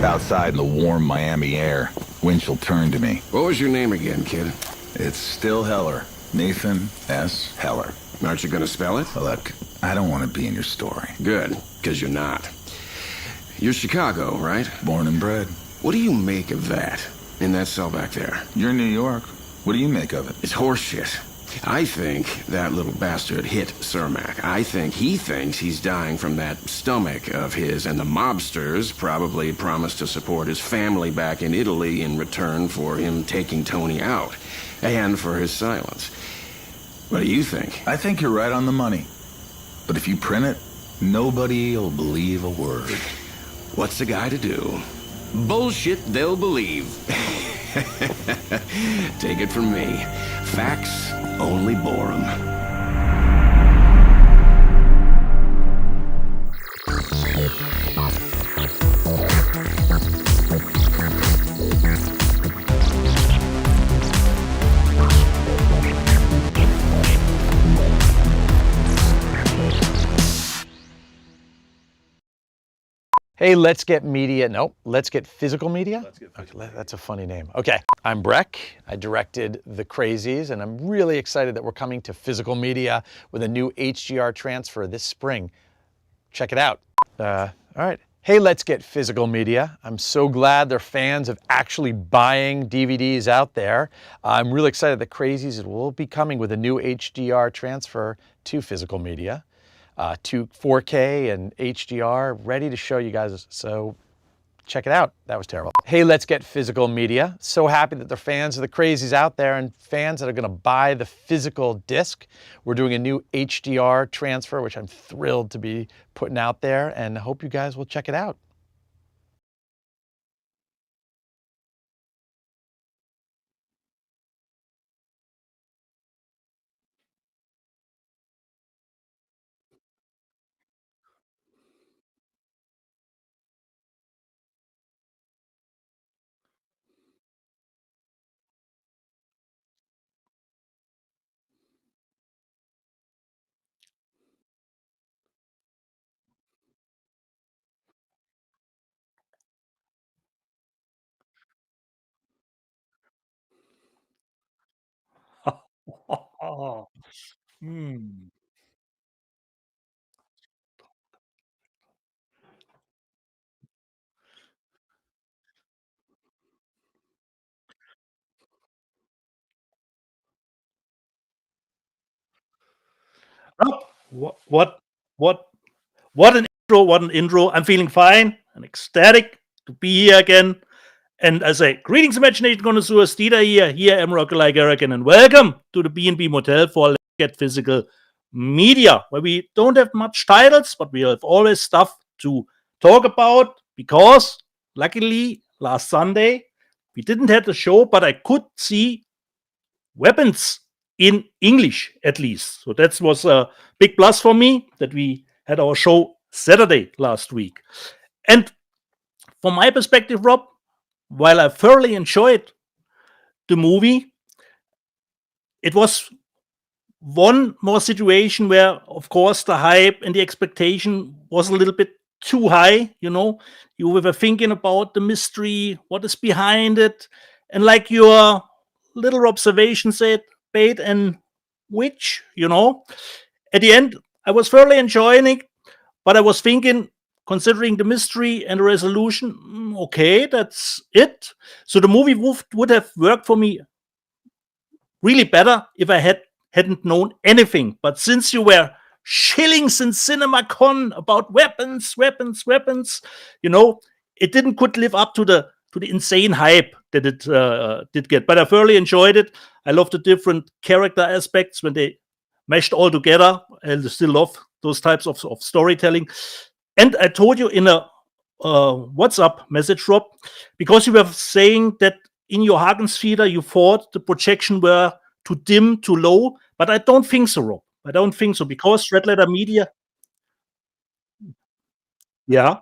Outside in the warm Miami air, Winchell turned to me. What was your name again, kid? It's still Heller. Nathan S. Heller. Aren't you gonna spell it? Look, I don't want to be in your story. Good, because you're not. You're Chicago, right? Born and bred. What do you make of that, in that cell back there? You're in New York. What do you make of it? It's horseshit. I think that little bastard hit Cermak. I think he thinks he's dying from that stomach of his, and the mobsters probably promised to support his family back in Italy in return for him taking Tony out, and for his silence. What do you think? I think you're right on the money. But if you print it, nobody will believe a word. What's a guy to do? Bullshit they'll believe. Take it from me. Facts only bore 'em. Hey, let's get media. Nope, let's get physical media. Okay, that's a funny name. Okay, I'm Breck. I directed The Crazies, and I'm really excited that we're coming to physical media with a new HDR transfer this spring. Check it out. All right. Hey, let's get physical media. I'm so glad there are fans of actually buying DVDs out there. I'm really excited that Crazies will be coming with a new HDR transfer to physical media. To 4K and HDR, ready to show you guys, so check it out. That was terrible. Hey, let's get physical media. So happy that there are fans of The Crazies out there and fans that are gonna buy the physical disc. We're doing a new HDR transfer, which I'm thrilled to be putting out there, and I hope you guys will check it out. Hmm. Rob, what, what an intro! What an intro! I'm feeling fine and ecstatic to be here again. And I say, greetings, imagination connoisseurs. Dieter here, am Rock like again, and welcome to the B&B Motel for Let's Get Physical Media, where we don't have much titles, but we have always stuff to talk about. Because luckily, last Sunday we didn't have the show, but I could see weapons in English at least. So that was a big plus for me that we had our show Saturday last week. And from my perspective, Rob, while I thoroughly enjoyed the movie, it was one more situation where, of course, the hype and the expectation was a little bit too high. You know, you were thinking about the mystery, what is behind it, and like your little observation said, bait and witch. You know, at the end, I was thoroughly enjoying it, but I was thinking, considering the mystery and the resolution, okay, that's it. So the movie would have worked for me really better if I hadn't known anything. But since you were shilling since CinemaCon about weapons, you know, it could live up to the insane hype that it did get. But I thoroughly enjoyed it. I love the different character aspects when they meshed all together. I still love those types of storytelling. And I told you in a WhatsApp message, Rob, because you were saying that in your Hagens feeder you thought the projection were too dim, too low, but I don't think so, Rob. I don't think so, because Red Letter Media. Yeah.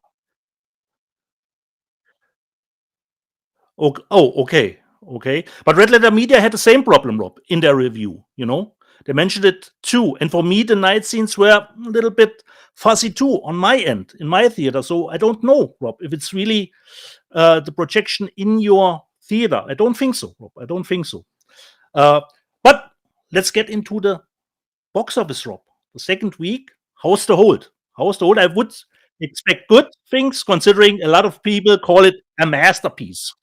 Oh, okay. Okay. But Red Letter Media had the same problem, Rob, in their review, you know. They mentioned it too. And for me, the night scenes were a little bit fuzzy too on my end, in my theater. So I don't know, Rob, if it's really the projection in your theater. I don't think so, Rob. I don't think so. But let's get into the box office, Rob. The second week, how's the hold? How's the hold? I would expect good things, considering a lot of people call it a masterpiece.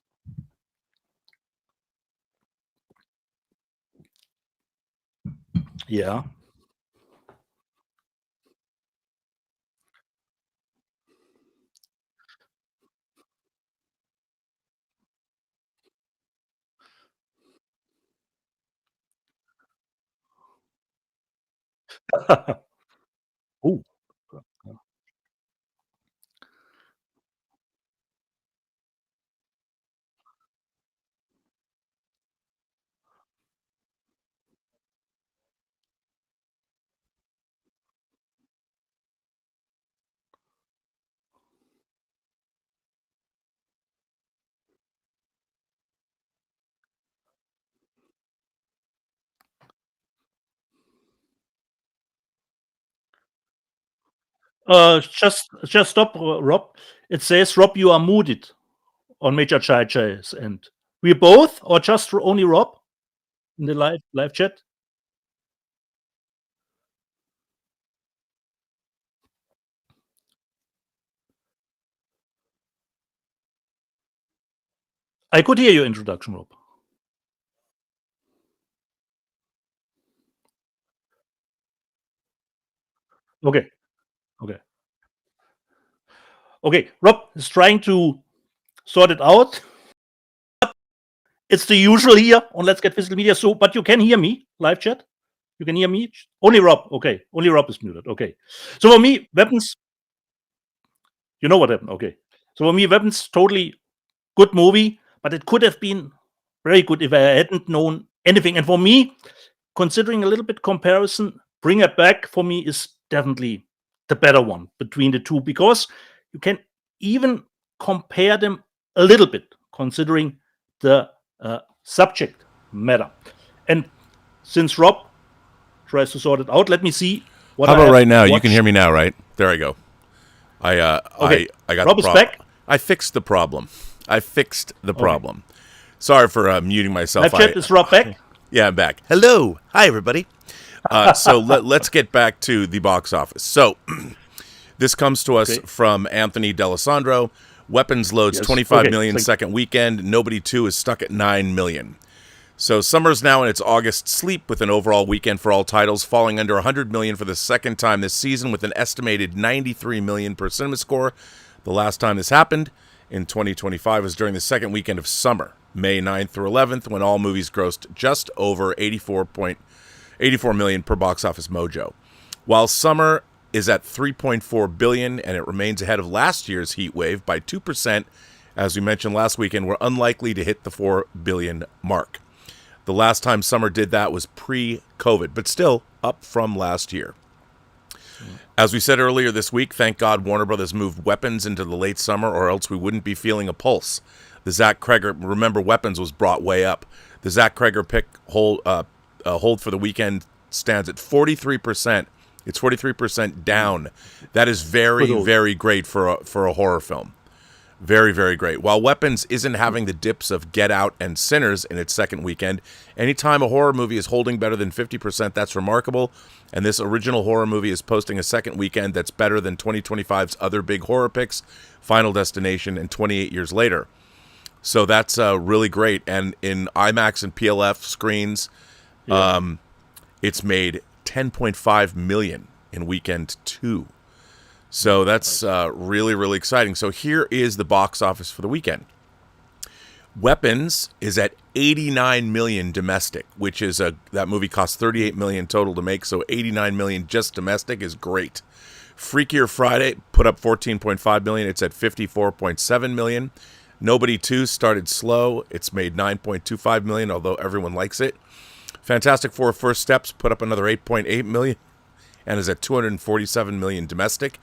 Yeah. Oh. Just stop, Rob. It says, Rob, you are muted on Major Chai's end. We both, or just only Rob in the live chat? I could hear your introduction, Rob. Okay. Okay. Okay. Rob is trying to sort it out. It's the usual here on Let's Get Physical Media. So, but you can hear me, live chat. You can hear me. Only Rob. Okay. Only Rob is muted. Okay. So for me, Weapons, you know what happened. Okay. So for me, Weapons, totally good movie, but it could have been very good if I hadn't known anything. And for me, considering a little bit comparison, Bring It Back for me is definitely the better one between the two, because you can even compare them a little bit, considering the subject matter. And since Rob tries to sort it out, let me see what. How about right now? You can hear me now, right? There I go. Okay. I got Rob the is problem. back. I fixed the problem. Sorry for muting myself. Live chat, is Rob back? Yeah, I'm back. Hello. Hi, everybody. So let's get back to the box office. So this comes to us from Anthony D'Alessandro. Weapons loads 25 million second weekend. Nobody 2 is stuck at 9 million. So summer's now in its August sleep, with an overall weekend for all titles falling under 100 million for the second time this season, with an estimated 93 million per cinema score. The last time this happened in 2025 was during the second weekend of summer, May 9th through 11th, when all movies grossed just over 84 million per Box Office Mojo. While summer is at 3.4 billion and it remains ahead of last year's heat wave by 2%, as we mentioned last weekend, we're unlikely to hit the 4 billion mark. The last time summer did that was pre-COVID, but still up from last year. As we said earlier this week, thank God Warner Brothers moved Weapons into the late summer, or else we wouldn't be feeling a pulse. The Zach Cregger, remember, Weapons was brought way up. The Zach Cregger pick hold for the weekend stands at 43%. It's 43% down. That is very, very great for a horror film. Very, very great. While Weapons isn't having the dips of Get Out and Sinners in its second weekend, anytime a horror movie is holding better than 50%, that's remarkable. And this original horror movie is posting a second weekend that's better than 2025's other big horror picks, Final Destination, and 28 Years Later. So that's really great. And in IMAX and PLF screens, it's made 10.5 million in weekend 2. So that's really, really exciting. So here is the box office for the weekend. Weapons is at 89 million domestic, which is that movie cost 38 million total to make, so 89 million just domestic is great. Freakier Friday put up 14.5 million. It's at 54.7 million. Nobody 2 started slow. It's made 9.25 million, although everyone likes it. Fantastic Four First Steps put up another 8.8 million and is at 247 million domestic.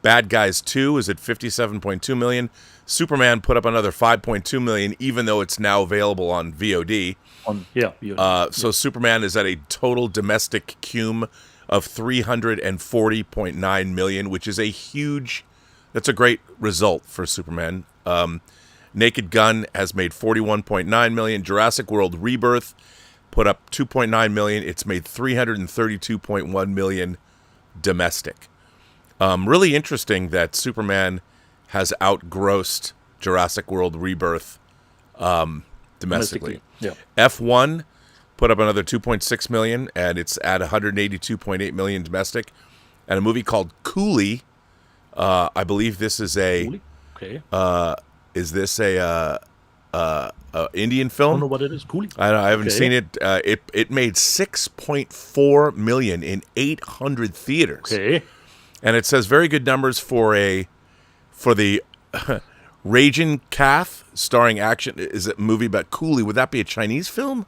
Bad Guys 2 is at 57.2 million. Superman put up another 5.2 million, even though it's now available on VOD. VOD. So Superman is at a total domestic cum of 340.9 million, which is that's a great result for Superman. Naked Gun has made 41.9 million. Jurassic World Rebirth put up 2.9 million. It's made 332.1 million domestic. Really interesting that Superman has outgrossed Jurassic World Rebirth domestically. Yeah. F1 put up another 2.6 million, and it's at 182.8 million domestic. And a movie called Coolie, I believe this is a Okay. is this a Indian film? I don't know what it is. Coolie. I haven't seen it. It made 6.4 million in 800 theaters. Okay. And it says very good numbers for the Raging Kath starring action. Is it a movie about Coolie? Would that be a Chinese film?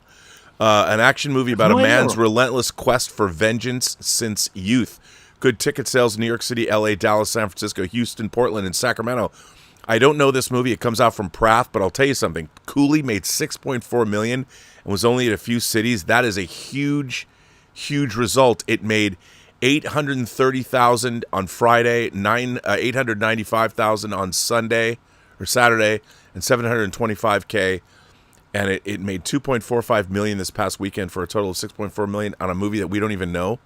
An action movie about a man's relentless quest for vengeance since youth. Good ticket sales in New York City, LA, Dallas, San Francisco, Houston, Portland, and Sacramento. I don't know this movie. It comes out from Prath, but I'll tell you something. Coolie made 6.4 million and was only at a few cities. That is a huge, huge result. It made 830,000 on Friday, 895,000 on Sunday or Saturday, and 725K. And it made 2.45 million this past weekend for a total of 6.4 million on a movie that we don't even know.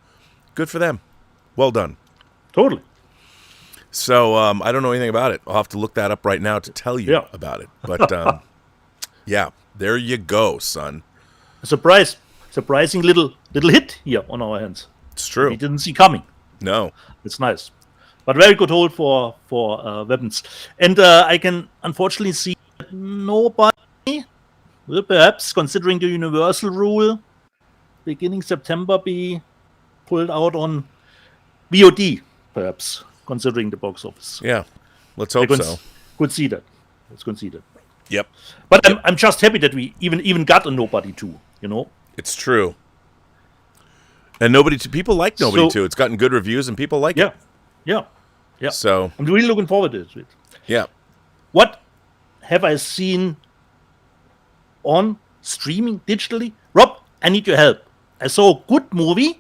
Good for them. Well done. Totally. So I don't know anything about it. I'll have to look that up right now to tell you about it. But yeah, there you go, son. Surprising little hit here on our hands. It's true. We didn't see coming. No. It's nice. But very good hold for weapons. And I can unfortunately see that nobody will perhaps, considering the universal rule, beginning September be pulled out on VOD, perhaps, considering the box office. Yeah. Let's hope so. Could see that. Let's consider. Yep. But I'm just happy that we even got a Nobody 2, you know? It's true. And people like Nobody 2. It's gotten good reviews and people like it. Yeah. So I'm really looking forward to it. Yeah. What have I seen on streaming digitally? Rob, I need your help. I saw a good movie,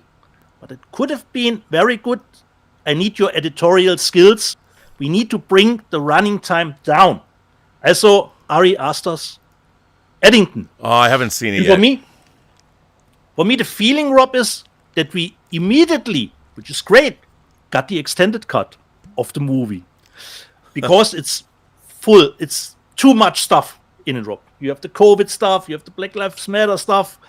but it could have been very good. I need your editorial skills. We need to bring the running time down. I saw Arias Eddington. Oh, I haven't seen it And yet. For me, the feeling, Rob, is that we immediately, which is great, got the extended cut of the movie. Because it's full. It's too much stuff in it, Rob. You have the COVID stuff. You have the Black Lives Matter stuff.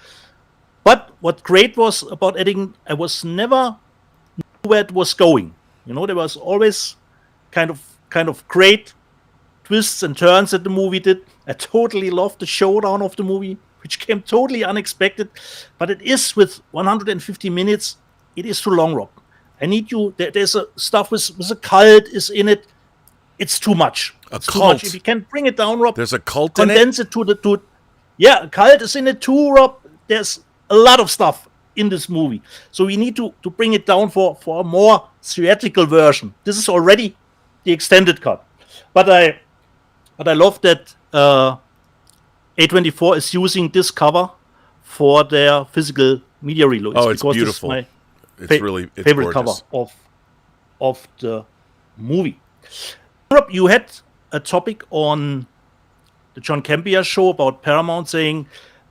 But what great was about Eddington, I was never knew where it was going. You know, there was always kind of great twists and turns that the movie did. I totally loved the showdown of the movie, which came totally unexpected. But it is, with 150 minutes, it is too long, Rob. I need you. There's a stuff with a cult is in it. It's too much. It's too much. If you can bring it down, Rob. There's a cult in it? Condense it to yeah, a cult is in it too, Rob. There's a lot of stuff in this movie. So we need to bring it down for a more theatrical version. This is already the extended cut. But I love that A24 is using this cover for their physical media release. Oh, it's beautiful. This is my it's favorite gorgeous. cover of the movie. Rob, you had a topic on the John Campea show about Paramount saying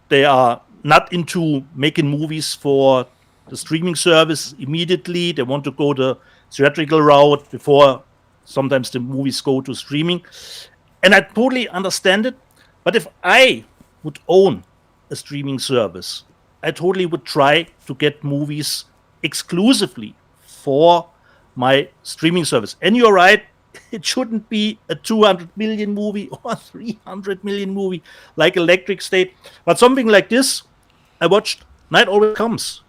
they are not into making movies for the streaming service immediately. They want to go the theatrical route before sometimes the movies go to streaming. And I totally understand it. But if I would own a streaming service, I totally would try to get movies exclusively for my streaming service. And you're right, it shouldn't be a 200 million movie or 300 million movie like Electric State. But something like this, I watched Night Always Comes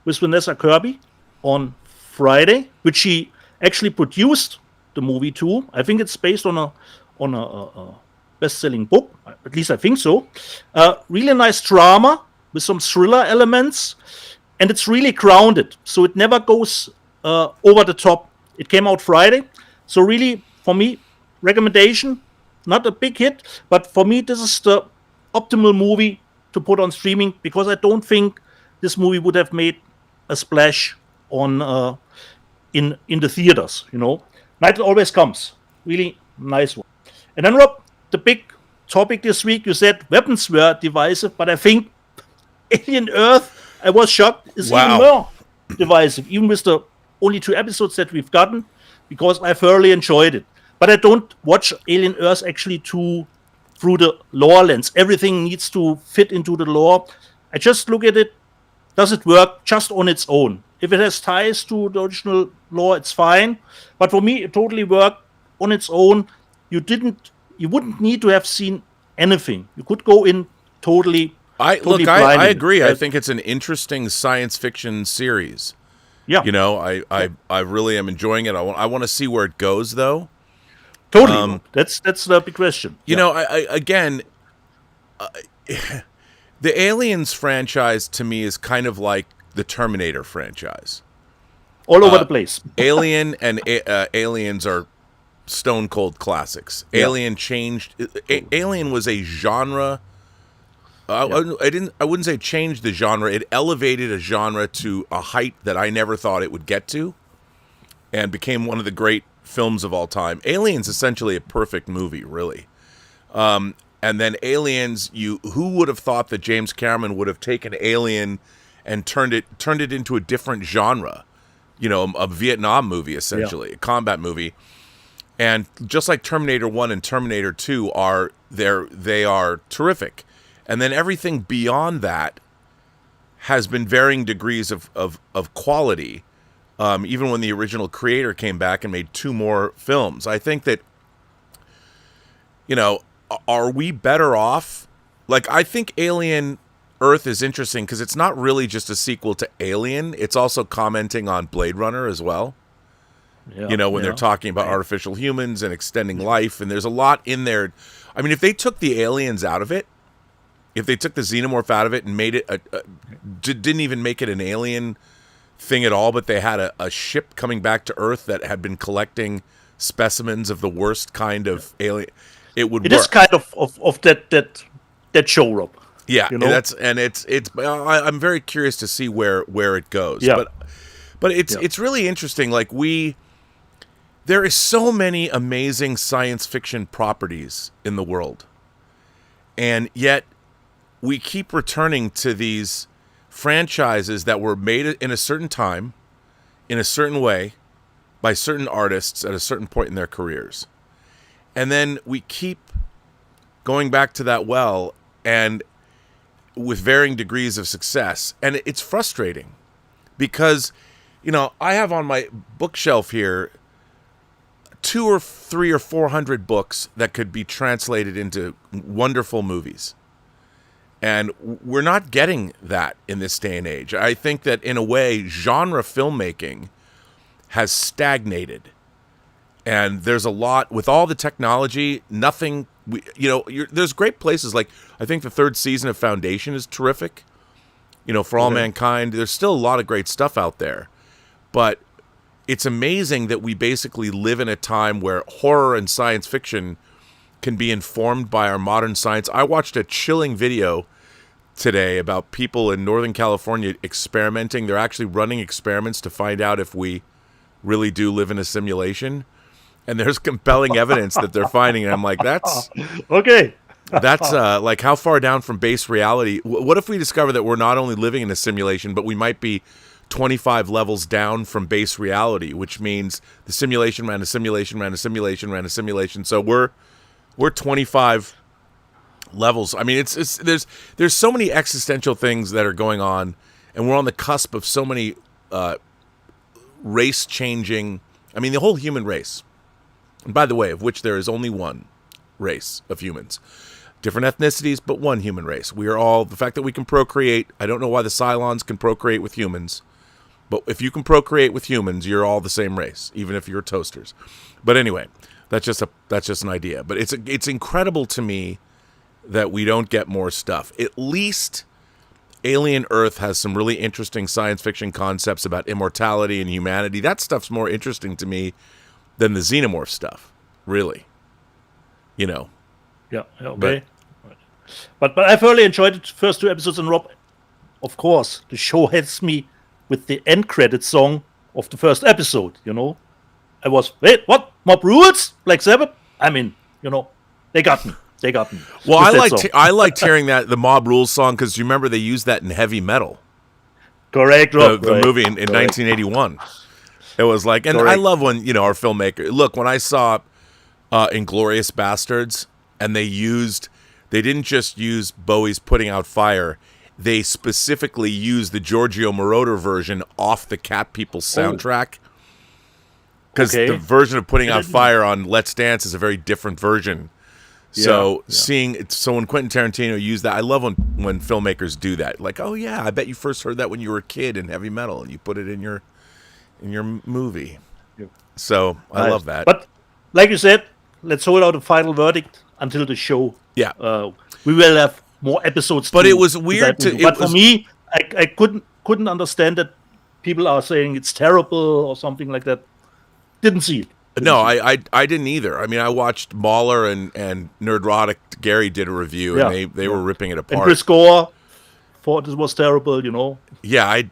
with Vanessa Kirby on Friday, which she actually produced the movie too. I think it's based on a best-selling book. At least I think so. Really nice drama with some thriller elements, and it's really grounded, so it never goes over the top. It came out Friday. So really, for me, recommendation, not a big hit, but for me, this is the optimal movie to put on streaming, because I don't think this movie would have made a splash on in the theaters. Night Always Comes, really nice one. And then, Rob, the big topic this week, you said weapons were divisive, but I think Alien Earth, I was shocked, is even more divisive, even with the only 2 episodes that we've gotten, because I thoroughly enjoyed it. But I don't watch Alien Earth actually through the lore lens. Everything needs to fit into the lore. I just look at it. Does it work just on its own? If it has ties to the original lore, it's fine. But for me, it totally worked on its own. You wouldn't need to have seen anything. You could go in totally. I agree. I think it's an interesting science fiction series. Yeah. I really am enjoying it. I want to see where it goes, though. Totally. That's the big question. Again, the Aliens franchise to me is kind of like the Terminator franchise. All over the place. Alien and Aliens are stone cold classics. Yeah. Alien was a genre. I wouldn't say changed the genre. It elevated a genre to a height that I never thought it would get to, and became one of the great films of all time. Alien's essentially a perfect movie, really. And then Aliens, who would have thought that James Cameron would have taken Alien and turned it into a different genre? A Vietnam movie, essentially, a combat movie. And just like Terminator 1 and Terminator 2 they are terrific. And then everything beyond that has been varying degrees of quality. Even when the original creator came back and made 2 more films. I think that, are we better off? Like, I think Alien Earth is interesting because it's not really just a sequel to Alien. It's also commenting on Blade Runner as well. Yeah, when they're talking about artificial humans and extending life. And there's a lot in there. I mean, if they took the aliens out of it, if they took the xenomorph out of it and made it didn't even make it an alien thing at all, but they had a ship coming back to Earth that had been collecting specimens of the worst kind of alien, it would work. It is kind of that show, Rob. Yeah, I'm very curious to see where it goes. Yeah. But it's really interesting. Like there is so many amazing science fiction properties in the world, and yet we keep returning to these franchises that were made in a certain time, in a certain way, by certain artists at a certain point in their careers. And then we keep going back to that well, and with varying degrees of success. And it's frustrating because, I have on my bookshelf here 200 or 300 or 400 books that could be translated into wonderful movies. And we're not getting that in this day and age. I think that, in a way, genre filmmaking has stagnated. And there's a lot, with all the technology, there's great places. Like, I think the 3rd season of Foundation is terrific. For All Mankind, there's still a lot of great stuff out there. But it's amazing that we basically live in a time where horror and science fiction can be informed by our modern science. I watched a chilling video today about people in Northern California experimenting. They're actually running experiments to find out if we really do live in a simulation. And there's compelling evidence that they're finding. And I'm like, that's okay. That's like, how far down from base reality? What if we discover that we're not only living in a simulation, but we might be 25 levels down from base reality, which means the simulation ran a simulation, ran a simulation, ran a simulation. So we're 25 levels. I mean, there's so many existential things that are going on, and we're on the cusp of so many race changing. I mean, the whole human race. And by the way, of which there is only one race of humans. Different ethnicities, but one human race. We are all, the fact that we can procreate, I don't know why the Cylons can procreate with humans, but if you can procreate with humans, you're all the same race, even if you're toasters. But anyway, that's just an idea. But it's incredible to me that we don't get more stuff. At least Alien Earth has some really interesting science fiction concepts about immortality and humanity. That stuff's more interesting to me than the Xenomorph stuff, really. Yeah, okay. But I thoroughly enjoyed the first 2 episodes, and Rob, of course, the show hits me with the end credit song of the first episode, I was, wait, what? Mob Rules? Black Sabbath? I mean, they got me. Well, I liked hearing the Mob Rules song because you remember they used that in Heavy Metal. Correct, Rob. The movie in 1981. It was like, and I love when, our filmmaker, look, when I saw Inglourious Bastards, and they didn't just use Bowie's Putting Out Fire, they specifically used the Giorgio Moroder version off the Cat People soundtrack. Because the version of Putting Out Fire on Let's Dance is a very different version. So when Quentin Tarantino used that, I love when filmmakers do that. Like, oh yeah, I bet you first heard that when you were a kid in Heavy Metal, and you put it in your movie. So I love that. But like you said, let's hold out a final verdict until the show. Yeah, we will have more episodes. But it was weird for me, I couldn't understand that people are saying it's terrible or something like that. Didn't see it. No, I didn't either. I mean, I watched Mahler and Nerdrotic. Gary did a review, and they were ripping it apart. And Chris Gore thought it was terrible, Yeah, I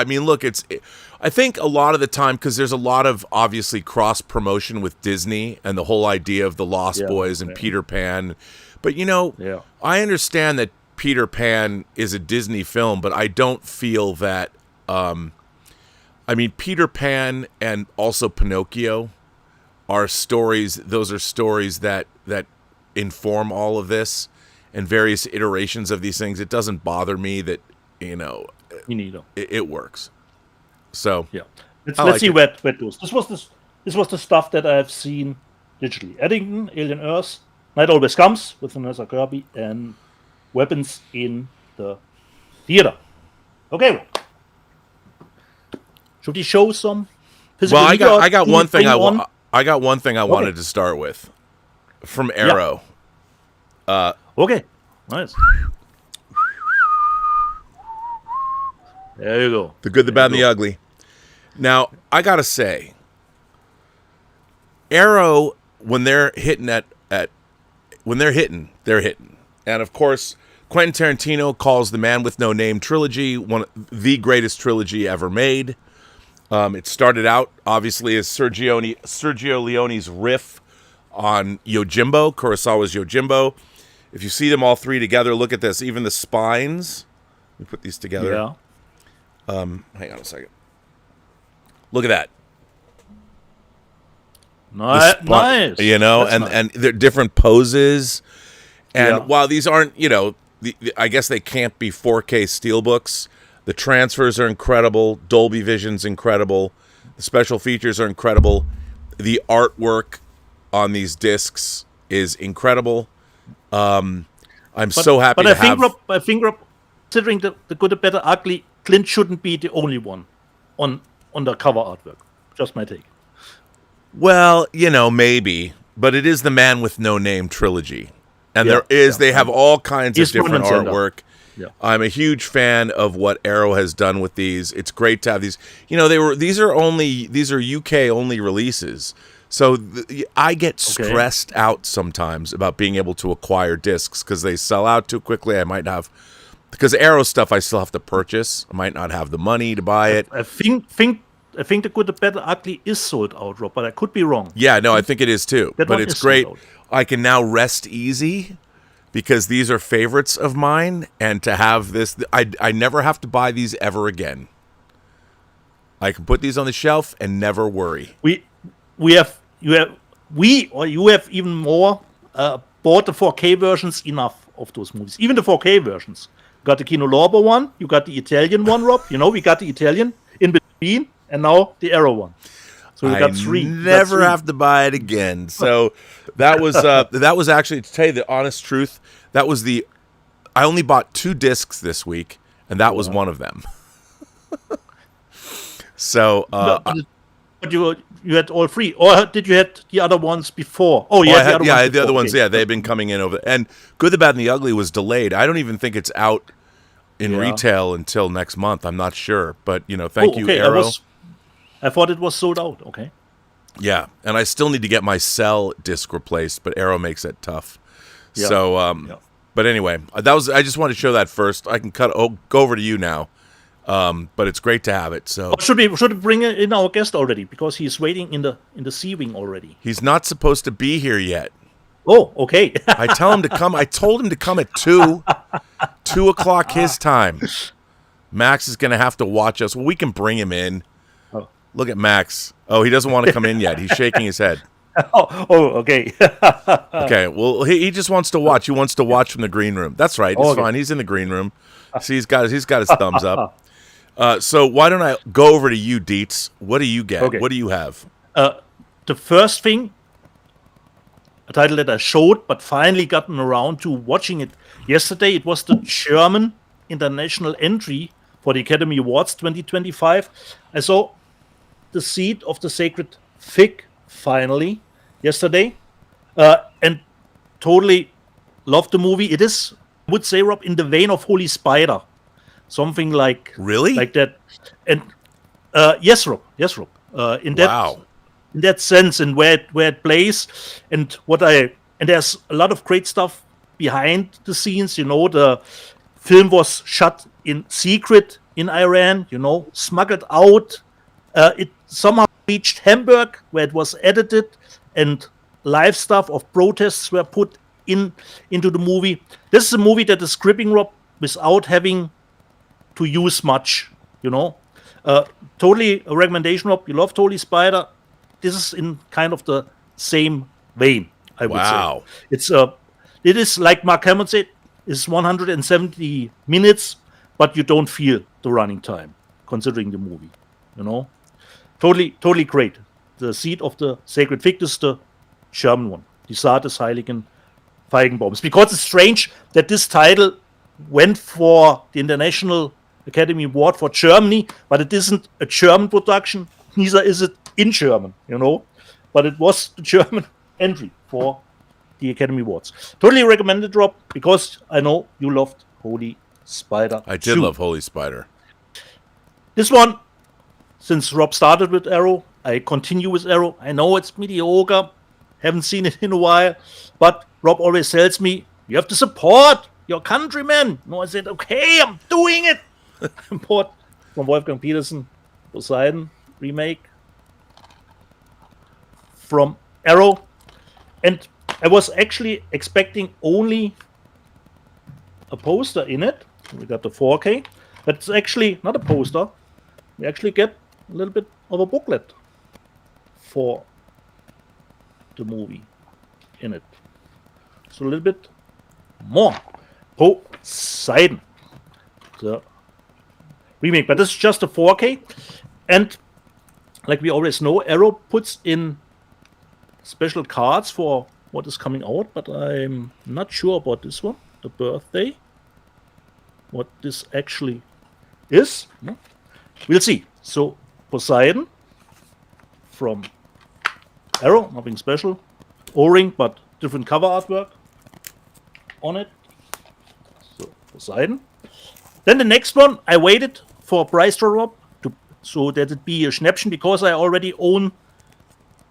mean, look, I think a lot of the time, because there's a lot of obviously cross promotion with Disney and the whole idea of the Lost Boys and Peter Pan, but I understand that Peter Pan is a Disney film, but I don't feel that. I mean, Peter Pan and also Pinocchio are stories. Those are stories that inform all of this and various iterations of these things. It doesn't bother me that it works. So let's see where it goes. This was the stuff that I have seen digitally. Eddington, Alien Earth, Night Always Comes with Vanessa Kirby, and Weapons in the Theater. Okay. Should we show some? Well, I got one thing I wanted to start with from Arrow. Okay, nice. There you go. The Good, the Bad, and the Ugly. Now, I gotta say, Arrow, when they're hitting they're hitting. And of course, Quentin Tarantino calls the Man with No Name trilogy the greatest trilogy ever made. It started out, obviously, as Sergio Leone's riff on Yojimbo, Kurosawa's Yojimbo. If you see them all three together, look at this. Even the spines. Let me put these together. Yeah. Hang on a second. Look at that. Nice. And they're different poses. And while these aren't, I guess they can't be 4K Steelbooks. The transfers are incredible. Dolby Vision's incredible. The special features are incredible. The artwork on these discs is incredible. I'm so happy to have... I think, Rob, considering the Good, the Better, Ugly, Clint shouldn't be the only one on the cover artwork. Just my take. Well, maybe. But it is the Man with No Name trilogy. And they have all kinds of different artwork. Yeah. I'm a huge fan of what Arrow has done with these. It's great to have these. These are UK only releases. So I get stressed out sometimes about being able to acquire discs because they sell out too quickly. I might have, because Arrow stuff I still have to purchase. I might not have the money to buy it. I think the Good, the Better, Ugly is sold out, Rob, but I could be wrong. Yeah, no, I think it is too. But it's great. I can now rest easy because these are favorites of mine, and to have this, I never have to buy these ever again. I can put these on the shelf and never worry. You have even more bought the 4K versions enough of those movies. Even the 4K versions. You got the Kino Lorber one, you got the Italian one, Rob. We got the Italian in between, and now the Arrow one. So we got three. Never have to buy it again. So that was actually, to tell you the honest truth, I only bought 2 discs this week, and that was one of them. So, but you had all 3, or did you had the other ones before? The other ones. Yeah, they've been coming in over. And Good, the Bad, and the Ugly was delayed. I don't even think it's out in retail until next month. I'm not sure, but thank you, Arrow. I thought it was sold out. Okay. Yeah, and I still need to get my Cell disc replaced, but Arrow makes it tough. Yeah. So, but anyway, that was. I just wanted to show that first. I can go over to you now, but it's great to have it. So Should we bring in our guest already, because he's waiting in the C wing already? he's not supposed to be here yet. Oh, okay. I tell him to come. I told him to come at 2 o'clock his time. Max is going to have to watch us. Well, we can bring him in. Oh. Look at Max. Oh, he doesn't want to come in yet. He's shaking his head. Okay. Okay, well, he just wants to watch. He wants to watch from the green room. That's right. It's fine. He's in the green room. See, he's got his thumbs up. So why don't I go over to you, Dietz? What do you get? Okay. What do you have? The first thing, a title that I showed, but finally gotten around to watching it yesterday, it was the German international entry for the Academy Awards 2025. I saw The Seed of the Sacred Fig finally yesterday, and totally loved the movie. It is, I would say, Rob, in the vein of Holy Spider, something like that. And yes, Rob. In that sense, and where it plays, and there's a lot of great stuff behind the scenes. The film was shot in secret in Iran. Smuggled out. It somehow reached Hamburg, where it was edited, and live stuff of protests were put into the movie. This is a movie that is gripping, Rob, without having to use much. Totally a recommendation, Rob. You love Holy Spider. This is in kind of the same vein, I would say. It is like Mark Hamill said, it's 170 minutes, but you don't feel the running time, considering the movie. Totally great. The Seed of the Sacred Fig is the German one. Die Saat des Heiligen Feigenbaums. Because it's strange that this title went for the International Academy Award for Germany, but it isn't a German production, neither is it in German, but it was the German entry for the Academy Awards. Totally recommended, Rob, because I know you loved Holy Spider. I did love Holy Spider. This one, since Rob started with Arrow, I continue with Arrow. I know it's mediocre, haven't seen it in a while, but Rob always tells me, you have to support your countrymen. I said, okay, I'm doing it. Import from Wolfgang Petersen, Poseidon remake from Arrow, and I was actually expecting only a poster in it. We got the 4K, but it's actually not a poster. We actually get a little bit of a booklet for the movie in it. So a little bit more. Poseidon, the remake, but this is just a 4K, and like we always know, Arrow puts in special cards for what is coming out, but I'm not sure about this one, the birthday, what this actually is. We'll see. So Poseidon from Arrow, nothing special, O-ring, but different cover artwork on it. So Poseidon. Then the next one, I waited for a price drop so that it be a Schnäppchen, because I already own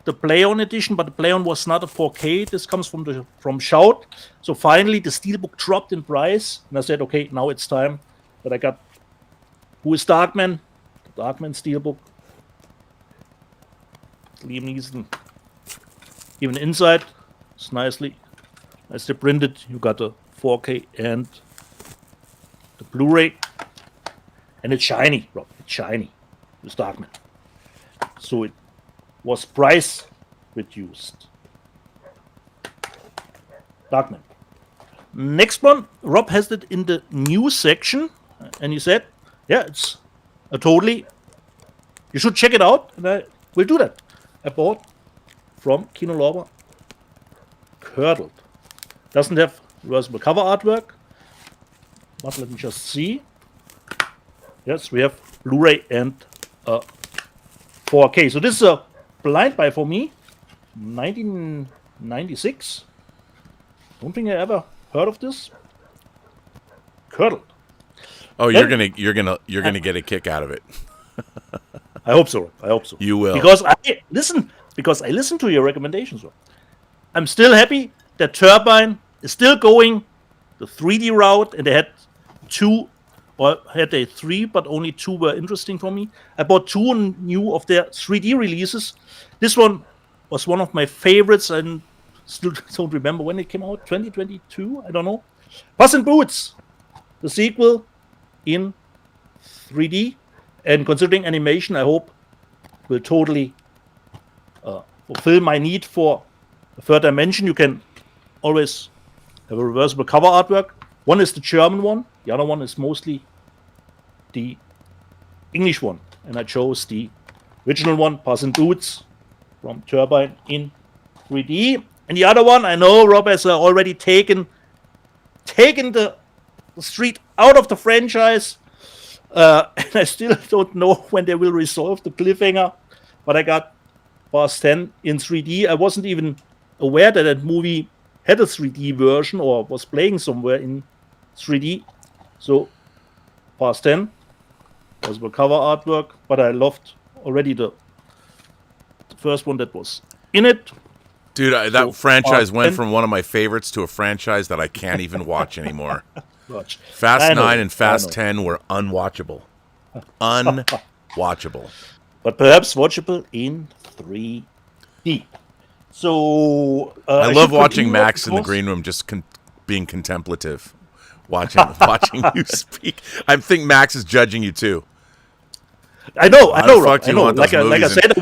the Play-On edition, but the Play-On was not a 4K. This comes from Shout. So finally, the Steelbook dropped in price, and I said, okay, now it's time that I got Who is Darkman? The Darkman Steelbook. Liam Neeson. Even inside, it's nicely printed. You got the 4K and the Blu-ray, and it's shiny, Rob. It's shiny. It's Darkman. So it was price reduced. Darkman. Next one, Rob has it in the news section, and he said, yeah, it's a totally, you should check it out, and I will do that. I bought from Kino Lorber, Curdled. Doesn't have reversible cover artwork, but let me just see. Yes, we have Blu-ray and 4K. So this is a blind buy for me, 1996. Don't think I ever heard of this. Curdled. Oh, you're gonna get a kick out of it. I hope so. You will. Because because I listened to your recommendations. I'm still happy that Turbine is still going the 3D route, and they had three, but only 2 were interesting for me. I bought 2 new of their 3D releases. This one was one of my favorites, and still don't remember when it came out. 2022, I don't know. Puss in Boots, the sequel in 3D, and considering animation, I hope will totally fulfill my need for a third dimension. You can always have a reversible cover artwork. One is the German one, the other one is mostly the English one, and I chose the original one, Puss in Boots, from Turbine in 3D. And the other one, I know Rob has already taken the street out of the franchise, and I still don't know when they will resolve the cliffhanger, but I got Fast 10 in 3D. I wasn't even aware that that movie had a 3D version or was playing somewhere in 3D. So, Fast 10 was the cover artwork, but I loved already the first one that was in it. Dude, that franchise went from one of my favorites to a franchise that I can't even watch anymore. Fast 9 and Fast 10 were unwatchable. Unwatchable. But perhaps watchable in 3D. So I love watching Max in the green room, just being contemplative, watching you speak. I think Max is judging you too. I know. Like I said,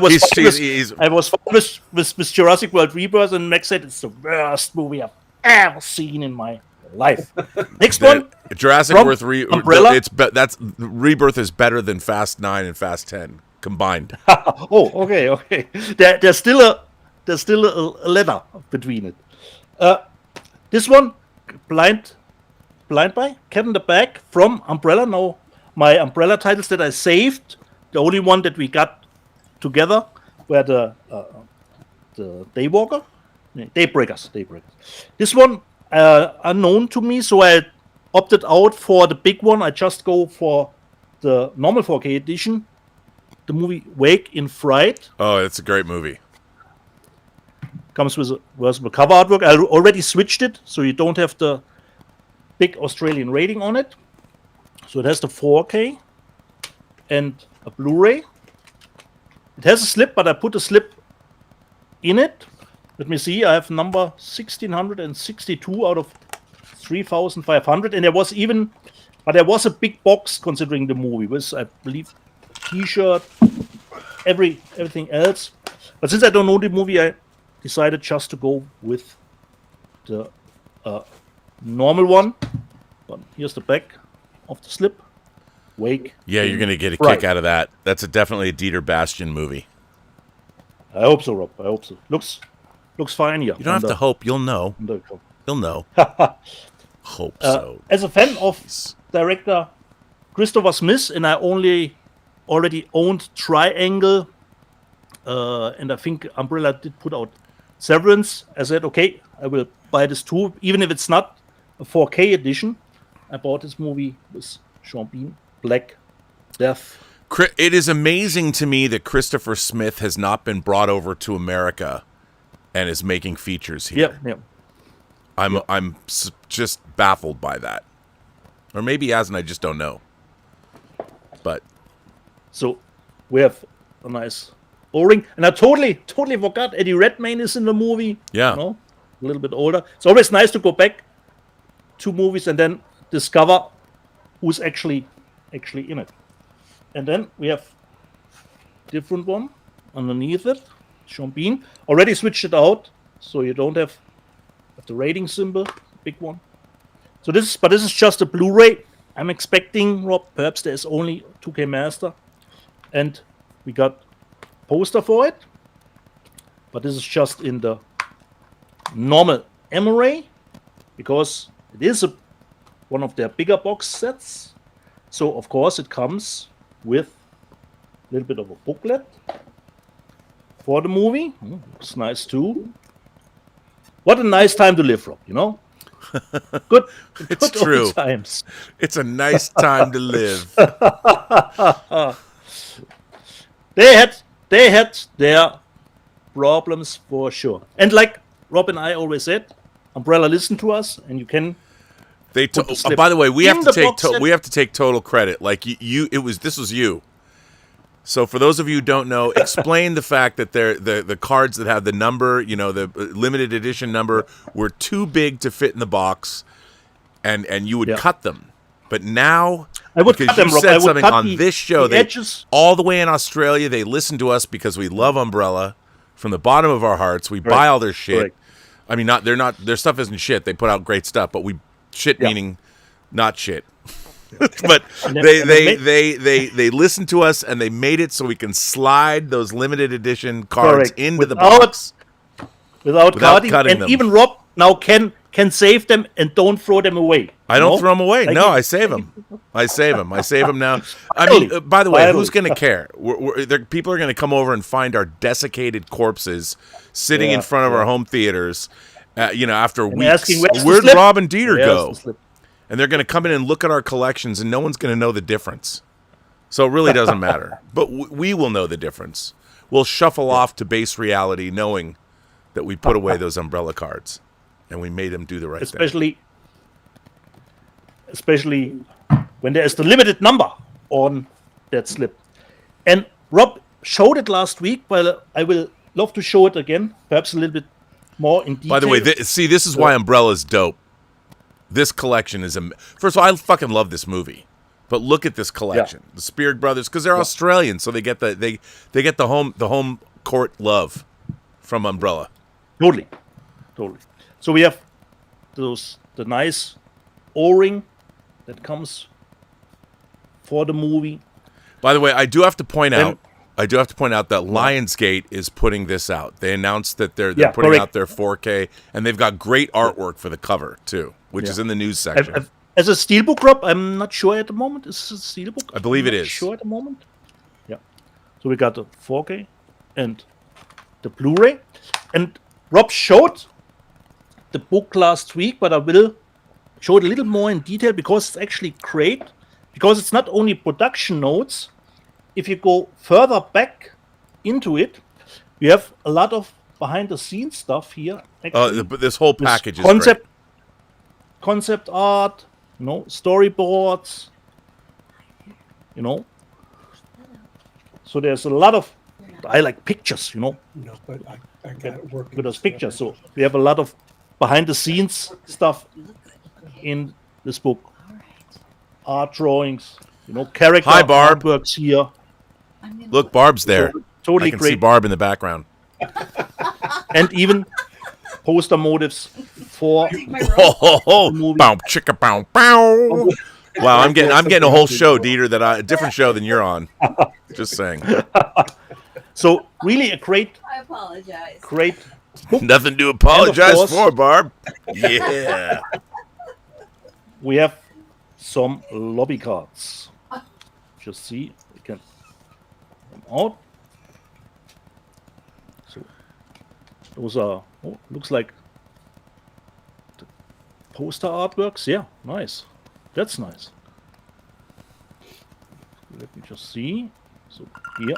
I was focused with Jurassic World Rebirth, and Max said it's the worst movie I've ever seen in my life. Next one, Jurassic World Umbrella. That's Rebirth is better than Fast 9 and Fast 10 combined. Oh, okay. There's still a letter between it. This one, Blind by Cat in the Bag from Umbrella. Now, my Umbrella titles that I saved, the only one that we got together were the Daybreakers. This one unknown to me, so I opted out for the big one. I just go for the normal 4K edition. The movie Wake in Fright. Oh, it's a great movie. Comes with a reversible cover artwork. I already switched it, so you don't have the big Australian rating on it. So it has the 4K and a Blu-ray. It has a slip, but I put a slip in it. Let me see. I have number 1662 out of 3,500, and there was a big box considering the movie with, I believe, T-shirt, everything else. But since I don't know the movie, I decided just to go with the normal one. But here's the back of the slip. Wake. Yeah, you're going to get a kick out of that. That's definitely a Dieter Bastian movie. I hope so, Rob. I hope so. Looks fine here. You don't have to hope. You'll know. You'll know. Hope so. As a fan of director Christopher Smith, and I already owned Triangle, and I think Umbrella did put out Severance. I said, okay, I will buy this too, even if it's not a 4K edition. I bought this movie with Sean Bean, Black Death. It is amazing to me that Christopher Smith has not been brought over to America and is making features here. Yeah. I'm just baffled by that. Or maybe he hasn't, I just don't know. But so we have a nice O-ring, and I totally forgot Eddie Redmayne is in the movie. Yeah, a little bit older. It's always nice to go back to movies and then discover who's actually in it. And then we have different one underneath it. Sean Bean already switched it out, so you don't have the rating symbol, big one. So this is just a Blu-ray. I'm expecting, Rob, perhaps there's only 2K Master, and we got poster for it. But this is just in the normal M-Array, because it is one of their bigger box sets. So of course it comes with a little bit of a booklet for the movie. Looks nice too. What a nice time to live, Rob, you know? Good it's true. Times. It's a nice time to live. They had their problems for sure. And like Rob and I always said, Umbrella listened to us, and you can. By the way, we have to take total credit. Like this was you. So for those of you who don't know, explain the fact that the cards that have the number, the limited edition number, were too big to fit in the box, and you would cut them. But now, I would because cut them, you Rob. said something on this show, all the way in Australia, they listen to us because we love Umbrella from the bottom of our hearts. We buy all their shit. Correct. I mean, their stuff isn't shit. They put out great stuff, but meaning not shit. But they listened to us, and they made it so we can slide those limited edition cards into the box without cutting them. And even Rob now can can save them and don't throw them away. I don't throw them away. No, I save them. I save them now. I mean, by the way, who's going to care? People are going to come over and find our desiccated corpses sitting in front of our home theaters, after weeks. Where'd Rob and Dieter go? And they're going to come in and look at our collections, and no one's going to know the difference. So it really doesn't matter. But we will know the difference. We'll shuffle off to base reality knowing that we put away those umbrella cards and we made them do the right thing. Especially when there is the limited number on that slip. And Rob showed it last week, but I will love to show it again, perhaps a little bit more in detail. By the way, this is why Umbrella's dope. This collection is first of all, I fucking love this movie. But look at this collection, the Spears brothers, because they're Australian, so they get the home court love from Umbrella. Totally. So we have the nice O-ring that comes for the movie. By the way, I do have to point out that Lionsgate is putting this out. They announced that they're putting out their 4K, and they've got great artwork for the cover too, which is in the news section. As a Steelbook, Rob, I'm not sure at the moment. Is it a Steelbook? I believe it is. Sure at the moment. Yeah. So we got the 4K and the Blu-ray, and Rob showed the book last week, but I will show it a little more in detail because it's actually great. Because it's not only production notes. If you go further back into it, you have a lot of behind-the-scenes stuff here. This whole package is great. Concept art. Storyboards, So there's a lot of, I like pictures, No, but I got it working. With those pictures. So we have a lot of behind the scenes stuff in this book. Art drawings, character artworks here. Look, Barb's there. Totally I can great. see Barb in the background. And even poster motives for the movie. Bow, chicka, bow, bow. Wow, I'm getting a whole show, Dieter, a different show than you're on. Just saying. So really a great. I apologize. Great book. Nothing to apologize for, Barb. Yeah. We have some lobby cards. Just see, we can come out. So those are looks like the poster artworks. Yeah, nice. That's nice. Let me just see. So here.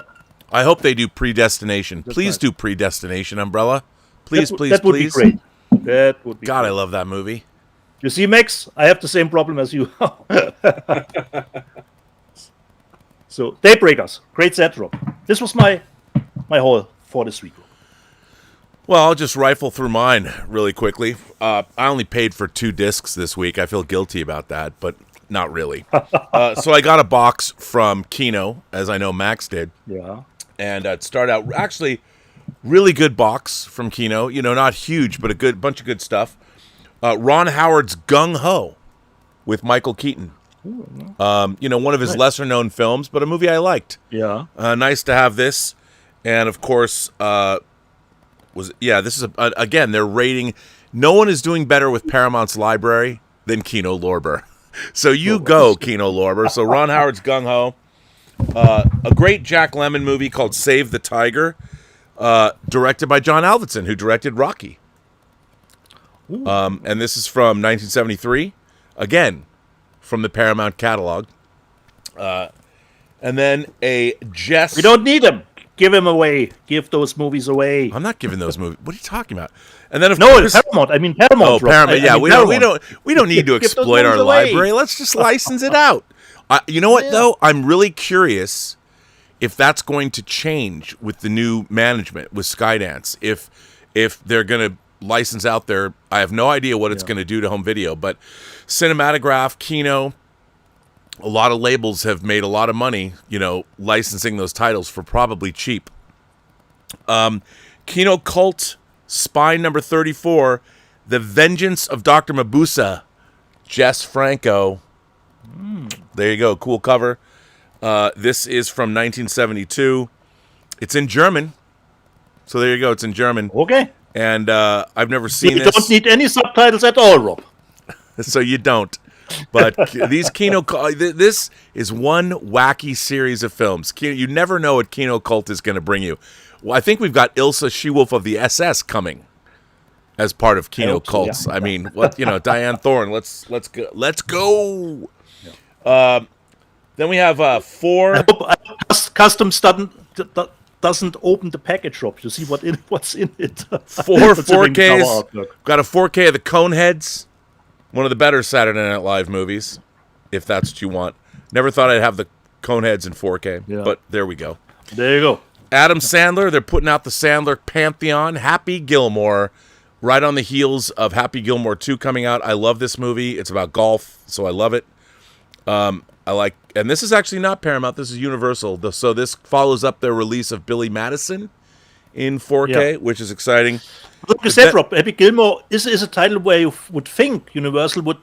I hope they do Predestination. Please do Predestination, Umbrella. Please, that would be great. That would be God, great. I love that movie. You see, Max, I have the same problem as you. So, Daybreakers, great set, Rob. This was my haul for this week. Well, I'll just rifle through mine really quickly. I only paid for 2 discs this week. I feel guilty about that, but not really. So I got a box from Kino, as I know Max did. Yeah. And it started out actually really good box from Kino. Not huge, but a bunch of good stuff. Ron Howard's Gung Ho with Michael Keaton. One of his lesser known films, but a movie I liked. Yeah. Nice to have this. And of course, this is again, they're rating. No one is doing better with Paramount's library than Kino Lorber. So you go, Kino Lorber. So Ron Howard's Gung Ho. A great Jack Lemmon movie called Save the Tiger, directed by John Avildsen, who directed Rocky. And this is from 1973, again, from the Paramount catalog. And then a Jess... We don't need them. Give him away. Give those movies away. I'm not giving those movies. What are you talking about? And then of No, course, Paramount. I mean Paramount. oh, Rob. Paramount. I mean, Paramount. We don't need to Give those exploit our movies away. library. Let's just license it out. You know what though? I'm really curious if that's going to change with the new management with Skydance. If they're going to license out their, I have no idea what it's going to do to home video, but Cinematograph, Kino, a lot of labels have made a lot of money, licensing those titles for probably cheap. Kino Cult, Spine number 34, The Vengeance of Dr. Mabusa, Jess Franco. There you go, cool cover. This is from 1972. It's in German. So there you go, it's in German. Okay. And I've never seen You this. don't need any subtitles at all, Rob. So you don't. But these Kino, this is one wacky series of films. You never know what Kino Cult is going to bring you. Well, I think we've got Ilsa She-Wolf of the SS coming as part of Kino Cults. Yeah. I mean, what Diane Thorne. Let's go. Yeah. Then we have 4. I hope Customs doesn't open the package, Rob. You see what's in it. 4 4Ks. Got a 4K of the Coneheads. One of the better Saturday Night Live movies, if that's what you want. Never thought I'd have the Coneheads in 4K, but there we go. There you go. Adam Sandler, they're putting out the Sandler Pantheon. Happy Gilmore, right on the heels of Happy Gilmore 2 coming out. I love this movie. It's about golf, so I love it. And this is actually not Paramount. This is Universal. So this follows up their release of Billy Madison in 4K, which is exciting. Look, you said, Rob, Happy Gilmore is a title where you would think Universal would,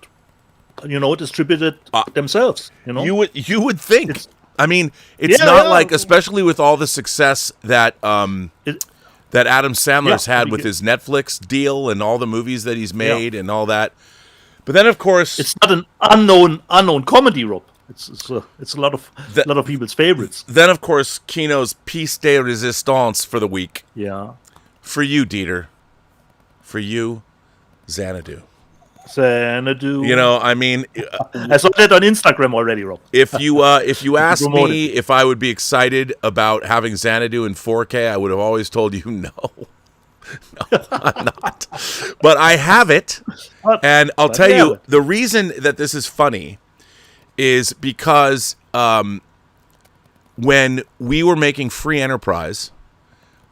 distribute it themselves. You would think. I mean, it's not like, especially with all the success that Adam Sandler's had with his Netflix deal and all the movies that he's made and all that. But then, of course, it's not an unknown comedy, Rob. It's a lot of people's favorites. Then, of course, Kino's Piece de Resistance for the week. Yeah. For you, Dieter. For you, Xanadu. Xanadu. I mean, I saw that on Instagram already, Rob. If you asked me if I would be excited about having Xanadu in 4K, I would have always told you no. No, I'm not. But I have it, and I'll tell you the reason that this is funny is because when we were making Free Enterprise,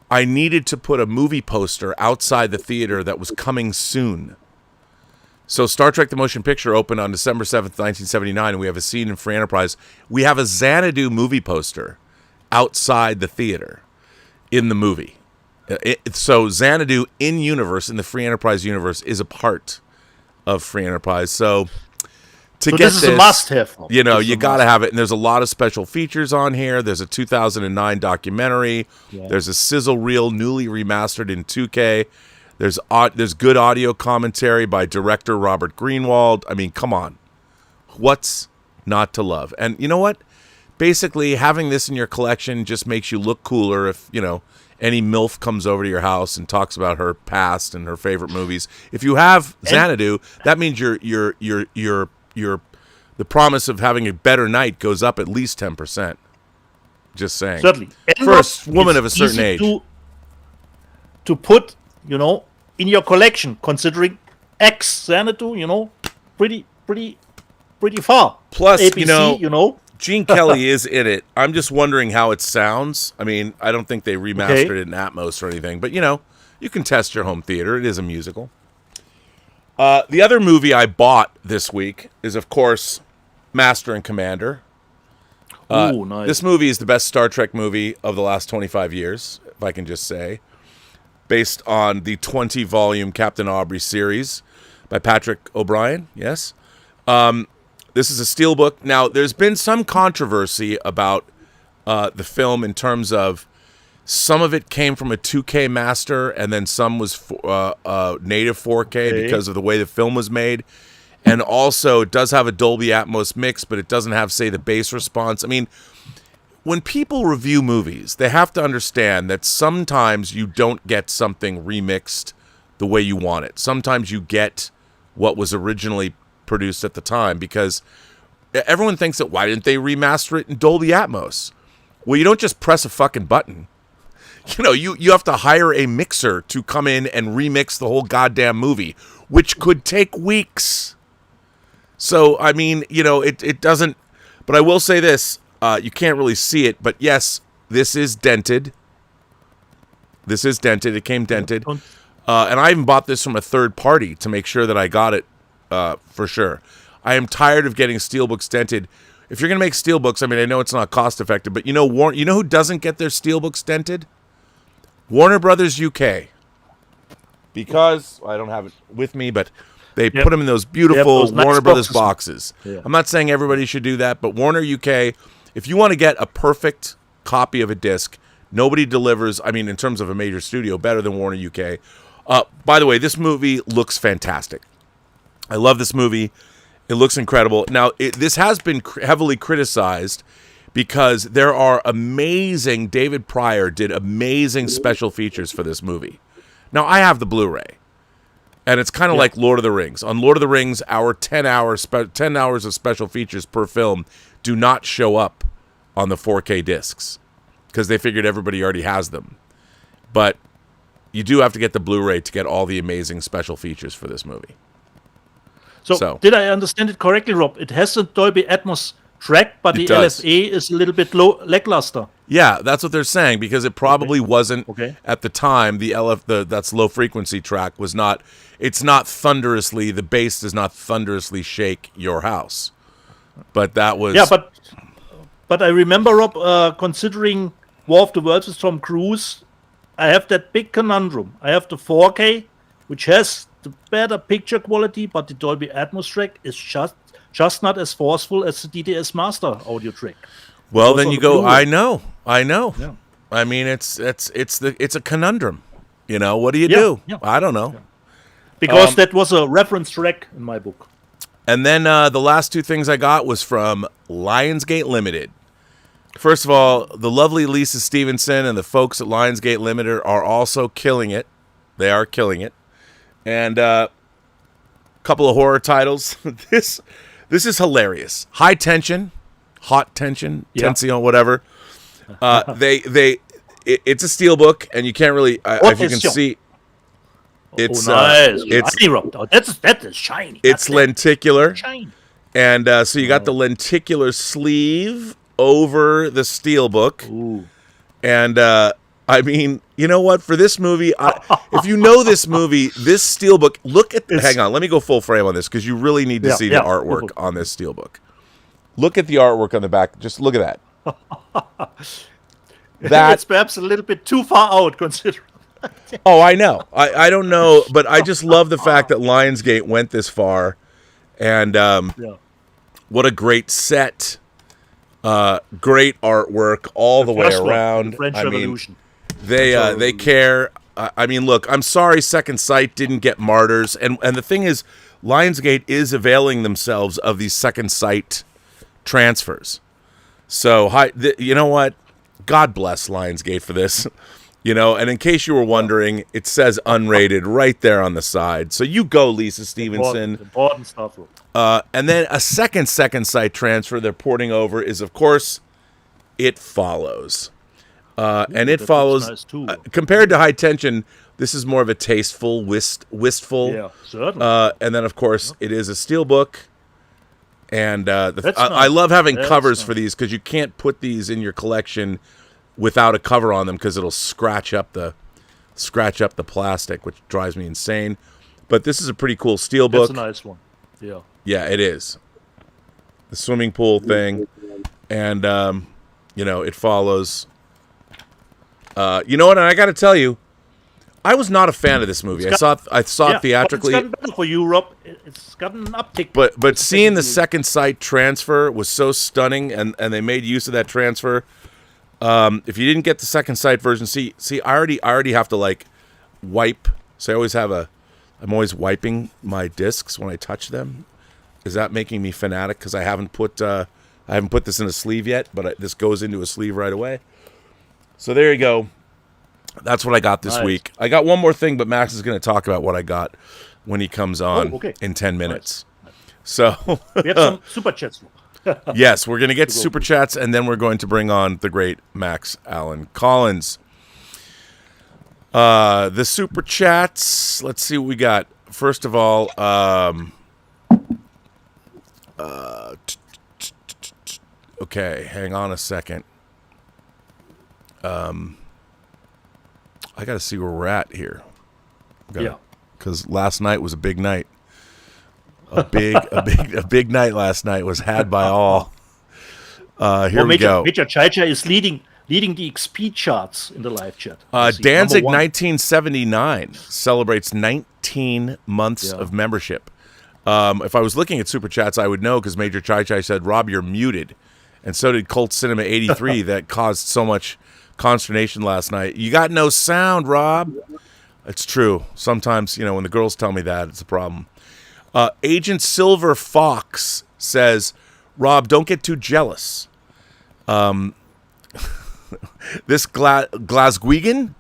I needed to put a movie poster outside the theater that was coming soon. So Star Trek The Motion Picture opened on December 7th, 1979, and we have a scene in Free Enterprise. We have a Xanadu movie poster outside the theater in the movie. So Xanadu in the Free Enterprise universe, is a part of Free Enterprise. So get this is a must-have. You got to have it. And there's a lot of special features on here. There's a 2009 documentary. Yeah. There's a sizzle reel, newly remastered in 2K. There's good audio commentary by director Robert Greenwald. I mean, come on. What's not to love? And you know what? Basically, having this in your collection just makes you look cooler if, any MILF comes over to your house and talks about her past and her favorite movies. If you have Xanadu, that means the promise of having a better night goes up at least 10%. Just saying. Certainly. For a woman of a certain age. To put, in your collection, considering X Xanadu, pretty far. Plus, ABC, Gene Kelly is in it. I'm just wondering how it sounds. I mean, I don't think they remastered it in Atmos or anything, but you can test your home theater. It is a musical. The other movie I bought this week is, of course, Master and Commander. Ooh, nice. This movie is the best Star Trek movie of the last 25 years, if I can just say, based on the 20-volume Captain Aubrey series by Patrick O'Brien. Yes. This is a Steelbook. Now, there's been some controversy about the film in terms of some of it came from a 2K master and then some was native 4K because of the way the film was made. And also, it does have a Dolby Atmos mix, but it doesn't have, say, the bass response. I mean, when people review movies, they have to understand that sometimes you don't get something remixed the way you want it. Sometimes you get what was originally produced at the time, because everyone thinks that why didn't they remaster it in Dolby Atmos? Well, you don't just press a fucking button. you have to hire a mixer to come in and remix the whole goddamn movie, which could take weeks. So, I mean, it doesn't... But I will say this. You can't really see it, but yes, this is dented. This is dented. It came dented. And I even bought this from a third party to make sure that I got it for sure. I am tired of getting Steelbooks dented. If you're going to make Steelbooks, I mean, I know it's not cost effective, but you know who doesn't get their Steelbooks dented? Warner Brothers UK. Because, I don't have it with me, but they put them in those beautiful those nice Warner Brothers boxes. Yeah. I'm not saying everybody should do that, but Warner UK, if you want to get a perfect copy of a disc, nobody delivers, I mean, in terms of a major studio, better than Warner UK. By the way, this movie looks fantastic. I love this movie. It looks incredible. Now, this has been heavily criticized because there are amazing... David Pryor did amazing special features for this movie. Now, I have the Blu-ray, and it's kind of like Lord of the Rings. On Lord of the Rings, our 10 hours of special features per film do not show up on the 4K discs because they figured everybody already has them. But you do have to get the Blu-ray to get all the amazing special features for this movie. So did I understand it correctly, Rob? It has a Dolby Atmos track, but the does. LFA is a little bit lackluster. Yeah, that's what they're saying, because it probably wasn't at the time. That's low frequency track was not. It's not thunderously. The bass does not thunderously shake your house. But that was. Yeah, but I remember, Rob, considering War of the Worlds with Tom Cruise, I have that big conundrum. I have the 4K, which has the better picture quality, but the Dolby Atmos track is just not as forceful as the DTS Master audio track. Well, then you go. Blu-ray. I know. Yeah. I mean, it's a conundrum. What do you do? Yeah. I don't know. Yeah. Because that was a reference track in my book. And then the last two things I got was from Lionsgate Limited. First of all, the lovely Lisa Stevenson and the folks at Lionsgate Limited are also killing it. They are killing it. And a couple of horror titles. This is hilarious. High Tension, Hot Tension, Tension, whatever. It's a steelbook, and you can't really, if you can see, it's nice. It's that is shiny. It's lenticular, shiny. and so you got the lenticular sleeve over the steelbook. Ooh. And I mean, you know what? For this movie, if you know this movie, this steelbook, hang on, let me go full frame on this, because you really need to see the artwork on this steelbook. Look at the artwork on the back. Just look at that. It's perhaps a little bit too far out, considering. Oh, I know. I don't know, but I just love the fact that Lionsgate went this far. And what a great set. Great artwork all the way around. French Revolution. They care. I mean, look, I'm sorry Second Sight didn't get Martyrs. And the thing is, Lionsgate is availing themselves of these Second Sight transfers. So, you know what? God bless Lionsgate for this. And in case you were wondering, it says unrated right there on the side. So you go, Lisa Stevenson. Important stuff. And then a second Sight transfer they're porting over is, of course, It Follows. And It Follows, nice too. Compared to High Tension, this is more of a tasteful, wistful. Yeah, certainly. And then, of course, it is a steelbook. And nice. I love having That's covers nice. for these, because you can't put these in your collection without a cover on them, because it'll scratch up the plastic, which drives me insane. But this is a pretty cool steelbook. That's a nice one. Yeah. Yeah, it is. The swimming pool thing, and It Follows. You know what? And I got to tell you, I was not a fan of this movie. I saw it theatrically. It's gotten better for you, Rob. It's gotten an uptick. But seeing the Second Sight transfer was so stunning, and they made use of that transfer. If you didn't get the Second Sight version, see, I already have to wipe. So I'm always wiping my discs when I touch them. Is that making me fanatic? Because I haven't put this in a sleeve yet, but this goes into a sleeve right away. So there you go. That's what I got this week. I got one more thing, but Max is going to talk about what I got when he comes on in 10 minutes. Nice. So we have some super chats. Yes, we're going to get to super chats, and then we're going to bring on the great Max Allen Collins. The super chats. Let's see what we got. First of all, okay, hang on a second. I got to see where we're at here. Because last night was a big night. A big night last night was had by all. Here we go. Major Chaija is leading the XP charts in the live chat. Danzig 1979 celebrates 19 months of membership. If I was looking at super chats, I would know because Major Chai said, "Rob, you're muted," and so did Cult Cinema 83. That caused so much consternation last night. You got no sound, Rob. It's true. Sometimes, when the girls tell me that, it's a problem. Agent Silver Fox says, "Rob, don't get too jealous." This Glaswegian.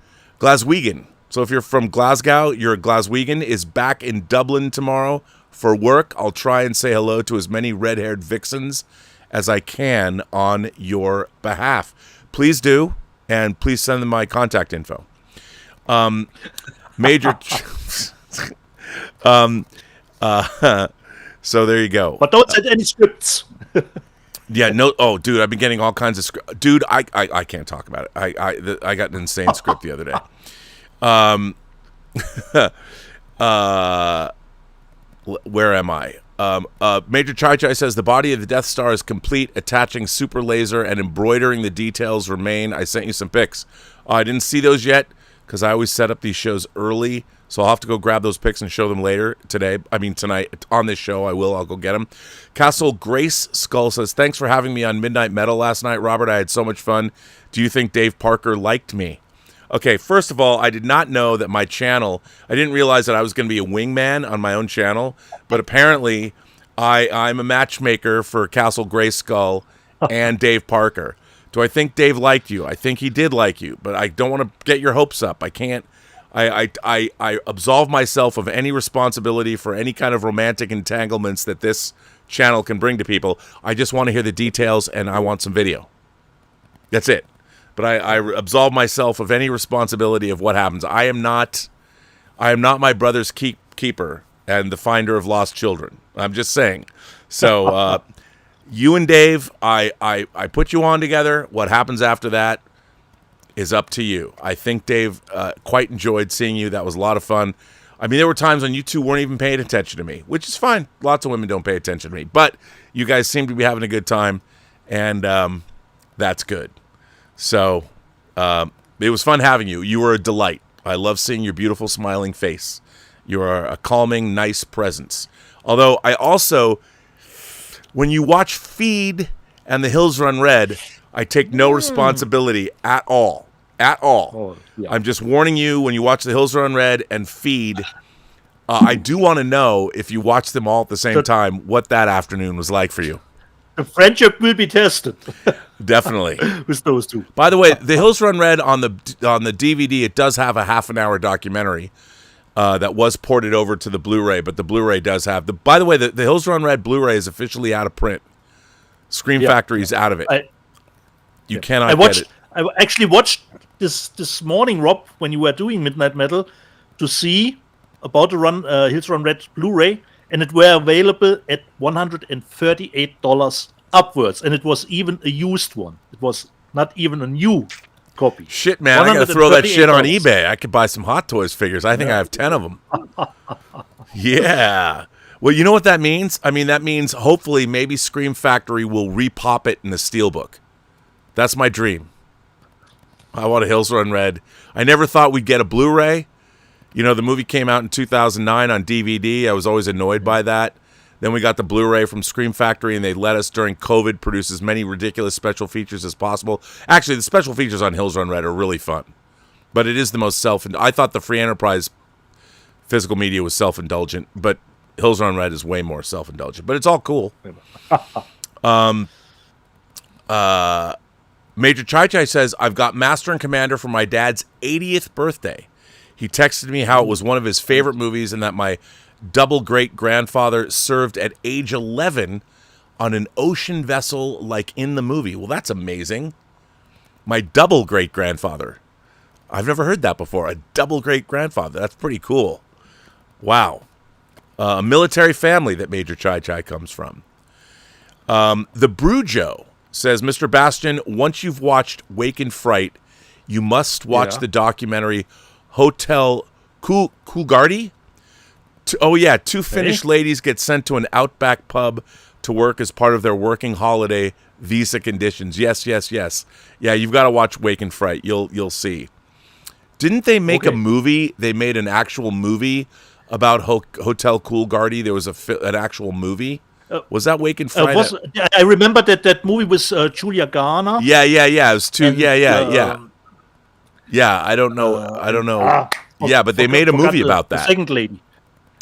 So if you're from Glasgow, you're a Glaswegian, is back in Dublin tomorrow for work. I'll try and say hello to as many red-haired vixens as I can on your behalf. Please do, and please send them my contact info. Major. So there you go. But don't send any scripts. Yeah, no. Oh, dude, I've been getting all kinds of script. Dude, I can't talk about it. I got an insane script the other day. Where am I? Major Chai says the body of the Death Star is complete. Attaching super laser and embroidering the details remain. I sent you some pics. I didn't see those yet because I always set up these shows early. So I'll have to go grab those pics and show them later tonight on this show. I'll go get them. Castle Grace Skull says, "Thanks for having me on Midnight Metal last night, Robert. I had so much fun. Do you think Dave Parker liked me?" Okay, first of all, I did not know that my channel, I didn't realize that I was going to be a wingman on my own channel, but apparently I'm a matchmaker for Castle Grace Skull and Dave Parker. Do I think Dave liked you? I think he did like you, but I don't want to get your hopes up. I can't. I absolve myself of any responsibility for any kind of romantic entanglements that this channel can bring to people. I just want to hear the details, and I want some video. That's it. But I absolve myself of any responsibility of what happens. I am not my brother's keeper and the finder of lost children. I'm just saying. So you and Dave, I put you on together. What happens after that is up to you. I think Dave quite enjoyed seeing you. That was a lot of fun. I mean, there were times when you two weren't even paying attention to me, which is fine. Lots of women don't pay attention to me. But you guys seem to be having a good time, and that's good. So it was fun having you. You were a delight. I love seeing your beautiful, smiling face. You are a calming, nice presence. Although I also, when you watch Feed and The Hills Run Red, I take no responsibility at all. At all. Oh, yeah. I'm just warning you, when you watch The Hills Run Red and Feed, I do want to know, if you watch them all at the same time, what that afternoon was like for you. The friendship will be tested. Definitely. With those two. By the way, The Hills Run Red on the DVD, it does have a half-an-hour documentary that was ported over to the Blu-ray, but the Blu-ray does have... By the way, the Hills Run Red Blu-ray is officially out of print. Scream Factory's out of it. You cannot get it. I actually watched this morning, Rob, when you were doing Midnight Metal, to see about the Hills Run Red Blu-ray, and it were available at $138 upwards, and it was even a used one. It was not even a new copy. Shit, man, I gotta throw that shit on eBay. I could buy some Hot Toys figures. I think I have 10 of them. Yeah. Well, you know what that means? I mean, that means hopefully maybe Scream Factory will repop it in the Steelbook. That's my dream. I want a Hills Run Red. I never thought we'd get a Blu-ray. You know, the movie came out in 2009 on DVD. I was always annoyed by that. Then we got the Blu-ray from Scream Factory, and they let us, during COVID, produce as many ridiculous special features as possible. Actually, the special features on Hills Run Red are really fun. But it is the most I thought the Free Enterprise physical media was self-indulgent, but Hills Run Red is way more self-indulgent. But it's all cool. Major Chai says, "I've got Master and Commander for my dad's 80th birthday. He texted me how it was one of his favorite movies and that my double great-grandfather served at age 11 on an ocean vessel like in the movie." Well, that's amazing. My double great-grandfather. I've never heard that before. A double great-grandfather. That's pretty cool. Wow. A military family that Major Chai Chai comes from. The Brujo says, Mr. Bastian, once you've watched Wake and Fright, you must watch the documentary Hotel Coolgardie. Two Finnish ladies get sent to an outback pub to work as part of their working holiday visa conditions. Yes. Yeah, you've got to watch Wake and Fright. You'll see. Didn't they make a movie? They made an actual movie about Hotel Coolgardie. There was an actual movie. Was that Wake and Fright? I remember that movie was Julia Garner. Yeah. It was two. Yeah. I don't know. But they made a movie about that. The second lady.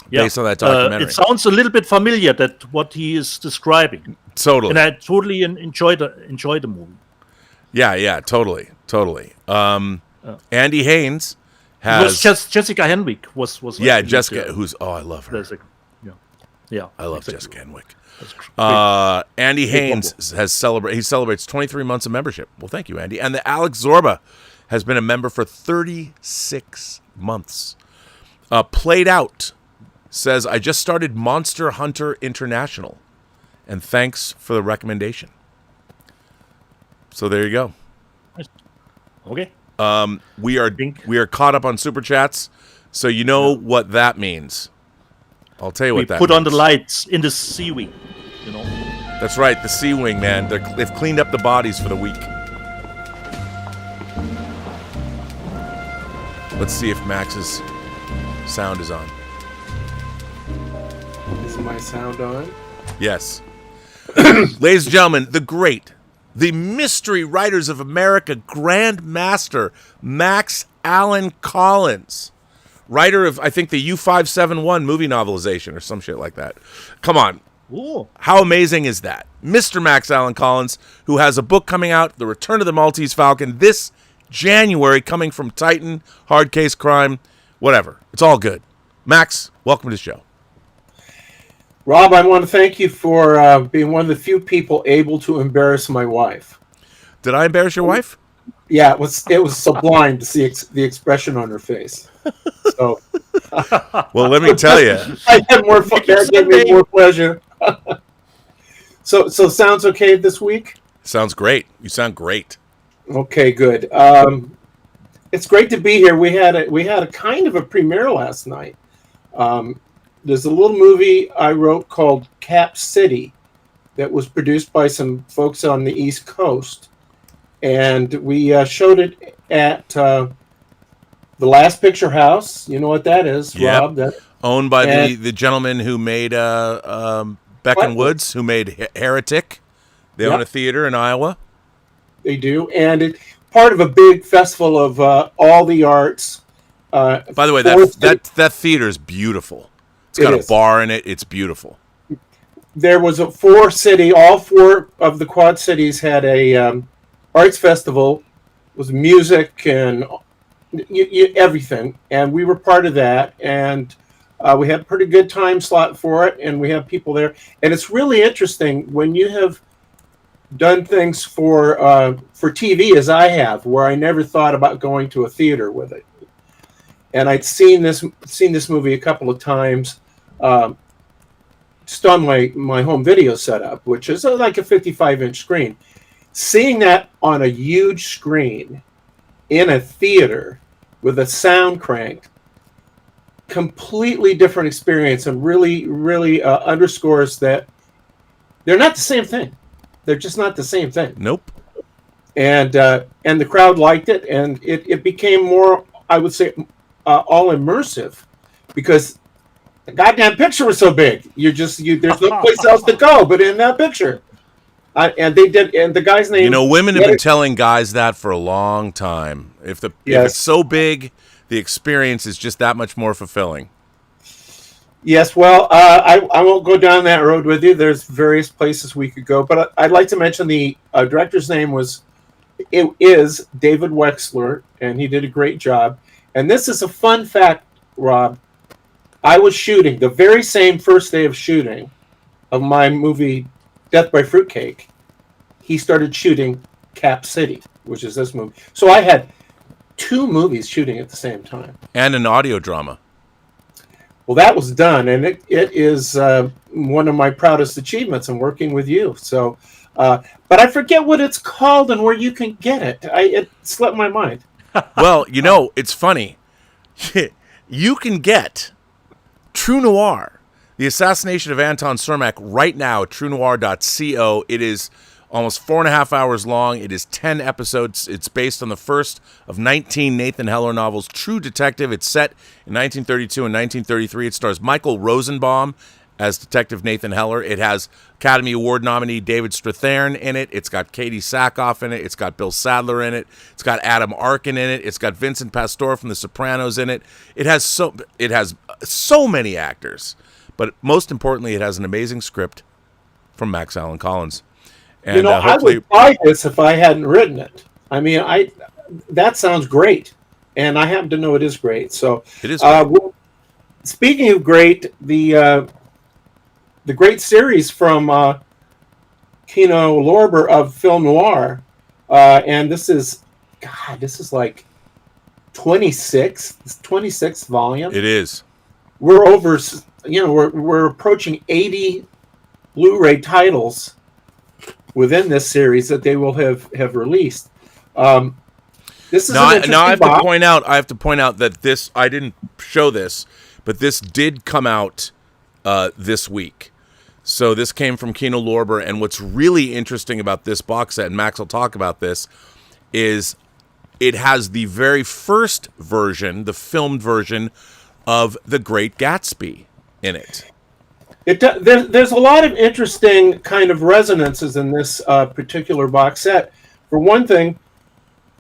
Based on that documentary. It sounds a little bit familiar, that what he is describing. Totally. And I totally enjoyed the movie. Yeah, totally. Andy Haynes has... It was just Jessica Henwick was Jessica, I love her. Yeah. I love Jessica Henwick. Andy Haynes he celebrates 23 months of membership. Well, thank you, Andy. And the Alex Zorba has been a member for 36 months. Played Out says, I just started Monster Hunter International, and thanks for the recommendation. So there you go. Okay. We are caught up on Super Chats, so you know what that means. I'll tell you what that means. We put on the lights in the Sea Wing, That's right, the Sea Wing, man. They've cleaned up the bodies for the week. Let's see if Max's sound is on. Is my sound on? Yes. Ladies and gentlemen, the Mystery Writers of America Grand Master, Max Allan Collins. Writer of, I think, the U-571 movie novelization or some shit like that. Come on. Ooh. How amazing is that? Mr. Max Allan Collins, who has a book coming out, The Return of the Maltese Falcon, this January, coming from Titan, Hard Case Crime, whatever. It's all good. Max, welcome to the show. Rob, I want to thank you for being one of the few people able to embarrass my wife. Did I embarrass your wife? Yeah, it was sublime to see the expression on her face. So, well, let me tell you, I had more fun. That gave me more pleasure. So sounds okay this week? Sounds great. You sound great. Okay, good. It's great to be here. We had a kind of a premiere last night. There's a little movie I wrote called Cap City that was produced by some folks on the East Coast. And we showed it at the Last Picture House. You know what that is, Rob? Owned by the gentleman who made Beck and Woods, who made Heretic. They own a theater in Iowa. They do. And it's part of a big festival of all the arts. By the way, that theater is beautiful. It's got a bar in it. It's beautiful. There was all four of the Quad Cities had a arts festival. It was music and everything. And we were part of that. And we had a pretty good time slot for it. And we have people there. And it's really interesting when you have done things for TV, as I have, where I never thought about going to a theater with it. And I'd seen this movie a couple of times, just on my home video setup, which is like a 55-inch screen. Seeing that on a huge screen in a theater with a sound cranked, completely different experience, and really, really underscores that they're not the same thing. They're just not the same thing. Nope. And the crowd liked it, and it became more, I would say, all immersive, because the goddamn picture was so big. There's no place else to go but in that picture. And they did, and the guy's name. Women have been telling guys that for a long time. If it's so big, the experience is just that much more fulfilling. Yes, well, I won't go down that road with you. There's various places we could go, but I'd like to mention the director's name is David Wexler, and he did a great job. And this is a fun fact, Rob. I was shooting the very same first day of shooting of my movie Death by Fruitcake. He started shooting Cap City, which is this movie. So I had 2 movies shooting at the same time. And an audio drama. Well, that was done, and it is one of my proudest achievements in working with you. So, but I forget what it's called and where you can get it. It slipped my mind. Well, it's funny. You can get True Noir, the assassination of Anton Cermak, right now at truenoir.co. It is almost 4.5 hours long. It is 10 episodes. It's based on the first of 19 Nathan Heller novels, True Detective. It's set in 1932 and 1933. It stars Michael Rosenbaum as Detective Nathan Heller. It has Academy Award nominee David Strathairn in it. It's got Katie Sackhoff in it. It's got Bill Sadler in it. It's got Adam Arkin in it. It's got Vincent Pastore from The Sopranos in it. It has so many actors. But most importantly, it has an amazing script from Max Allan Collins. And I would buy this if I hadn't written it. I mean, that sounds great, and I happen to know it is great. So it is great. Well, speaking of great, the great series from Kino Lorber of Film Noir, and this is like 26th volume. It is. We're over, we're approaching 80 Blu-ray titles within this series that they will have released. This is I have to point out that this, I didn't show this, but this did come out this week. So this came from Kino Lorber, and what's really interesting about this box set, and Max will talk about this, is it has the very first version, the filmed version of The Great Gatsby in it. There's a lot of interesting kind of resonances in this particular box set. For one thing,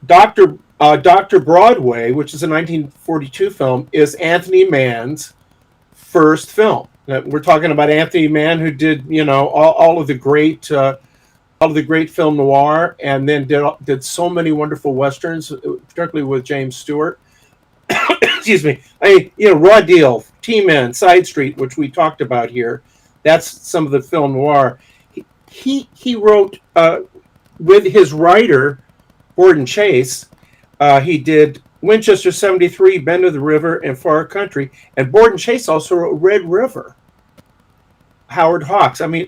Dr. Broadway, which is a 1942 film, is Anthony Mann's first film. We're talking about Anthony Mann, who did all of the great film noir, and then did so many wonderful westerns, particularly with James Stewart. Excuse me. Raw Deal, T-Men, Side Street, which we talked about here. That's some of the film noir. He wrote with his writer Gordon Chase. He did Winchester 73, Bend of the River, and Far Country. And Gordon Chase also wrote Red River. Howard Hawks. I mean,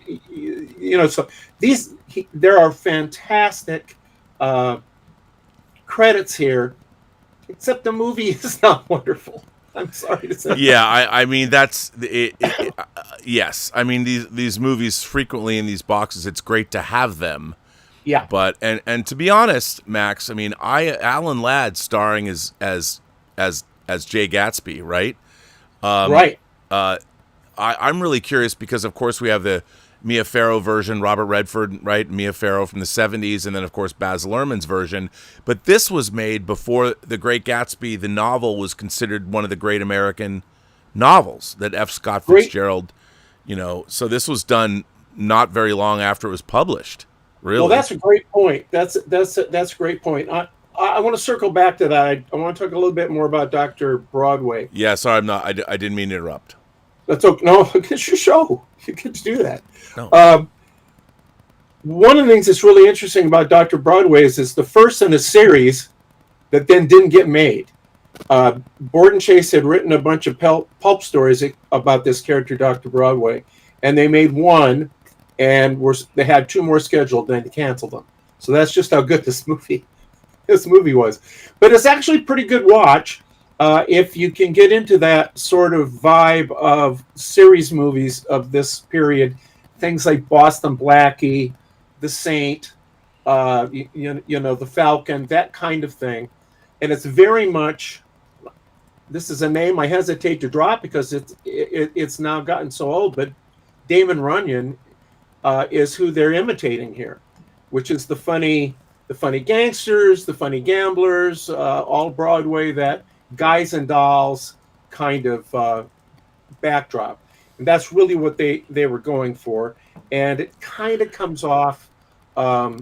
so there are fantastic credits here. Except the movie is not wonderful. I'm sorry to say. Yeah, I mean that's it. Yes, I mean these movies frequently in these boxes. It's great to have them. Yeah. But and to be honest, Max, I mean Alan Ladd starring as Jay Gatsby, right? Right. I'm really curious because of course we have the Mia Farrow version, Robert Redford, right? Mia Farrow from the 70s, and then, of course, Baz Luhrmann's version. But this was made before The Great Gatsby, the novel, was considered one of the great American novels that F. Scott Fitzgerald, so this was done not very long after it was published, really. Well, that's a great point. That's a great point. I want to circle back to that. I want to talk a little bit more about Dr. Broadway. Yeah, sorry, I didn't mean to interrupt. That's okay. No, it's your show. You get to do that. No. One of the things that's really interesting about Dr. Broadway is the first in a series that then didn't get made. Gordon Chase had written a bunch of pulp stories about this character, Dr. Broadway, and they made one, and they had 2 more scheduled, then they canceled them. So that's just how good this movie was. But it's actually a pretty good watch. If you can get into that sort of vibe of series movies of this period, things like Boston Blackie, The Saint, The Falcon, that kind of thing. And it's very much, this is a name I hesitate to drop because it's now gotten so old, but Damon Runyon is who they're imitating here, which is the funny gangsters, the funny gamblers, all Broadway, that Guys and Dolls kind of backdrop. And that's really what they were going for. And it kind of comes off as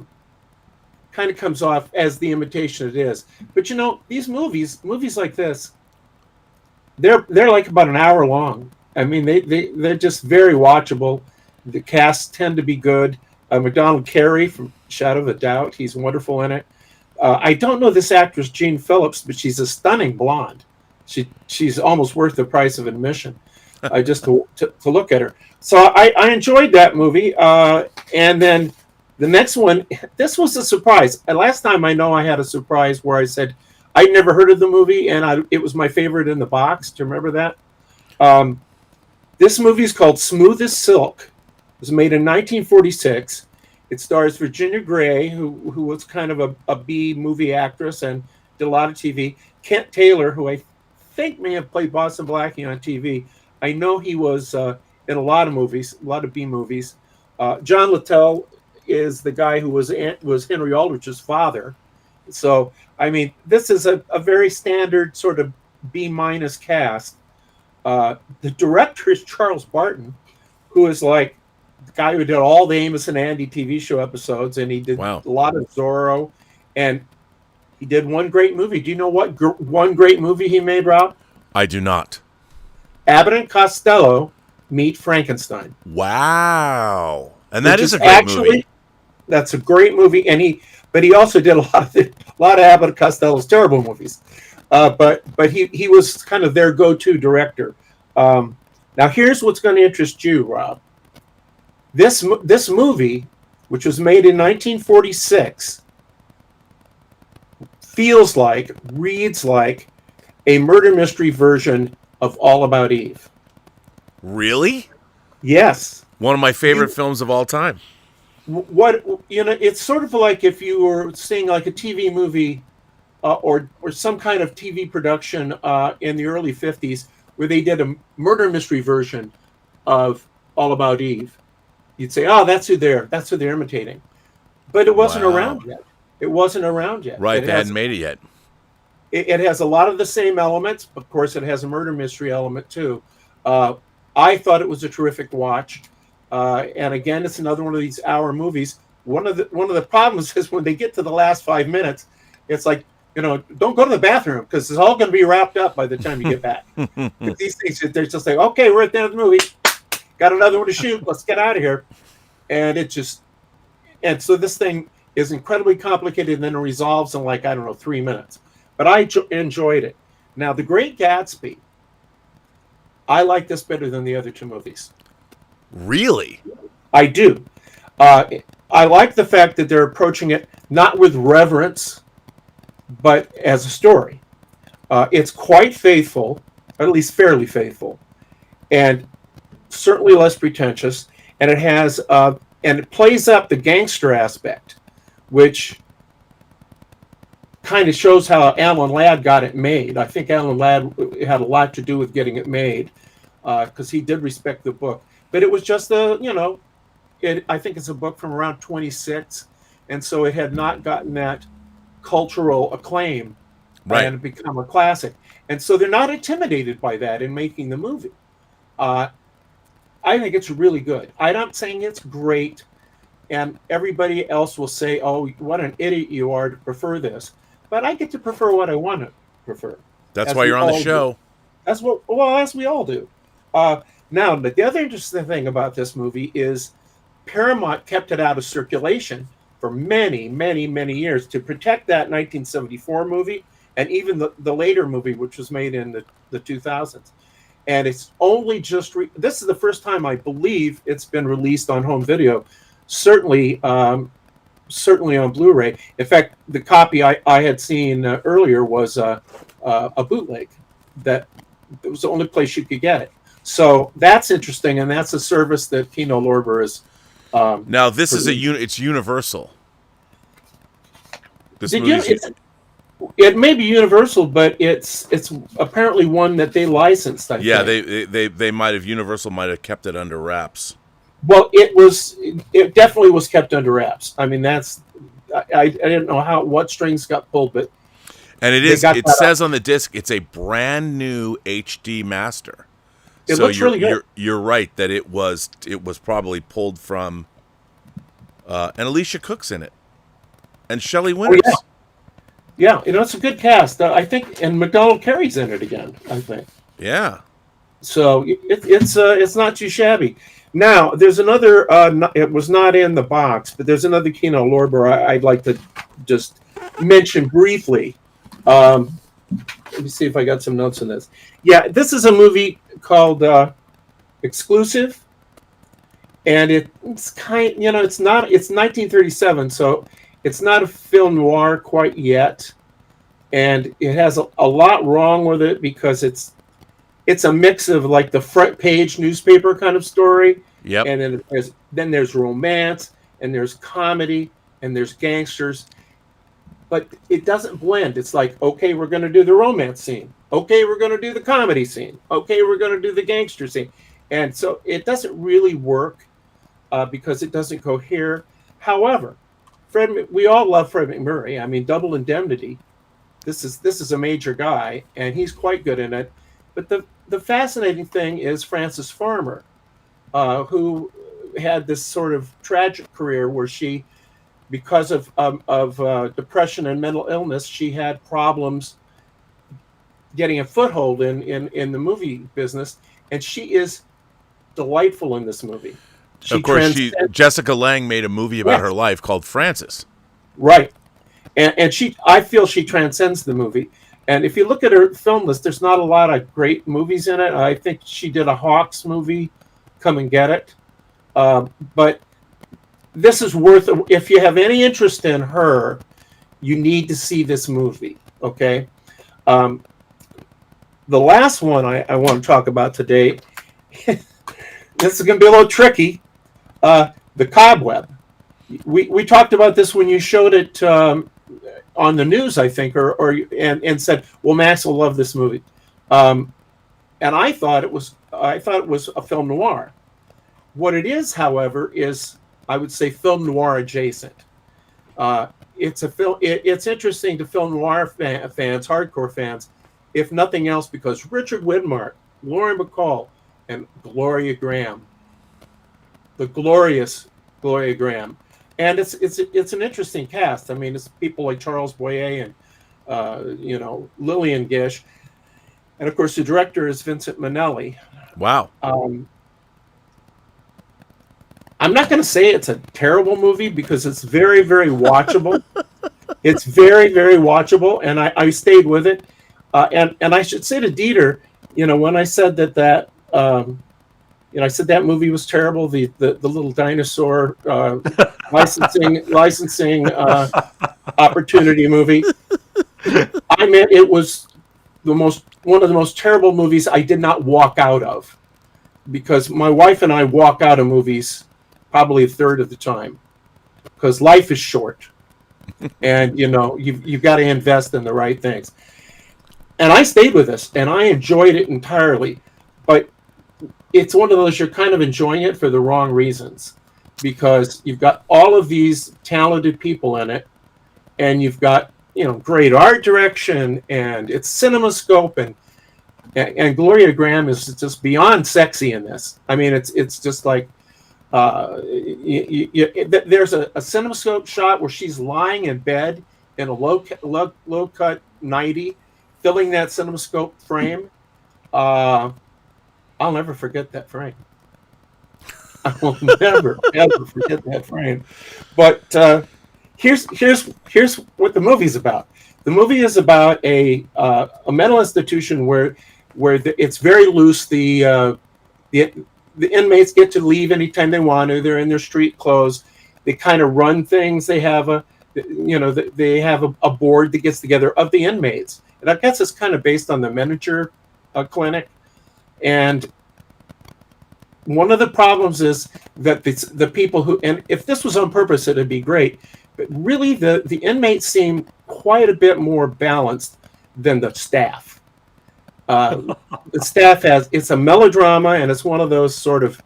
the imitation it is. But these movies like this, they're like about an hour long. I mean, they're just very watchable. The casts tend to be good. McDonald Carey from Shadow of a Doubt, he's wonderful in it. I don't know this actress, Jean Phillips, but she's a stunning blonde. She's almost worth the price of admission, just to look at her. So I enjoyed that movie. And then the next one, this was a surprise. And last time I know I had a surprise where I said I'd never heard of the movie, and it was my favorite in the box. Do you remember that? This movie is called Smooth as Silk. It was made in 1946. It stars Virginia Gray, who was kind of a B movie actress and did a lot of TV. Kent Taylor, who I think may have played Boston Blackie on TV. I know he was in a lot of movies, a lot of B movies. John Littell is the guy who was Henry Aldrich's father. So, I mean, this is a very standard sort of B- cast. The director is Charles Barton, who is like the guy who did all the Amos and Andy TV show episodes, and he did a lot of Zorro, and he did one great movie. Do you know what one great movie he made, Rob? I do not. Abbott and Costello Meet Frankenstein. Wow. And that is a great movie. That's a great movie, and he also did a lot of Abbott and Costello's terrible movies. But he was kind of their go-to director. Now here's what's going to interest you, Rob. This movie, which was made in 1946, reads like a murder mystery version of All About Eve. Really? Yes. One of my favorite films of all time. It's sort of like if you were seeing like a TV movie or some kind of TV production in the early 50s where they did a murder mystery version of All About Eve. You'd say, oh, that's who they're imitating. But it wasn't around yet. It wasn't around yet. Right, they hadn't made it yet. It has a lot of the same elements. Of course, it has a murder mystery element too. I thought it was a terrific watch. And again, it's another one of these hour movies. One of the problems is when they get to the last 5 minutes, it's like, don't go to the bathroom because it's all going to be wrapped up by the time you get back. These things, they're just like, okay, we're at the end of the movie. Got another one to shoot. Let's get out of here. And so this thing is incredibly complicated and then it resolves in 3 minutes. But I enjoyed it. Now, The Great Gatsby, I like this better than the other two movies. Really? I do. I like the fact that they're approaching it not with reverence, but as a story. It's quite faithful, or at least fairly faithful, and certainly less pretentious. And it has, and it plays up the gangster aspect, which kind of shows how Alan Ladd got it made. I think Alan Ladd had a lot to do with getting it made, because he did respect the book. But it was just I think it's a book from around 26, and so it had not gotten that cultural acclaim and become a classic. And so they're not intimidated by that in making the movie. I think it's really good. I'm not saying it's great, and everybody else will say, oh, what an idiot you are to prefer this. But I get to prefer what I want to prefer. That's why you're on the show. As we all do. Now, the other interesting thing about this movie is Paramount kept it out of circulation for many, many, many years to protect that 1974 movie and even the later movie, which was made in the 2000s. And it's only just this is the first time I believe it's been released on home video, certainly on Blu-ray. In fact, the copy I had seen earlier was a bootleg. That it was the only place you could get it. So that's interesting, and that's a service that Kino Lorber is. Now this is it's Universal. This movie. It may be Universal, but it's apparently one that they licensed. I think. They might have Universal might have kept it under wraps. Well, it definitely was kept under wraps. I mean, I didn't know what strings got pulled, but it says on the disc it's a brand new HD master. It looks really good. You're right that it was probably pulled from, and Alicia Cook's in it, and Shelley Winters. Oh, yeah, it's a good cast. I think, and McDonald Carey's in it again. I think. Yeah. So it's not too shabby. Now there's another. It was not in the box, but there's another Kino Lorber I'd like to just mention briefly. Let me see if I got some notes on this. Yeah, this is a movie called Exclusive, and it's it's 1937, so it's not a film noir quite yet, and it has a lot wrong with it because it's a mix of like the front page newspaper kind of story. Yep. And then there's romance, and there's comedy, and there's gangsters, but it doesn't blend. It's like, okay, we're going to do the romance scene. Okay, we're going to do the comedy scene. Okay, we're going to do the gangster scene. And so it doesn't really work because it doesn't cohere. However, we all love Fred McMurray. I mean, Double Indemnity. This is a major guy, and he's quite good in it. But the fascinating thing is Frances Farmer, who had this sort of tragic career where she, because of depression and mental illness, she had problems getting a foothold in the movie business, and she is delightful in this movie. Of course, Jessica Lange made a movie about her life called Frances. Right, and I feel she transcends the movie. And if you look at her film list, there's not a lot of great movies in it. I think she did a Hawks movie, Come and Get It. But this is worth, if you have any interest in her, you need to see this movie, okay? The last one I want to talk about today, this is going to be a little tricky, The Cobweb. We talked about this when you showed it on the news, I think, and said, well, Max will love this movie. And I thought it was a film noir. What it is, however, is, I would say, film noir adjacent. It's a film. It's interesting to film noir fans, hardcore fans, if nothing else, because Richard Widmark, Lauren Bacall, and Gloria Graham, the glorious Gloria Graham, and it's an interesting cast. I mean, it's people like Charles Boyer and Lillian Gish, and of course the director is Vincent Minnelli. Wow. I'm not going to say it's a terrible movie because it's very, very watchable. It's very, very watchable, and I stayed with it. And I should say to Dieter, when I said that I said that movie was terrible, the little dinosaur licensing opportunity movie. I meant it was one of the most terrible movies I did not walk out of, because my wife and I walk out of movies probably a third of the time, because life is short, and you've got to invest in the right things. And I stayed with this, and I enjoyed it entirely, but it's one of those you're kind of enjoying it for the wrong reasons, because you've got all of these talented people in it, and you've got great art direction, and it's CinemaScope, and Gloria Graham is just beyond sexy in this. I mean, it's just like there's a CinemaScope shot where she's lying in bed in a low cut nightie, filling that CinemaScope frame. I'll never forget that frame. I will never ever forget that frame. But here's what the movie's about. The movie is about a mental institution where it's very loose. The inmates get to leave anytime they want to. They're in their street clothes. They kind of run things. They have a board that gets together of the inmates. And I guess it's kind of based on the miniature clinic. And one of the problems is that the people who, and if this was on purpose, it'd be great. But really, the inmates seem quite a bit more balanced than the staff. The staff it's a melodrama, and it's one of those sort of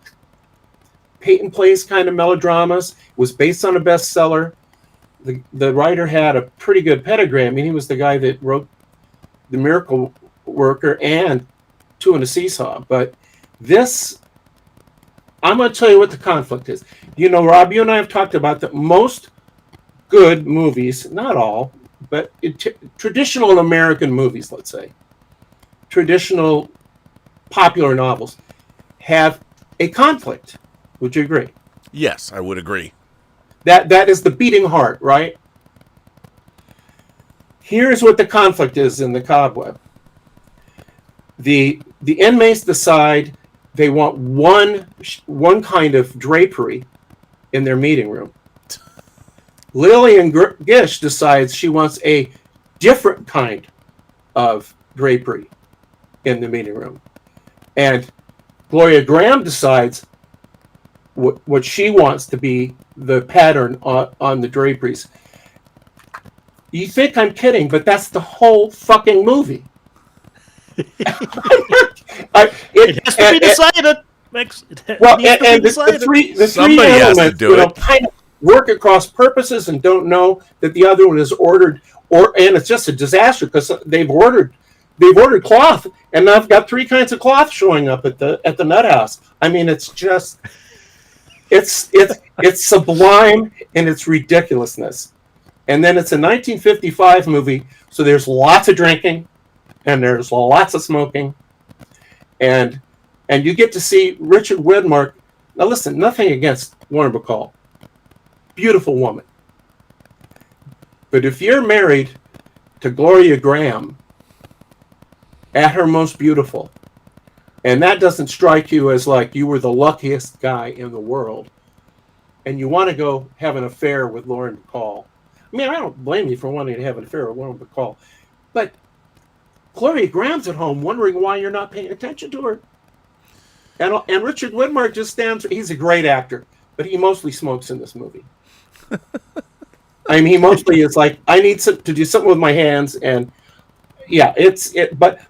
Peyton Place kind of melodramas. It was based on a bestseller. The writer had a pretty good pedigree. I mean, he was the guy that wrote The Miracle Worker and Two in a Seesaw. But this, I'm going to tell you what the conflict is. Rob, you and I have talked about that most good movies, not all, but traditional American movies, let's say, traditional popular novels, have a conflict. Would you agree? Yes, I would agree. That is the beating heart, right? Here's what the conflict is in the cobweb. The inmates decide they want one kind of drapery in their meeting room. Lillian Gish decides she wants a different kind of drapery in the meeting room. And Gloria Graham decides what she wants to be the pattern on the draperies. You think I'm kidding, but that's the whole fucking movie. It has to be decided. The three elements, kind of work across purposes and don't know that the other one is ordered, and it's just a disaster because they've ordered cloth, and I've got 3 kinds of cloth showing up at the nut house. I mean, it's just it's sublime in its ridiculousness. And then it's a 1955 movie, so there's lots of drinking and there's lots of smoking, and you get to see Richard Widmark. Now listen, nothing against Warner Bacall, beautiful woman, but if you're married to Gloria Graham at her most beautiful, and that doesn't strike you as like you were the luckiest guy in the world, and you want to go have an affair with Lauren Bacall. I mean, I don't blame you for wanting to have an affair with Lauren Bacall, but Gloria Graham's at home wondering why you're not paying attention to her. And Richard Widmark just stands. He's a great actor, but he mostly smokes in this movie. I mean, he mostly is like, I need to do something with my hands, and yeah, But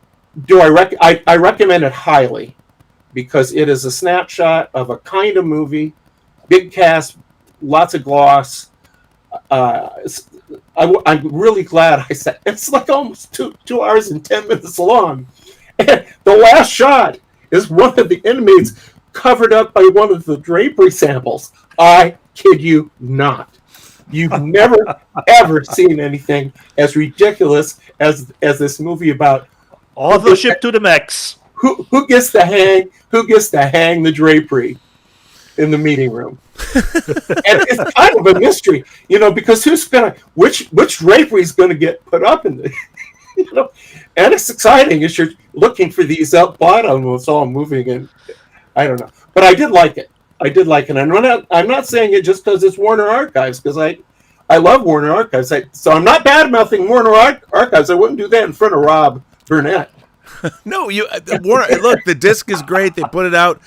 I recommend it highly because it is a snapshot of a kind of movie, big cast, lots of gloss. I'm really glad I said it's like almost 2 hours and 10 minutes long. And the last shot is one of the inmates covered up by one of the drapery samples. I kid you not. You've never ever seen anything as ridiculous as this movie about authorship to the max. Who gets to hang the drapery in the meeting room. And it's kind of a mystery, because which drapery is going to get put up in the, and it's exciting as you're looking for these up bottom. It's all moving, and I don't know, but I did like it. And I'm not saying it just because it's Warner Archives, because I love Warner Archives. So I'm not bad mouthing Warner Archives. I wouldn't do that in front of Rob Burnett. No, Warner. Look, the disc is great. They put it out.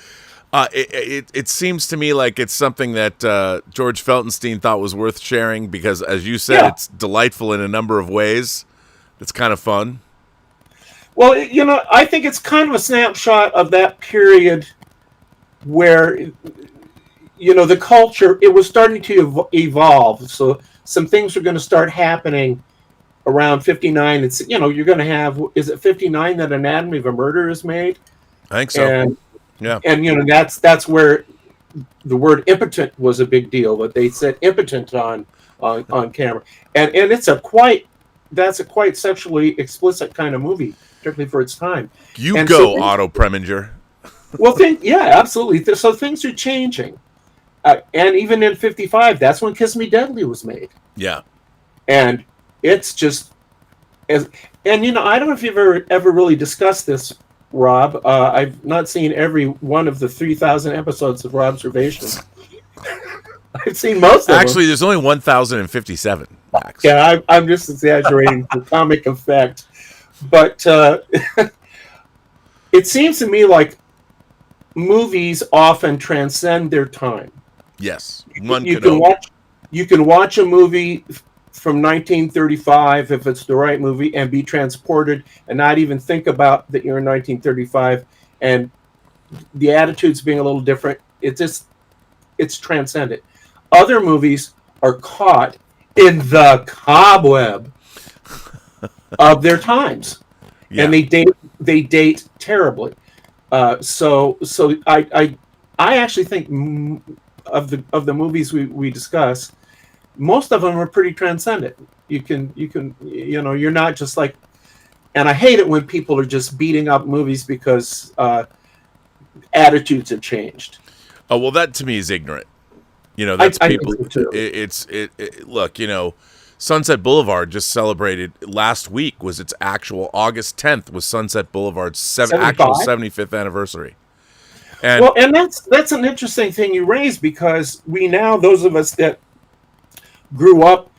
It seems to me like it's something that George Feltenstein thought was worth sharing because, as you said, It's delightful in a number of ways. It's kind of fun. Well, I think it's kind of a snapshot of that period where, the culture, it was starting to evolve. So some things are going to start happening around 59. It's, you're going to have, is it 59 that Anatomy of a Murder is made? I think so. And, yeah. And, that's where the word impotent was a big deal, but they said impotent on camera. And it's that's a quite sexually explicit kind of movie, particularly for its time. Otto Preminger. Well, absolutely. So things are changing. And even in 55, that's when Kiss Me Deadly was made. Yeah. And it's just, I don't know if you've ever really discussed this, Rob. I've not seen every one of the 3,000 episodes of Robservation. I've seen most of them. Actually, there's only 1,057, Max. Yeah, I'm just exaggerating for comic effect. But it seems to me like movies often transcend their time. Yes. You can watch a movie from 1935 if it's the right movie and be transported and not even think about that you're in 1935 and the attitudes being a little different. It's transcendent. Other movies are caught in the cobweb of their times, and they date terribly. So I actually think of the movies we discuss, most of them are pretty transcendent. You can you're not just like, and I hate it when people are just beating up movies because attitudes have changed. Oh, well, that to me is ignorant. That's people. I think so too. Look, Sunset Boulevard just celebrated last week. Was its actual August 10th was Sunset Boulevard's actual 75th anniversary. And well, and that's an interesting thing you raised, because we now, those of us that grew up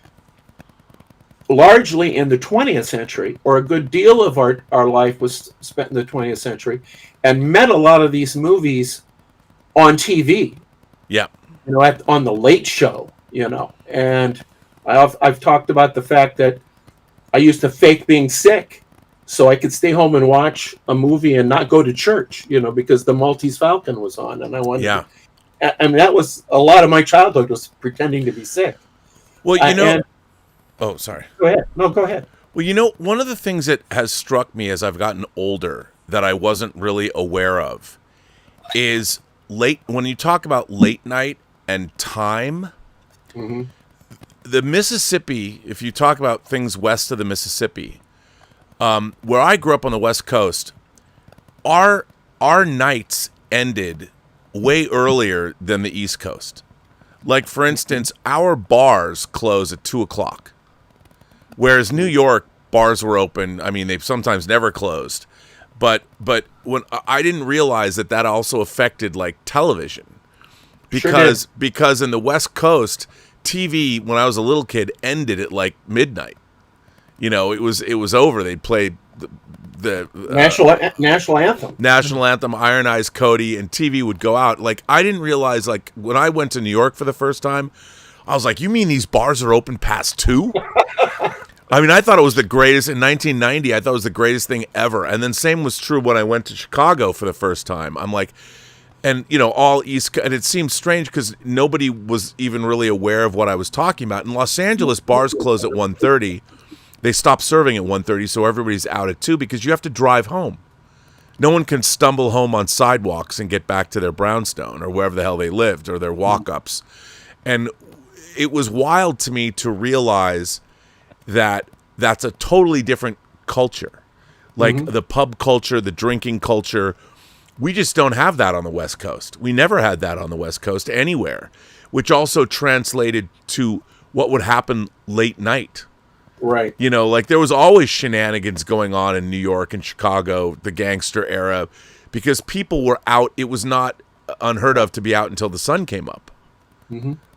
largely in the 20th century, or a good deal of our life was spent in the 20th century, and met a lot of these movies on TV. Yeah. You know, on the Late Show, you know. And I've talked about the fact that I used to fake being sick so I could stay home and watch a movie and not go to church, you know, because the Maltese Falcon was on, and I wanted I mean, that was a lot of my childhood, was pretending to be sick. Well, you know... Oh, sorry. Go ahead. No, go ahead. Well, you know, one of the things that has struck me as I've gotten older that I wasn't really aware of is when you talk about late night and time, the Mississippi, if you talk about things west of the Mississippi, where I grew up on the West Coast, our nights ended way earlier than the East Coast. Like, for instance, our bars close at 2 o'clock. Whereas New York, bars were open. I mean, they sometimes never closed. But when I didn't realize that also affected, like, television. Because in the West Coast, TV, when I was a little kid, ended at, like, midnight. You know, it was over. They'd play the national anthem, Iron Eyes Cody, and TV would go out. Like, I didn't realize, like, when I went to New York for the first time, I was like, you mean these bars are open past 2? I mean, I thought it was the greatest. In 1990, I thought it was the greatest thing ever. And then same was true when I went to Chicago for the first time. I'm like, and, you know, all East, and it seemed strange because nobody was even really aware of what I was talking about. In Los Angeles, bars close at 1:30. They stop serving at 1:30, so everybody's out at 2 because you have to drive home. No one can stumble home on sidewalks and get back to their brownstone or wherever the hell they lived, or their walk-ups. And it was wild to me to realize that that's a totally different culture. Like the pub culture, the drinking culture, we just don't have that on the West Coast. We never had that on the West Coast anywhere, which also translated to what would happen late night. Right. You know, like there was always shenanigans going on in New York and Chicago, the gangster era, because people were out. It was not unheard of to be out until the sun came up.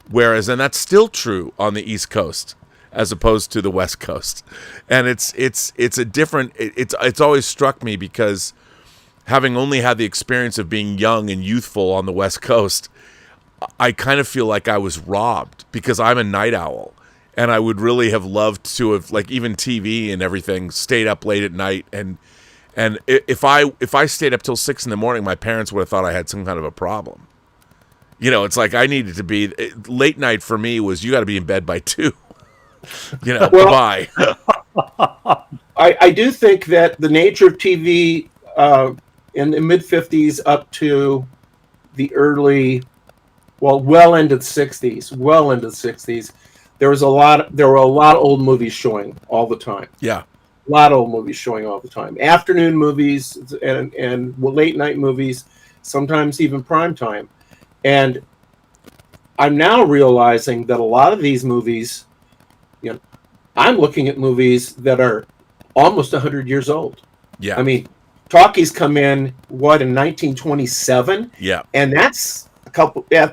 Whereas, and that's still true on the East Coast as opposed to the West Coast. And it's a different, it's always struck me because having only had the experience of being young and youthful on the West Coast, I kind of feel like I was robbed because I'm a night owl. And I would really have loved to have, like, even TV and everything, stayed up late at night. And if I stayed up till 6 a.m, my parents would have thought I had some kind of a problem. You know, it's like I needed to be late night for me was you got to be in bed by 2. You know, well, bye. I do think that the nature of TV in the mid 50s up to the early, well into the 60s, there were a lot of old movies showing all the time. Yeah. A lot of old movies showing all the time. Afternoon movies and late night movies, sometimes even prime time. And I'm now realizing that a lot of these movies, you know, I'm looking at movies that are almost 100 years old. Yeah. I mean, talkies come in, in 1927? Yeah. And that's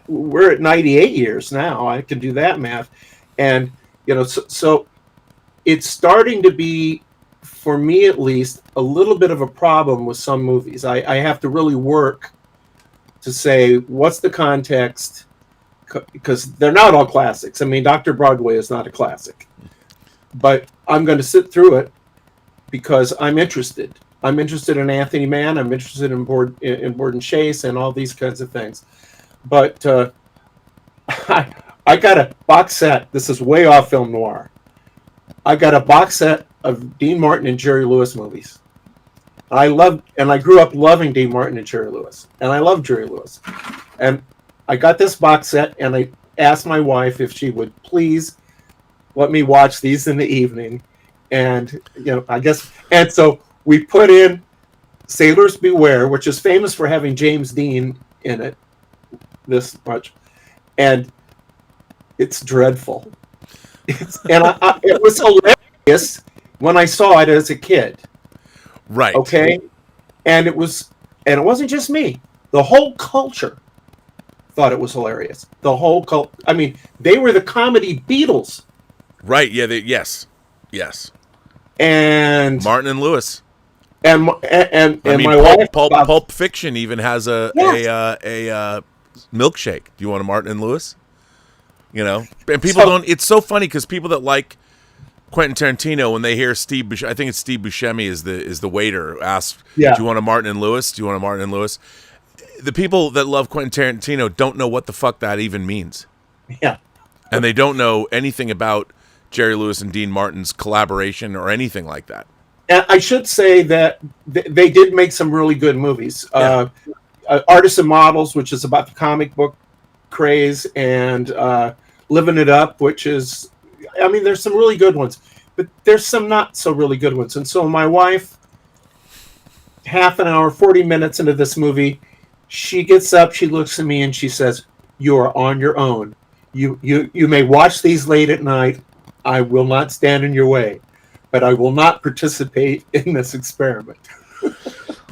we're at 98 years now. I can do that math. And, you know, so it's starting to be, for me at least, a little bit of a problem with some movies. I have to really work to say, what's the context? Because they're not all classics. I mean, Dr. Broadway is not a classic. But I'm going to sit through it because I'm interested. I'm interested in Anthony Mann. I'm interested in Borden Chase and all these kinds of things. But I got a box set. This is way off film noir. I got a box set of Dean Martin and Jerry Lewis movies. I grew up loving Dean Martin and Jerry Lewis, and I love Jerry Lewis. And I got this box set, and I asked my wife if she would please let me watch these in the evening. And you know, I guess, and so we put in Sailors Beware, which is famous for having James Dean in it this much, and it's dreadful. It was hilarious when I saw it as a kid. Right. Okay, and it wasn't just me. The whole culture thought it was hilarious. The whole I mean, they were the comedy Beatles. Right. Yeah. Yes. And Martin and Lewis. And my wife. Pulp Fiction even has a milkshake. Do you want a Martin and Lewis? You know, and people don't. It's so funny because people that like Quentin Tarantino, when they hear I think it's Steve Buscemi is the waiter, asks, "Do you want a Martin and Lewis? Do you want a Martin and Lewis?" The people that love Quentin Tarantino don't know what the fuck that even means. Yeah, and they don't know anything about Jerry Lewis and Dean Martin's collaboration or anything like that. And I should say that they did make some really good movies. Artists and Models, which is about the comic book craze, and Living It Up, which is, I mean, there's some really good ones, but there's some not so really good ones. And so my wife, half an hour, 40 minutes into this movie, she gets up, she looks at me, and she says, "You are on your own. You may watch these late at night. I will not stand in your way, but I will not participate in this experiment."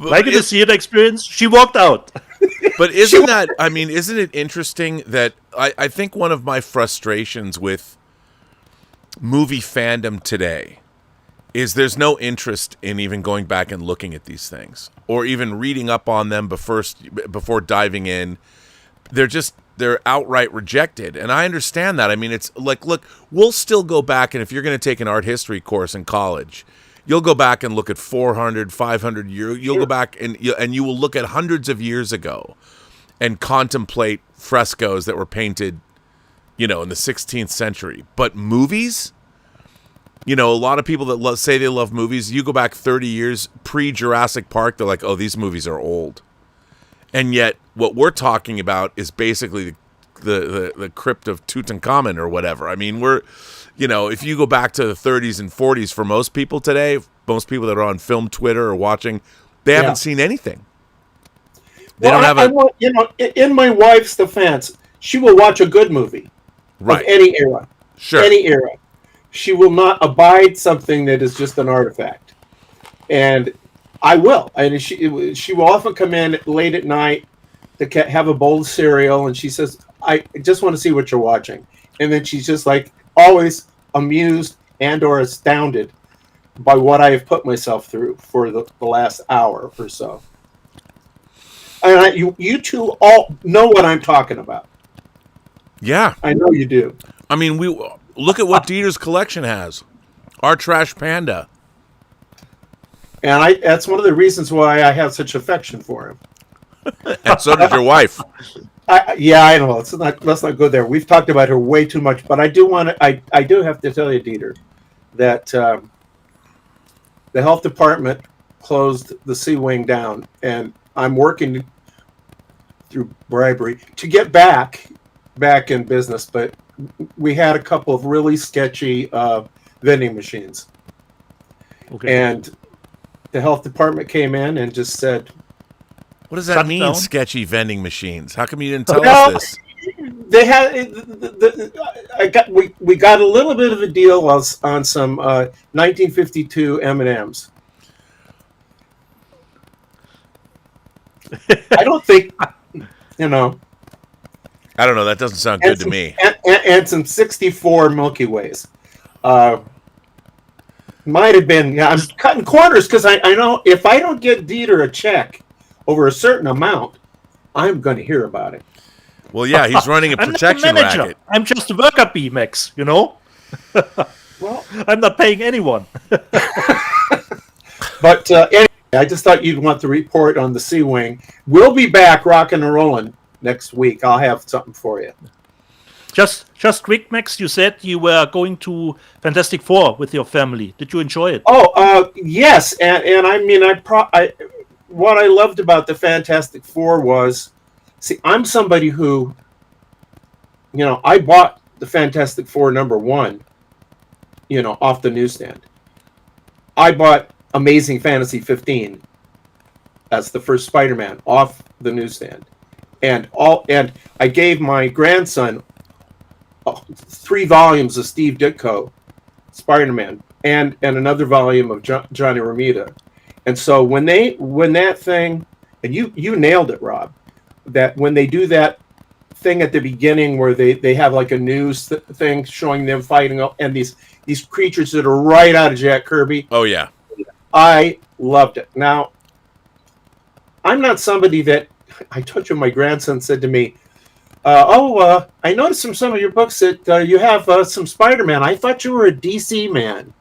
Like in the theater experience, she walked out. But isn't it interesting that I think one of my frustrations with movie fandom today is there's no interest in even going back and looking at these things or even reading up on them before diving in. They're outright rejected. And I understand that. I mean, it's like, look, we'll still go back, and if you're going to take an art history course in college, you'll go back and look at 400, 500 years. You'll go back and you will look at hundreds of years ago and contemplate frescoes that were painted, in the 16th century. But movies, a lot of people that say they love movies, you go back 30 years pre-Jurassic Park, they're like, oh, these movies are old. And yet what we're talking about is basically the crypt of Tutankhamun or whatever. I mean, if you go back to the 30s and 40s, for most people today, most people that are on film Twitter or watching, they haven't seen anything. They don't have in my wife's defense, she will watch a good movie of any era. Sure. Any era. She will not abide something that is just an artifact. And I will. And she will often come in late at night to have a bowl of cereal, and she says, "I just want to see what you're watching." And then she's just like always amused and or astounded by what I have put myself through for the last hour or so. And you two all know what I'm talking about. Yeah. I know you do. I mean, we look at what Dieter's collection has. Our Trash Panda. And that's one of the reasons why I have such affection for him. And so does your wife. I know. Let's not go there. We've talked about her way too much, but I do have to tell you, Dieter, that the health department closed the C Wing down, and I'm working through bribery to get back in business. But we had a couple of really sketchy vending machines, and the health department came in and just said, "What does that mean, sketchy vending machines? How come you didn't tell us this?" They had we got a little bit of a deal on some 1952 M&Ms. I don't think, I don't know. That doesn't sound good to me. And some 64 Milky Ways. Might have been. Yeah, I'm cutting corners because I know if I don't get Dieter a check over a certain amount, I'm going to hear about it. Well, yeah, he's running a protection racket. I'm just a worker bee, Max, Well, I'm not paying anyone. But anyway, I just thought you'd want the report on the C Wing. We'll be back rocking and rolling next week. I'll have something for you. Just quick, Max, you said you were going to Fantastic Four with your family. Did you enjoy it? Oh, yes. And I mean, what I loved about the Fantastic Four was, I'm somebody who, I bought the Fantastic Four #1, off the newsstand. I bought Amazing Fantasy 15 as the first Spider-Man off the newsstand. And I gave my grandson 3 volumes of Steve Ditko, Spider-Man, and another volume of Johnny Romita. And so when that thing, and you nailed it, Rob, that when they do that thing at the beginning where they have like a news thing showing them fighting, and these creatures that are right out of Jack Kirby. Oh yeah, I loved it. Now, I'm not somebody that, I told you, my grandson said to me, I noticed from some of your books that you have some Spider-Man. I thought you were a DC man.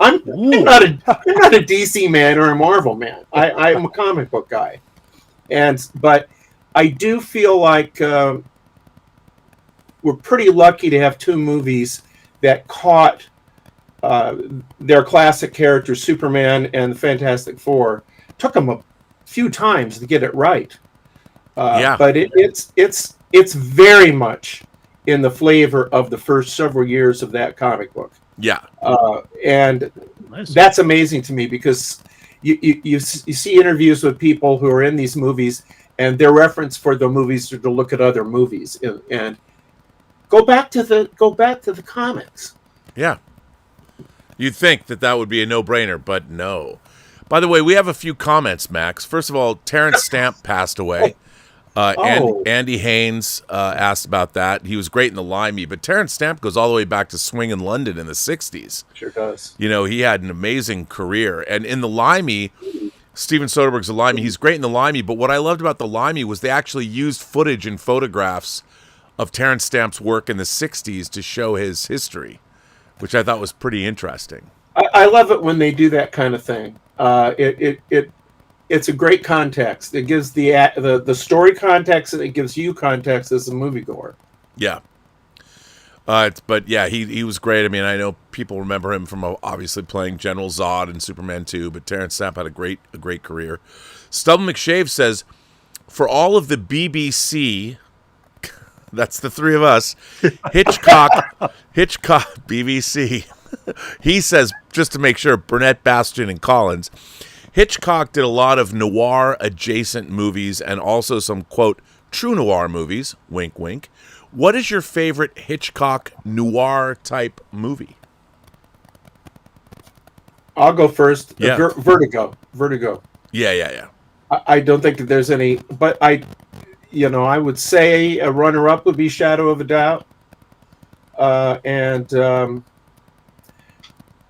I'm not a DC man or a Marvel man. I'm a comic book guy, but I do feel like we're pretty lucky to have 2 movies that caught their classic characters, Superman and the Fantastic Four. Took them a few times to get it right. But it's very much in the flavor of the first several years of that comic book. Yeah. And Nice. that's amazing to me, because you see interviews with people who are in these movies, and their reference for the movies are to look at other movies and go back to the comics. Yeah. You'd think that would be a no-brainer, but no. By the way, we have a few comments, Max. First of all, Terrence Stamp passed away. Andy Haynes asked about that. He was great in the Limey, but Terrence Stamp goes all the way back to Swing in London in the 60s. Sure does. You know, he had an amazing career. And in the Limey, Steven Soderbergh's The Limey, he's great in the Limey, but what I loved about the Limey was they actually used footage and photographs of Terrence Stamp's work in the 60s to show his history, which I thought was pretty interesting. I love it when they do that kind of thing. It's a great context. It gives the story context, and it gives you context as a moviegoer. Yeah. But yeah, he was great. I mean, I know people remember him from obviously playing General Zod in Superman 2, but Terrence Stamp had a great career. Stubble McShave says, for all of the BBC, that's the 3 of us, Hitchcock, BBC. He says, just to make sure, Burnett, Bastian, and Collins, Hitchcock did a lot of noir-adjacent movies and also some, quote, true noir movies, wink, wink. What is your favorite Hitchcock noir-type movie? I'll go first. Yeah. Vertigo. Yeah. I don't think that there's any, but I would say a runner-up would be Shadow of a Doubt. And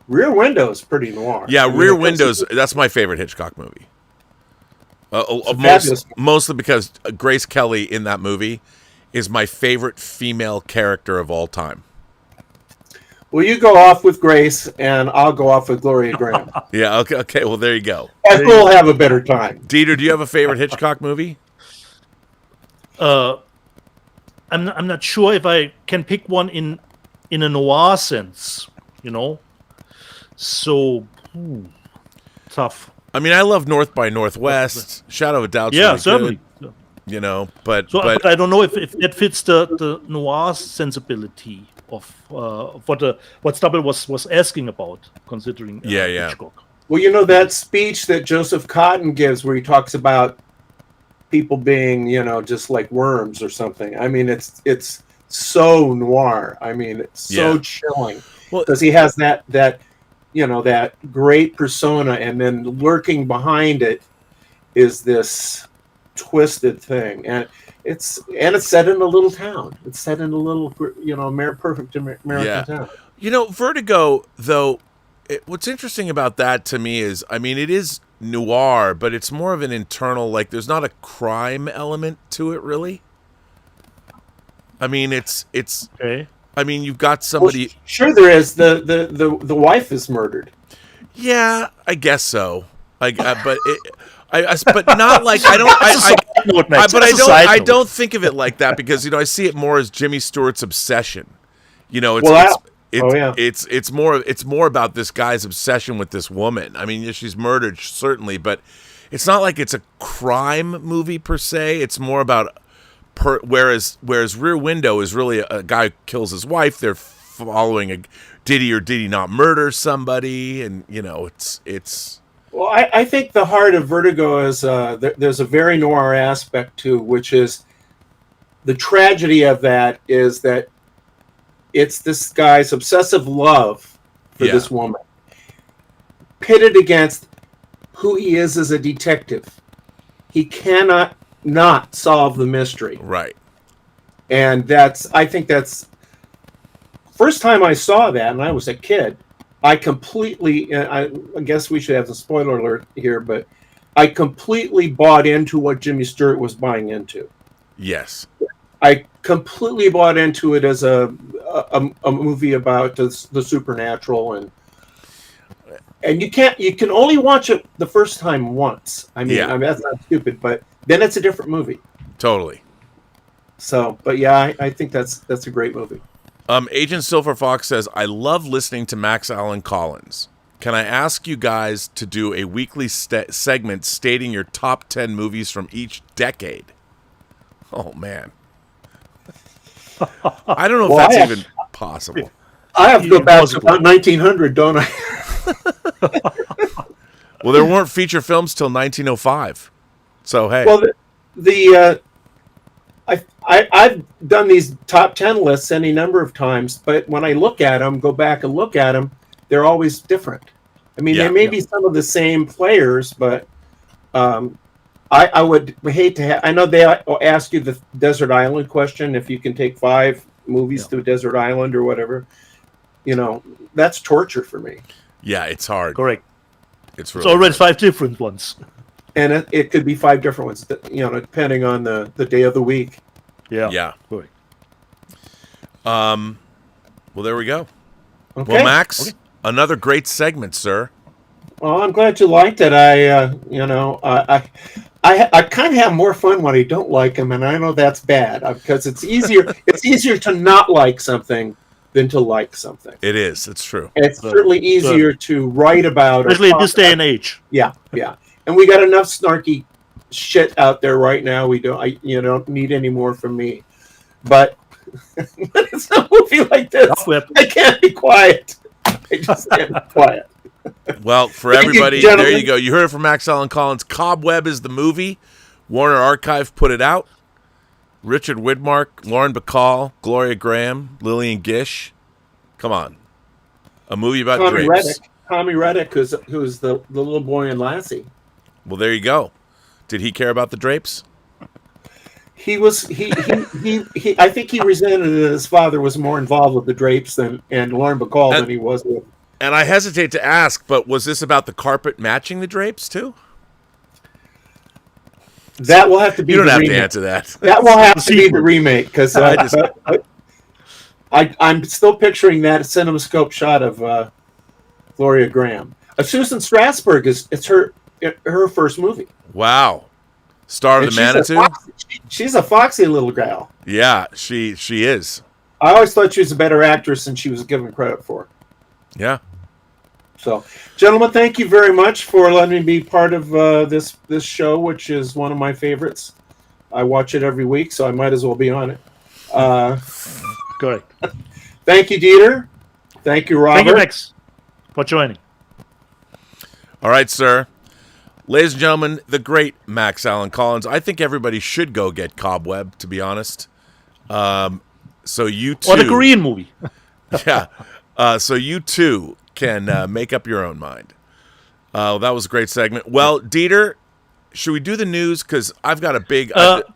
Rear Window is pretty noir. Yeah, Rear Windows, that's my favorite Hitchcock movie. Mostly because Grace Kelly in that movie is my favorite female character of all time. Well, you go off with Grace, and I'll go off with Gloria Graham. Yeah, okay, well, there you go. And we'll have a better time. Dieter, do you have a favorite Hitchcock movie? I'm not sure if I can pick one in a noir sense, So, tough. I mean, I love North by Northwest. Shadow of a Doubt's Yeah, really certainly. good, but I don't know if it fits the noir sensibility of what Stubble was asking about, considering Hitchcock. Well, that speech that Joseph Cotton gives where he talks about people being, just like worms or something. I mean, it's so noir. I mean, it's so chilling. Well, because he has that great persona, and then lurking behind it is this twisted thing, and it's set in a little town. It's set in a little, perfect American town. Vertigo, though, what's interesting about that to me is, I mean, it is noir, but it's more of an internal, like, there's not a crime element to it, really. I mean, it's okay. I mean, you've got somebody. Well, sure, there is. The wife is murdered. Yeah, I guess so. But not like I don't think of it like that, because I see it more as Jimmy Stewart's obsession. It's more about this guy's obsession with this woman. I mean, she's murdered certainly, but it's not like it's a crime movie per se. It's more about. Whereas Rear Window is really a guy who kills his wife. They're following did he or did he not murder somebody, and it's. Well, I think the heart of Vertigo is there's a very noir aspect to, which is the tragedy of that is that it's this guy's obsessive love for this woman, pitted against who he is as a detective. He cannot not solve the mystery. Right. And I think that's first time I saw that, and I was a kid. I completely, I guess we should have the spoiler alert here, but I completely bought into what Jimmy Stewart was buying into. Yes. I completely bought into it as a movie about the supernatural, and you can only watch it the first time once. I mean, that's not stupid, but then it's a different movie. Totally. So, but yeah, I think that's a great movie. Agent Silver Fox says, I love listening to Max Allen Collins. Can I ask you guys to do a weekly segment stating your top 10 movies from each decade? Oh, man. I don't know if that's even possible. I have to go back to about 1900, don't I? Well, there weren't feature films till 1905. So, hey. Well, I've done these top 10 lists any number of times, but when I look at them, go back and look at them, they're always different. I mean, they may be some of the same players, but I would hate to have. I know they ask you the desert island question, if you can take 5 movies to a desert island or whatever. You know, that's torture for me. Yeah, it's hard. Correct. It's really already hard. 5 different ones. And it could be 5 different ones, you know, depending on the day of the week. Yeah. Yeah. Correct. Well, there we go. Okay. Well, Max, another great segment, sir. Well, I'm glad you liked it. I kind of have more fun when I don't like them, and I know that's bad because it's easier. It's easier to not like something than to like something. It is. It's true. And it's certainly easier to write about, especially in this day and age. Yeah, yeah. And we got enough snarky shit out there right now. We don't need any more from me. But it's a movie like this. I can't be quiet. I just can't be quiet. Well, for everybody, there you go. You heard it from Max Allen Collins. Cobweb is the movie. Warner Archive put it out. Richard Widmark, Lauren Bacall, Gloria Graham, Lillian Gish. Come on. A movie about drapes. Tommy Reddick, who's the little boy in Lassie. Well, there you go. Did he care about the drapes? He was he I think he resented that his father was more involved with the drapes and Lauren Bacall than he was with. And I hesitate to ask, but was this about the carpet matching the drapes too? That will have to be. You don't the have remake. to answer that. That will have to be the remake because I'm still picturing that CinemaScope shot of Gloria Graham. Susan Strasberg it's her first movie. Wow, Star of the Manitou. She's a foxy little gal. Yeah, she is. I always thought she was a better actress than she was given credit for. Yeah. So, gentlemen, thank you very much for letting me be part of this show, which is one of my favorites. I watch it every week, so I might as well be on it. Correct. Thank you, Dieter. Thank you, Robert. Thank you, Max, for joining. All right, sir. Ladies and gentlemen, the great Max Allen Collins. I think everybody should go get Cobweb, to be honest. So you too. Or the Korean movie. Yeah. So you too can make up your own mind. That was a great segment. Well, Dieter, should we do the news? Because I've got a big...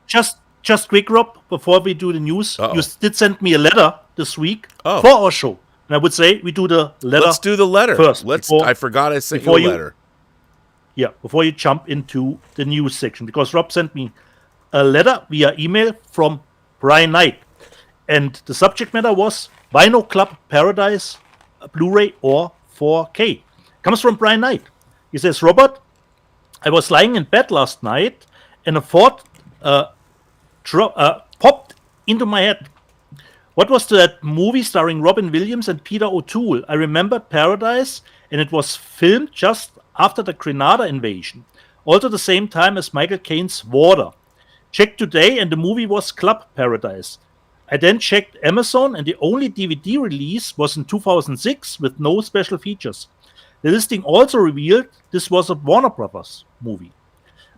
Just quick, Rob, before we do the news, you did send me a letter this week for our show. And I would say we do the letter. Let's do the letter first. I forgot I sent you a letter. Yeah, before you jump into the news section. Because Rob sent me a letter via email from Brian Knight. And the subject matter was Vinyl Club Paradise, Blu-ray or 4K. Comes from Brian Knight. He says, Robert, I was lying in bed last night and a thought popped into my head. What was that movie starring Robin Williams and Peter O'Toole? I remembered Paradise, and it was filmed just after the Grenada invasion, also the same time as Michael Caine's Water. Checked today, and the movie was Club Paradise. I then checked Amazon, and the only DVD release was in 2006 with no special features. The listing also revealed this was a Warner Brothers movie.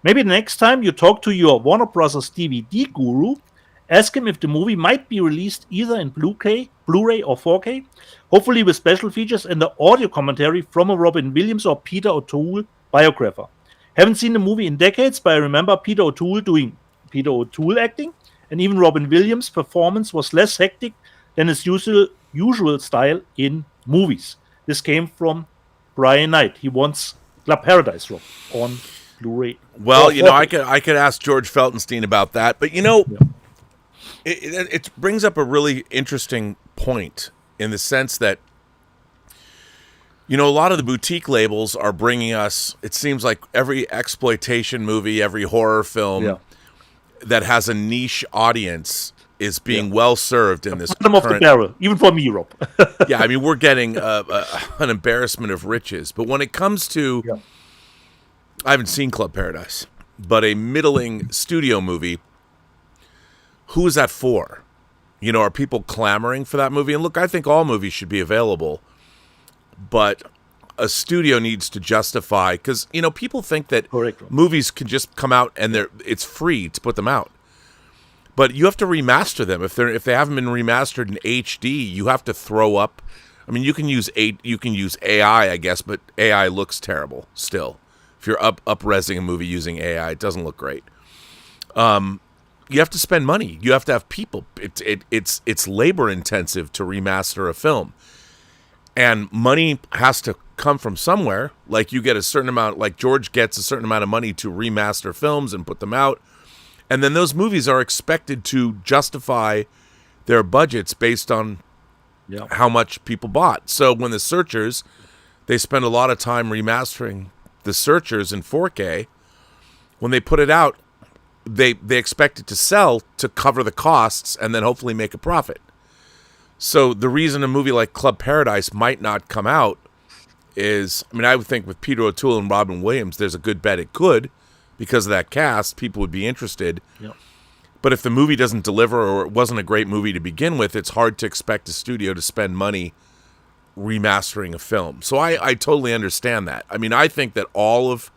Maybe the next time you talk to your Warner Brothers DVD guru ask him if the movie might be released either in Blu-ray or 4K, hopefully with special features and the audio commentary from a Robin Williams or Peter O'Toole biographer. Haven't seen the movie in decades, but I remember Peter O'Toole doing Peter O'Toole acting, and even Robin Williams' performance was less hectic than his usual style in movies. This came from Brian Knight. He wants Club Paradise, Rob, on Blu-ray. Well, I could ask George Feltenstein about that, but it brings up a really interesting point in the sense that a lot of the boutique labels are bringing us, it seems like every exploitation movie, every horror film that has a niche audience is being well served in this bottom of the barrel, even for me, Rob. Yeah, I mean, we're getting an embarrassment of riches. But when it comes to, I haven't seen Club Paradise, but a middling studio movie, who is that for? Are people clamoring for that movie? And look, I think all movies should be available, but a studio needs to justify, because people think that movies can just come out and it's free to put them out, but you have to remaster them. If they haven't been remastered in HD, you have to throw up. I mean, you can use AI, I guess, but AI looks terrible still. If you're up-resing a movie using AI, it doesn't look great. You have to spend money. You have to have people. It's labor intensive to remaster a film. And money has to come from somewhere. Like you get a certain amount, like George gets a certain amount of money to remaster films and put them out. And then those movies are expected to justify their budgets based on how much people bought. So when The Searchers, they spend a lot of time remastering The Searchers in 4K. When they put it out, they expect it to sell to cover the costs and then hopefully make a profit. So the reason a movie like Club Paradise might not come out is, I would think with Peter O'Toole and Robin Williams, there's a good bet it could. Because of that cast, people would be interested. Yep. But if the movie doesn't deliver or it wasn't a great movie to begin with, it's hard to expect a studio to spend money remastering a film. So I totally understand that. I think that all of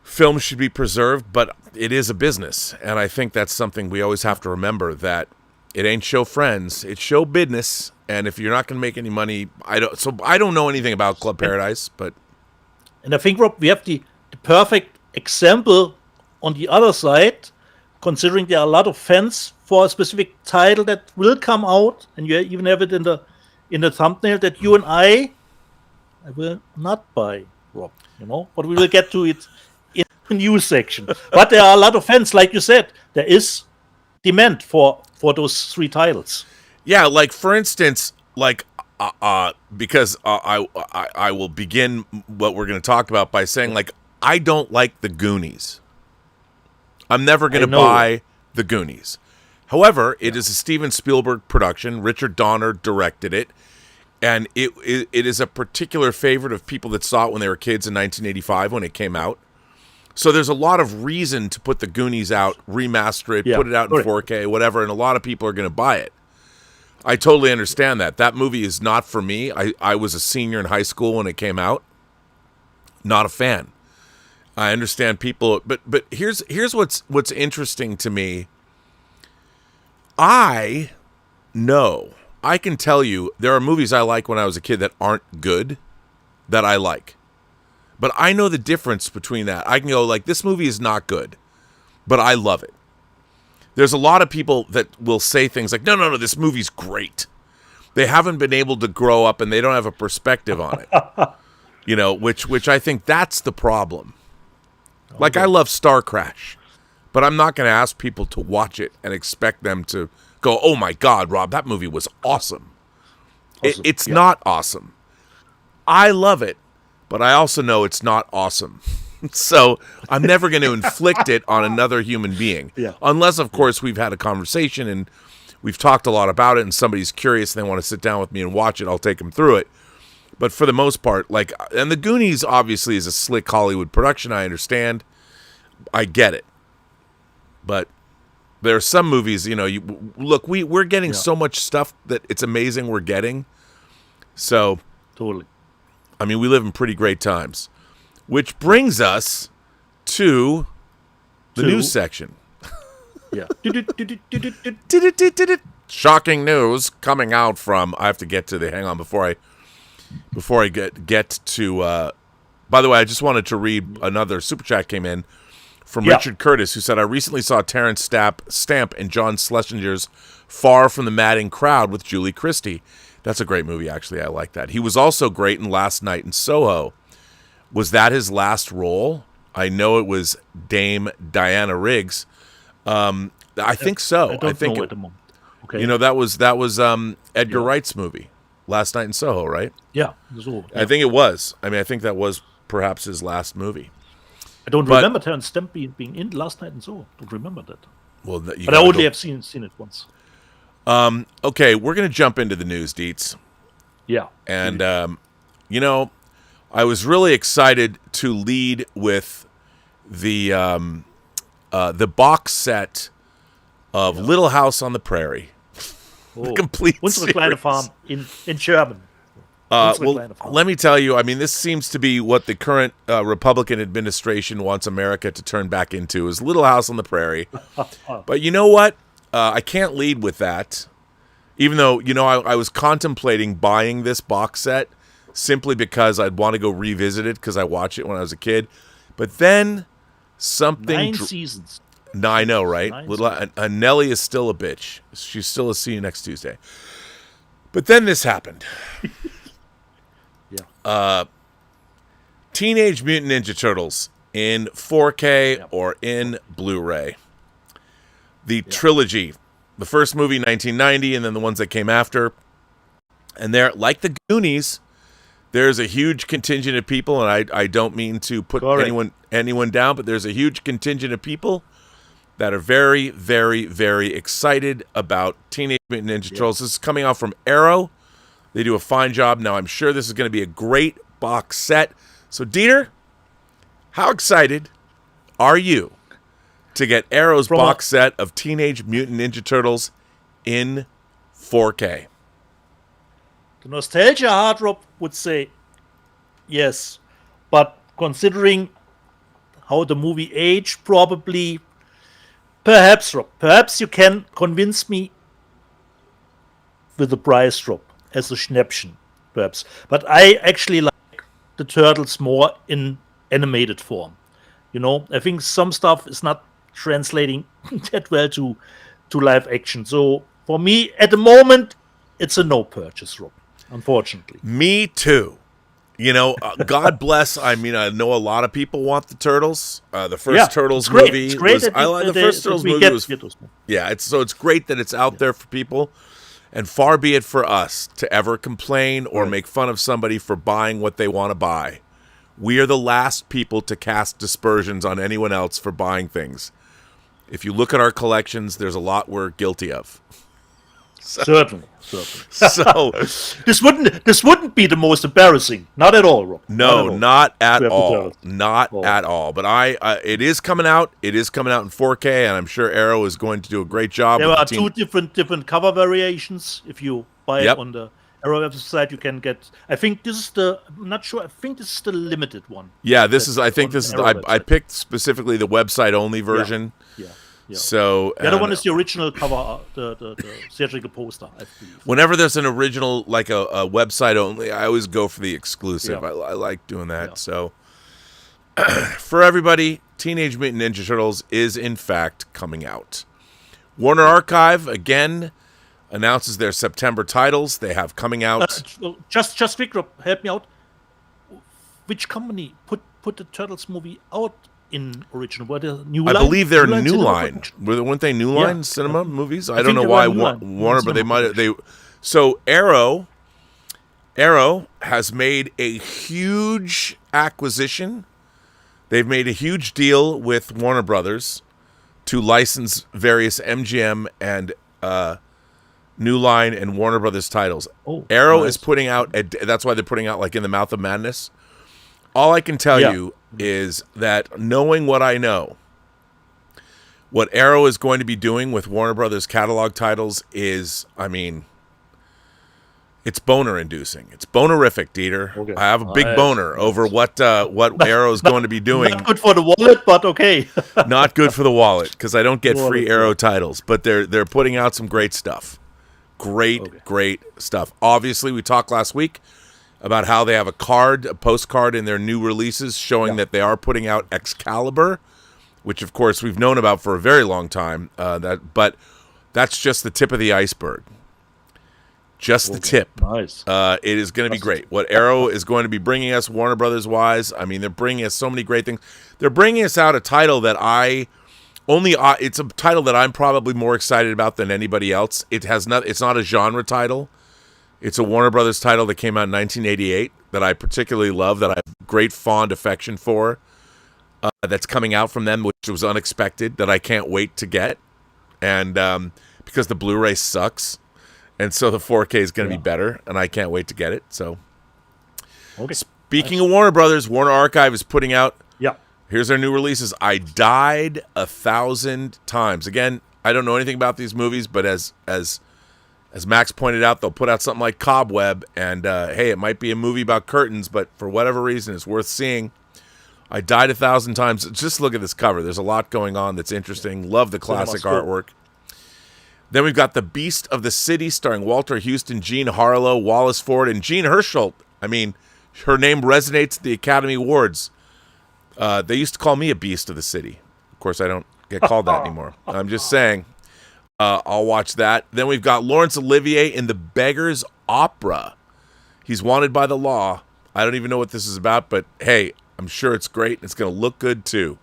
film should be preserved, but it is a business. And I think that's something we always have to remember, that it ain't show friends, it's show business. And if you're not going to make any money, I don't know anything about Club Paradise, but... And I think, Rob, we have the perfect example on the other side, considering there are a lot of fans for a specific title that will come out, and you even have it in the thumbnail, that you and I will not buy, Rob, but we will get to it in the news section. But there are a lot of fans, like you said, there is demand for those three titles. Yeah, like for instance, because I will begin what we're going to talk about by saying, I don't like The Goonies. I'm never going to buy The Goonies. However, it is a Steven Spielberg production. Richard Donner directed it. And it is a particular favorite of people that saw it when they were kids in 1985 when it came out. So there's a lot of reason to put The Goonies out, remaster it, put it out in 4K, whatever, and a lot of people are going to buy it. I totally understand that. That movie is not for me. I was a senior in high school when it came out. Not a fan. I understand people, but here's what's interesting to me. I can tell you there are movies I like when I was a kid that aren't good, that I like. But I know the difference between that. I can go this movie is not good, but I love it. There's a lot of people that will say things like, no, this movie's great. They haven't been able to grow up and they don't have a perspective on it. Which I think that's the problem. I love Star Crash, but I'm not going to ask people to watch it and expect them to go, oh my God, Rob, that movie was awesome. It's not awesome. I love it, but I also know it's not awesome. So I'm never going to inflict it on another human being. Unless, of course, we've had a conversation and we've talked a lot about it and somebody's curious and they want to sit down with me and watch it, I'll take them through it. But for the most part, and The Goonies obviously is a slick Hollywood production, I understand. I get it. But there are some movies, we're getting so much stuff that it's amazing we're getting. So, totally. We live in pretty great times. Which brings us to the news section. Yeah. Shocking news coming out from. I have to get to the. Hang on before I get to. By the way, I just wanted to read another super chat came in from Richard Curtis, who said, "I recently saw Terrence Stamp and John Schlesinger's Far from the Madding Crowd with Julie Christie. That's a great movie, actually. I like that. He was also great in Last Night in Soho. Was that his last role? I know it was Dame Diana Riggs. I think so. I don't think know at the moment. Okay. You know, that was Edgar Wright's movie, Last Night in Soho, right? Yeah. So, I think it was. I mean, I think that was perhaps his last movie. I don't remember Terrence Stamp being in Last Night and so. Don't remember that. Well, but I only have seen it once. Okay, we're gonna jump into the news, Deets. Yeah. And you know, I was really excited to lead with the box set of Little House on the Prairie. The complete Unsere kleine Farm in German. Well, let me tell you, I mean, this seems to be what the current Republican administration wants America to turn back into, is Little House on the Prairie. But you know what? I can't lead with that, even though, you know, I was contemplating buying this box set simply because I'd want to go revisit it because I watched it when I was a kid. But then something... 9 seasons. No, I know, right? Nellie is still a bitch. She's still a see you next Tuesday. But then this happened. Teenage Mutant Ninja Turtles in 4K or in Blu-ray. The trilogy. The first movie, 1990, and then the ones that came after. And they're like the Goonies. There's a huge contingent of people, and I don't mean to put anyone down, but there's a huge contingent of people that are very, very, very excited about Teenage Mutant Ninja Turtles. This is coming out from Arrow. They do a fine job. Now, I'm sure this is going to be a great box set. So, Dieter, how excited are you to get Arrow's box set of Teenage Mutant Ninja Turtles in 4K? The nostalgia hard rock would say yes. But considering how the movie aged, probably, perhaps, Rob, perhaps you can convince me with the price drop as a Schnäppchen, perhaps. But I actually like the Turtles more in animated form. You know, I think some stuff is not translating that well to live action. So for me, at the moment, it's a no purchase, Rob, unfortunately. Me too. You know, God bless. I mean, I know a lot of people want the Turtles. The first Turtles movie. It's great I like the first Turtles movie. It's great that it's out there for people. And far be it for us to ever complain or make fun of somebody for buying what they want to buy. We are the last people to cast dispersions on anyone else for buying things. If you look at our collections, there's a lot we're guilty of. Certainly. So this wouldn't be the most embarrassing. Not at all, Rob. No, not at all. Not at all. But it is coming out. It is coming out in 4K, and I'm sure Arrow is going to do a great job. There are two different cover variations. If you buy it on the Arrow website, you can get. I think this is the. I'm not sure. I think this is the limited one. Yeah, this is. I think this is. I picked specifically the website only version. Yeah. So the other one is the original cover, the theatrical poster. I believe. Whenever there's an original, like a website only, I always go for the exclusive. I like doing that. So for everybody, Teenage Mutant Ninja Turtles is in fact coming out. Warner Archive again announces their September titles. They have coming out. Just Victor, help me out. Which company put the Turtles movie out? In original, what is New Line? I believe they're New Line. Weren't they New Line cinema movies? I don't know why Warner, but they might. So Arrow has made a huge acquisition. They've made a huge deal with Warner Brothers to license various MGM and New Line and Warner Brothers titles. Arrow is putting out. That's why they're putting out like In the Mouth of Madness. All I can tell you is that knowing what I know, what Arrow is going to be doing with Warner Brothers catalog titles is, I mean, It's boner-inducing. It's bonerific, Dieter. Okay. I have a big Nice. boner over what Arrow is going to be doing. Not good for the wallet, but okay. Not good for the wallet because I don't get Wallet, free Arrow titles, but they're putting out some great stuff. Great stuff. Obviously, we talked last week about how they have a postcard in their new releases showing that they are putting out Excalibur, which of course we've known about for a very long time. But that's just the tip of the iceberg. Just the tip. Nice. It is going to be great. What Arrow is going to be bringing us, Warner Brothers wise, I mean, they're bringing us so many great things. They're bringing us out a title that it's a title that I'm probably more excited about than anybody else. It's not a genre title. It's a Warner Brothers title that came out in 1988 that I particularly love, that I have great fond affection for. That's coming out from them, which was unexpected, that I can't wait to get, and because the Blu-ray sucks. And so the 4K is going to be better, and I can't wait to get it. So, Speaking of Warner Brothers, Warner Archive is putting out. Yeah. Here's their new releases. I Died 1,000 Times. Again, I don't know anything about these movies, but as Max pointed out, they'll put out something like Cobweb, and hey, it might be a movie about curtains, but for whatever reason, it's worth seeing. I Died 1,000 Times. Just look at this cover. There's a lot going on that's interesting. Love the classic artwork. Then we've got The Beast of the City, starring Walter Houston, Jean Harlow, Wallace Ford, and Jean Hersholt. I mean, her name resonates at the Academy Awards. They used to call me a Beast of the City. Of course, I don't get called that anymore. I'm just saying. I'll watch that. Then we've got Laurence Olivier in The Beggar's Opera. He's wanted by the law. I don't even know what this is about, but hey, I'm sure it's great. It's going to look good, too.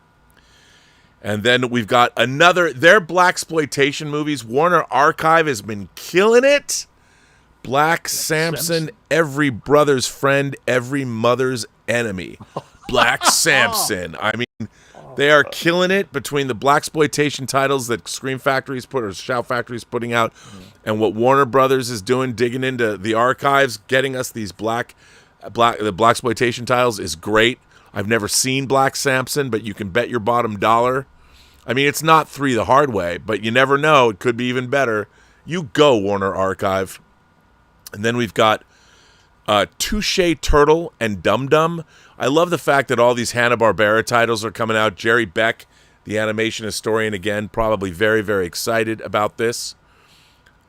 And then we've got their blaxploitation movies. Warner Archive has been killing it. Black Samson, every brother's friend, every mother's enemy. Black Samson. I mean, they are killing it between the blaxploitation titles that Scream Factory's Shout Factory's putting out, and what Warner Brothers is doing, digging into the archives, getting us these the blaxploitation titles is great. I've never seen Black Samson, but you can bet your bottom dollar. I mean, it's not 3 the hard way, but you never know. It could be even better. You go, Warner Archive. And then we've got Touche Turtle and Dum Dum. I love the fact that all these Hanna-Barbera titles are coming out. Jerry Beck, the animation historian, again, probably very, very excited about this.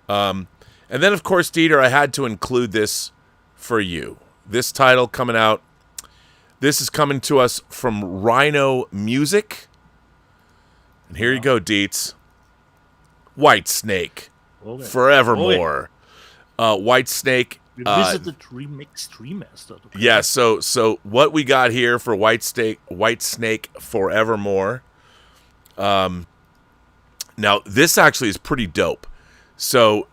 And then, of course, Dieter, I had to include this for you. This title coming out. This is coming to us from Rhino Music. And here you go, Dietz. White Snake. Forevermore. White Snake. Revisited remix remastered. Okay. Yeah, so what we got here for White Snake Forevermore. Now this actually is pretty dope. So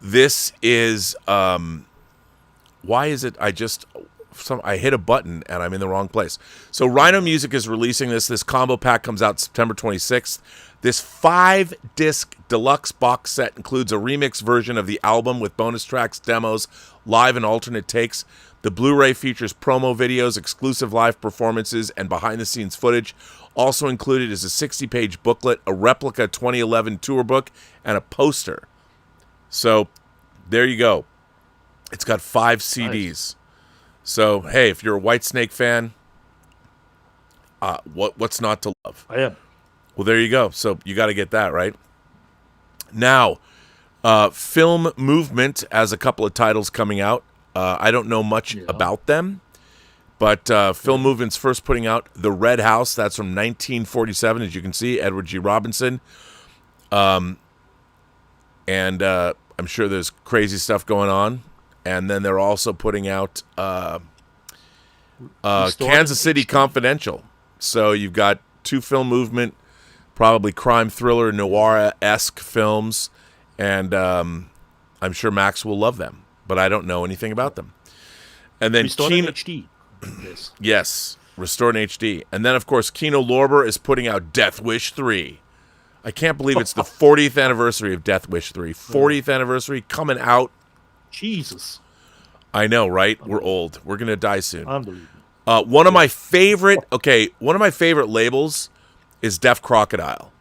this is why is it I hit a button and I'm in the wrong place. So Rhino Music is releasing this. This combo pack comes out September 26th. This 5-disc deluxe box set includes a remix version of the album with bonus tracks, demos, live and alternate takes. The Blu-ray features promo videos, exclusive live performances, and behind-the-scenes footage. Also included is a 60-page booklet, a replica 2011 tour book, and a poster. So there you go. It's got 5 CDs. Nice. So, hey, if you're a Whitesnake fan, what's not to love? I am. Well, there you go. So you got to get that, right? Now, Film Movement has a couple of titles coming out. I don't know much about them, but Film Movement's first putting out The Red House. That's from 1947, as you can see, Edward G. Robinson. And I'm sure there's crazy stuff going on. And then they're also putting out Kansas City Confidential. So you've got 2 Film Movement, probably crime thriller, noir-esque films, and I'm sure Max will love them, but I don't know anything about them. And then Restored in HD. Yes, restored in HD. And then, of course, Kino Lorber is putting out Death Wish 3. I can't believe it's the 40th anniversary of Death Wish 3. 40th anniversary coming out. Jesus. I know, right? We're old. We're going to die soon. Unbelievable. One of my favorite labels is Deaf Crocodile.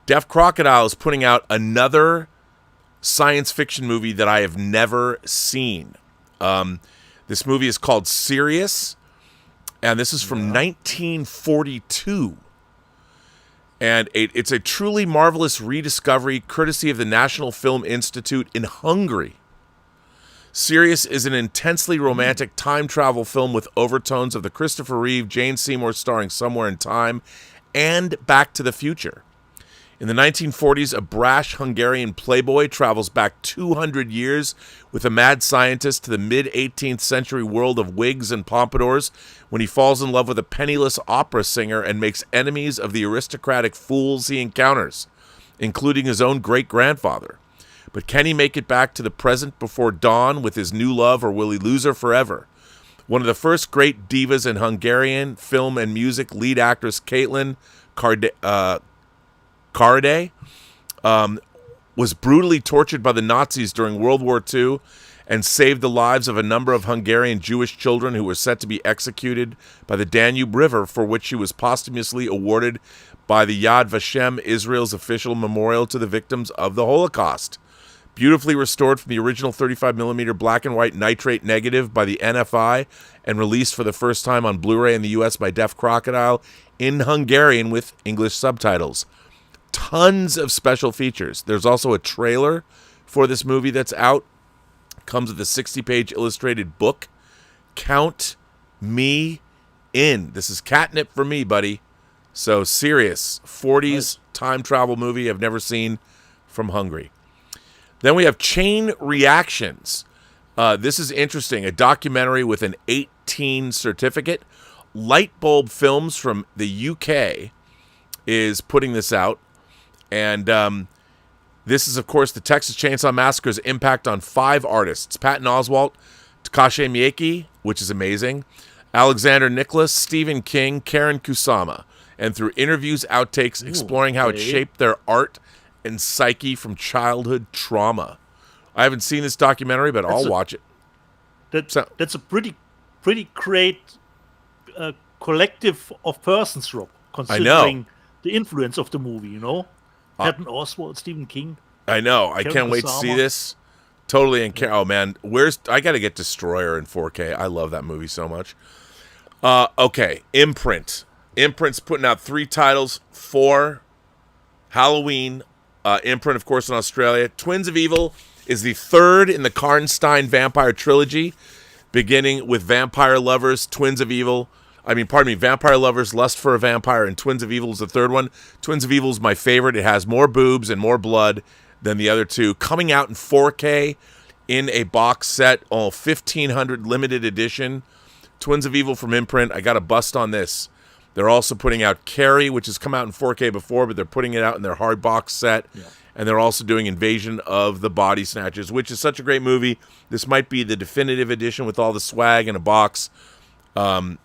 Deaf Crocodile is putting out another science fiction movie that I have never seen. This movie is called Sirius, and this is from 1942. And it's a truly marvelous rediscovery courtesy of the National Film Institute in Hungary. Sirius is an intensely romantic time travel film with overtones of the Christopher Reeve, Jane Seymour starring Somewhere in Time, and Back to the Future. In the 1940s, a brash Hungarian playboy travels back 200 years with a mad scientist to the mid-18th century world of wigs and pompadours when he falls in love with a penniless opera singer and makes enemies of the aristocratic fools he encounters, including his own great-grandfather. But can he make it back to the present before dawn with his new love, or will he lose her forever? One of the first great divas in Hungarian film and music, lead actress Caitlin Kardai, was brutally tortured by the Nazis during World War II and saved the lives of a number of Hungarian Jewish children who were set to be executed by the Danube River, for which she was posthumously awarded by the Yad Vashem, Israel's official memorial to the victims of the Holocaust. Beautifully restored from the original 35mm black and white nitrate negative by the NFI and released for the first time on Blu-ray in the U.S. by Deaf Crocodile in Hungarian with English subtitles. Tons of special features. There's also a trailer for this movie that's out. Comes with a 60-page illustrated book. Count me in. This is catnip for me, buddy. So serious. 40s time travel movie I've never seen from Hungary. Then we have Chain Reactions. This is interesting. A documentary with an 18 certificate. Lightbulb Films from the UK is putting this out. And this is, of course, the Texas Chainsaw Massacre's impact on 5 artists. Patton Oswalt, Takashi Miike, which is amazing, Alexander Nicholas, Stephen King, Karen Kusama. And through interviews, outtakes, exploring how it shaped their art and psyche from childhood trauma. I haven't seen this documentary, but I'll watch it. That's a pretty great collective of persons, Rob, considering the influence of the movie, you know? Patton Oswalt, Stephen King. I know. I can't wait to see this. Totally. Oh, man. I got to get Destroyer in 4K. I love that movie so much. Okay. Imprint. Imprint's putting out 3 titles for Halloween. Imprint, of course, in Australia. Twins of Evil is the 3rd in the Karnstein Vampire Trilogy, beginning with Vampire Lovers, Twins of Evil. Vampire Lovers, Lust for a Vampire, and Twins of Evil is the 3rd one. Twins of Evil is my favorite. It has more boobs and more blood than the other 2. Coming out in 4K in a box set, 1,500 limited edition. Twins of Evil from Imprint. I got a bust on this. They're also putting out Carrie, which has come out in 4K before, but they're putting it out in their hard box set. Yeah. And they're also doing Invasion of the Body Snatchers, which is such a great movie. This might be the definitive edition with all the swag in a box. They're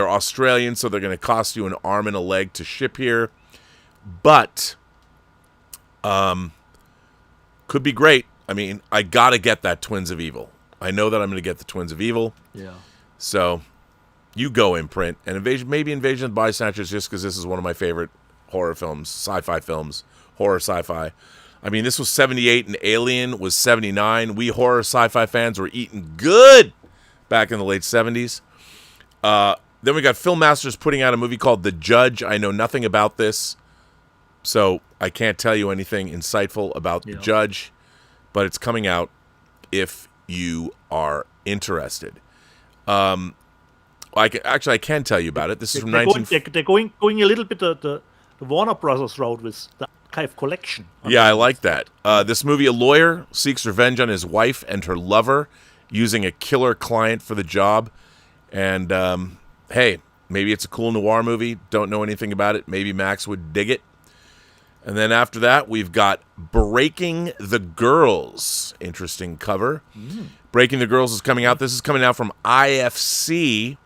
Australian, so they're going to cost you an arm and a leg to ship here. But could be great. I got to get that Twins of Evil. I know that I'm going to get the Twins of Evil. Yeah. So you go, Imprint. And Invasion of the Body Snatchers, just because this is one of my favorite horror films, sci-fi films, horror sci-fi. This was 78 and Alien was 79. We horror sci-fi fans were eating good back in the late 70s. Then we got Film Masters putting out a movie called The Judge. I know nothing about this, so I can't tell you anything insightful about The Judge, but it's coming out if you are interested. I can tell you about it. This is from 19... They're going a little bit the Warner Brothers route with the archive collection. Yeah, I like that. This movie, a lawyer seeks revenge on his wife and her lover using a killer client for the job. And, hey, maybe it's a cool noir movie. Don't know anything about it. Maybe Max would dig it. And then after that, we've got Breaking the Girls. Interesting cover. Breaking the Girls is coming out. This is coming out from IFC.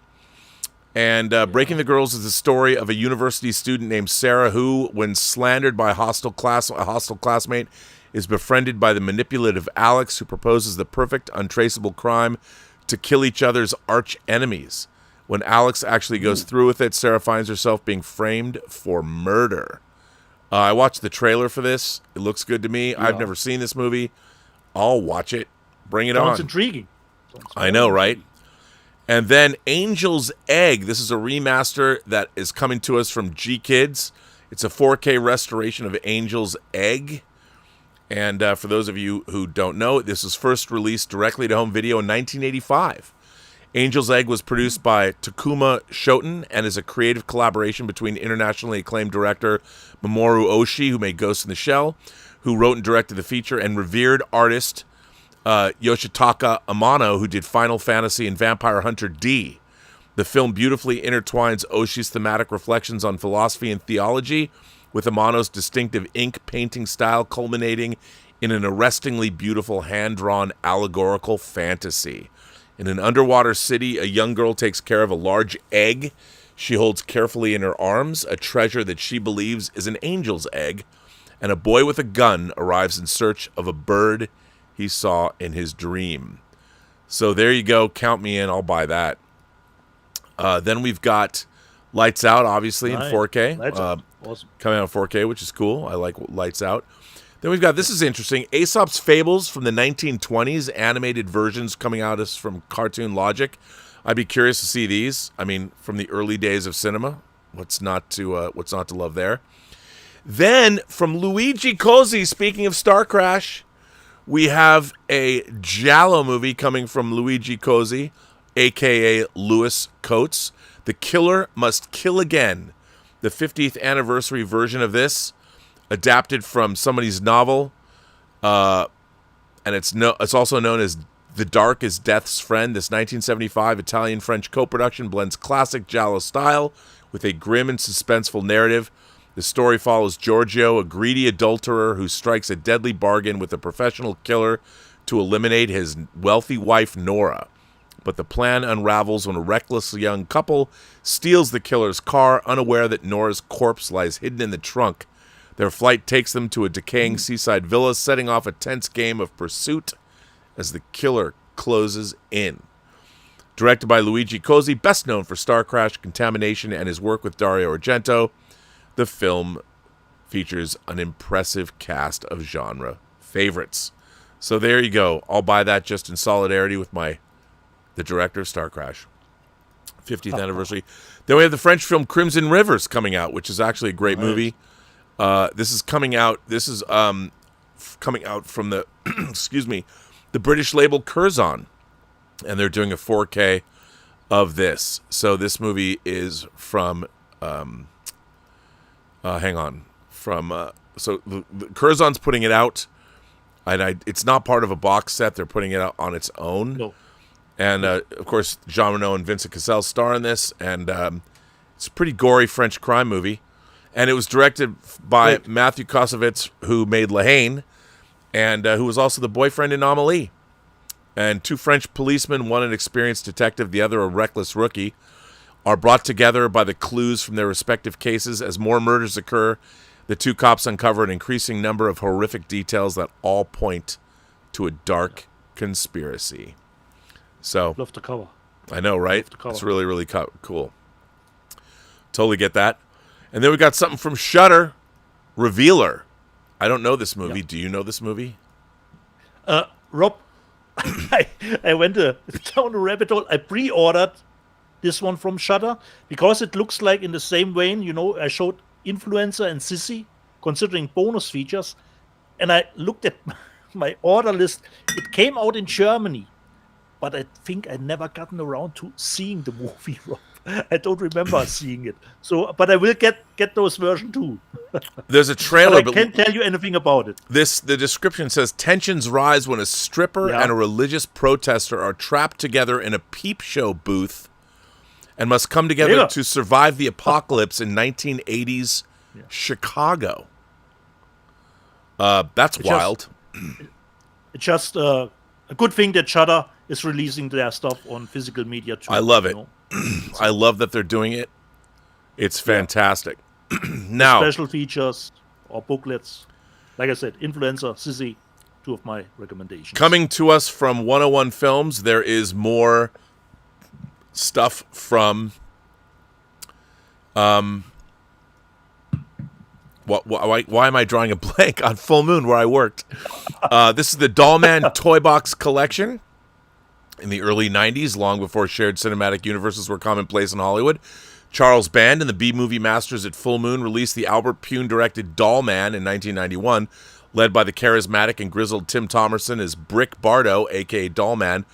And Breaking the Girls is the story of a university student named Sarah who, when slandered by a hostile classmate, is befriended by the manipulative Alex, who proposes the perfect, untraceable crime to kill each other's arch enemies. When Alex actually goes through with it, Sarah finds herself being framed for murder. I watched the trailer for this. It looks good to me. I've never seen this movie. I'll watch it. Bring it Sounds on. intriguing. I know, right? And then Angel's Egg. This is a remaster that is coming to us from G Kids. It's a 4K restoration of Angel's Egg. And for those of you who don't know, this was first released directly to home video in 1985. Angel's Egg was produced by Takuma Shoten and is a creative collaboration between internationally acclaimed director Mamoru Oshii, who made Ghost in the Shell, who wrote and directed the feature, and revered artist Yoshitaka Amano, who did Final Fantasy and Vampire Hunter D. The film beautifully intertwines Oshii's thematic reflections on philosophy and theology with Amano's distinctive ink painting style, culminating in an arrestingly beautiful hand-drawn allegorical fantasy. In an underwater city, a young girl takes care of a large egg she holds carefully in her arms, a treasure that she believes is an angel's egg, and a boy with a gun arrives in search of a bird he saw in his dream. So there you go. Count me in. I'll buy that. Then we've got Lights Out, obviously, in 4K. Awesome. Coming out in 4K, which is cool. I like Lights Out. Then we've got, this is interesting, Aesop's Fables from the 1920s, animated versions coming out us from Cartoon Logic. I'd be curious to see these. I mean, from the early days of cinema. What's not to love there? Then, from Luigi Cozzi, speaking of Star Crash, we have a Giallo movie coming from Luigi Cozzi, a.k.a. Louis Coates. The Killer Must Kill Again. The 50th anniversary version of this, adapted from somebody's novel, and it's also known as The Dark is Death's Friend. This 1975 Italian-French co-production blends classic Giallo style with a grim and suspenseful narrative. The story follows Giorgio, a greedy adulterer who strikes a deadly bargain with a professional killer to eliminate his wealthy wife, Nora. But the plan unravels when a reckless young couple steals the killer's car, unaware that Nora's corpse lies hidden in the trunk. Their flight takes them to a decaying seaside villa, setting off a tense game of pursuit as the killer closes in. Directed by Luigi Cozzi, best known for Star Crash, Contamination, and his work with Dario Argento, the film features an impressive cast of genre favorites. So there you go. I'll buy that just in solidarity with the director of Star Crash. 50th anniversary. Then we have the French film Crimson Rivers coming out, which is actually a great movie. This is coming out. This is coming out from the excuse me, the British label Curzon, and they're doing a 4K of this. So this movie is from so the Curzon's putting it out, and it's not part of a box set. They're putting it out on its own. No. And of course, Jean Reno and Vincent Cassel star in this, and it's a pretty gory French crime movie. And it was directed by Matthew Kosovitz, who made La Haine, and who was also the boyfriend in Amélie. And two French policemen, one an experienced detective, the other a reckless rookie, are brought together by the clues from their respective cases. As more murders occur, the two cops uncover an increasing number of horrific details that all point to a dark conspiracy. So, Love the cover. I know, right? It's really, really cool. Totally get that. And then we got something from Shudder, Revealer. I don't know this movie. Do you know this movie? Rob, I went down a rabbit hole. I pre-ordered this one from Shudder because it looks like in the same vein. You know, I showed Influencer and Sissy, considering bonus features, and I looked at my order list. It came out in Germany, but I think I never gotten around to seeing the movie, Rob. I don't remember seeing it. So, but I will get those versions too. There's a trailer, but I can't tell you anything about it. The description says tensions rise when a stripper and a religious protester are trapped together in a peep show booth and must come together to survive the apocalypse in 1980s Chicago. That's wild. It's just a good thing that Shudder is releasing their stuff on physical media too. I love it. I love that they're doing it. It's fantastic. Now, special features or booklets. Like I said, Influencer, Sissy, two of my recommendations. Coming to us from 101 Films, there is more stuff from Why am I drawing a blank on Full Moon where I worked? This is the Dollman Toy Box Collection. In the early 90s, long before shared cinematic universes were commonplace in Hollywood, Charles Band and the B-movie masters at Full Moon released the Albert Pune-directed Dollman in 1991, led by the charismatic and grizzled Tim Thomerson as Brick Bardo, a.k.a. Dollman.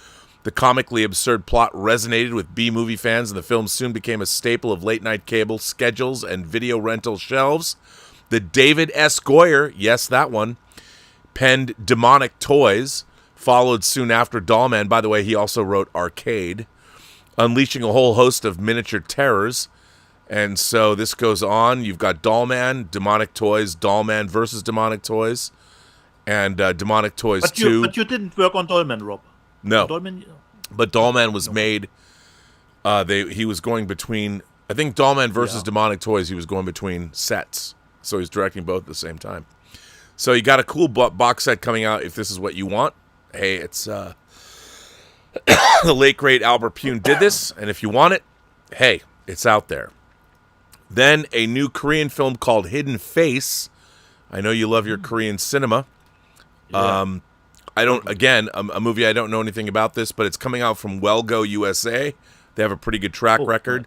The comically absurd plot resonated with B-movie fans, and the film soon became a staple of late-night cable schedules and video rental shelves. The David S. Goyer, yes, that one, penned Demonic Toys, followed soon after Dollman. By the way, he also wrote Arcade, unleashing a whole host of miniature terrors. And so this goes on. You've got Dollman, Demonic Toys, Dollman versus Demonic Toys, and Demonic Toys 2. But you didn't work on Dollman, Rob. No. Dollman, but Dollman was made. He was going between. I think Dollman versus Demonic Toys. He was going between sets, so he's directing both at the same time. So you got a cool box set coming out. If this is what you want, hey, it's the late great Albert Pune did this, and if you want it, hey, it's out there. Then a new Korean film called Hidden Face. I know you love your Korean cinema. Yeah. A movie I don't know anything about this, but it's coming out from Wellgo USA. They have a pretty good track record.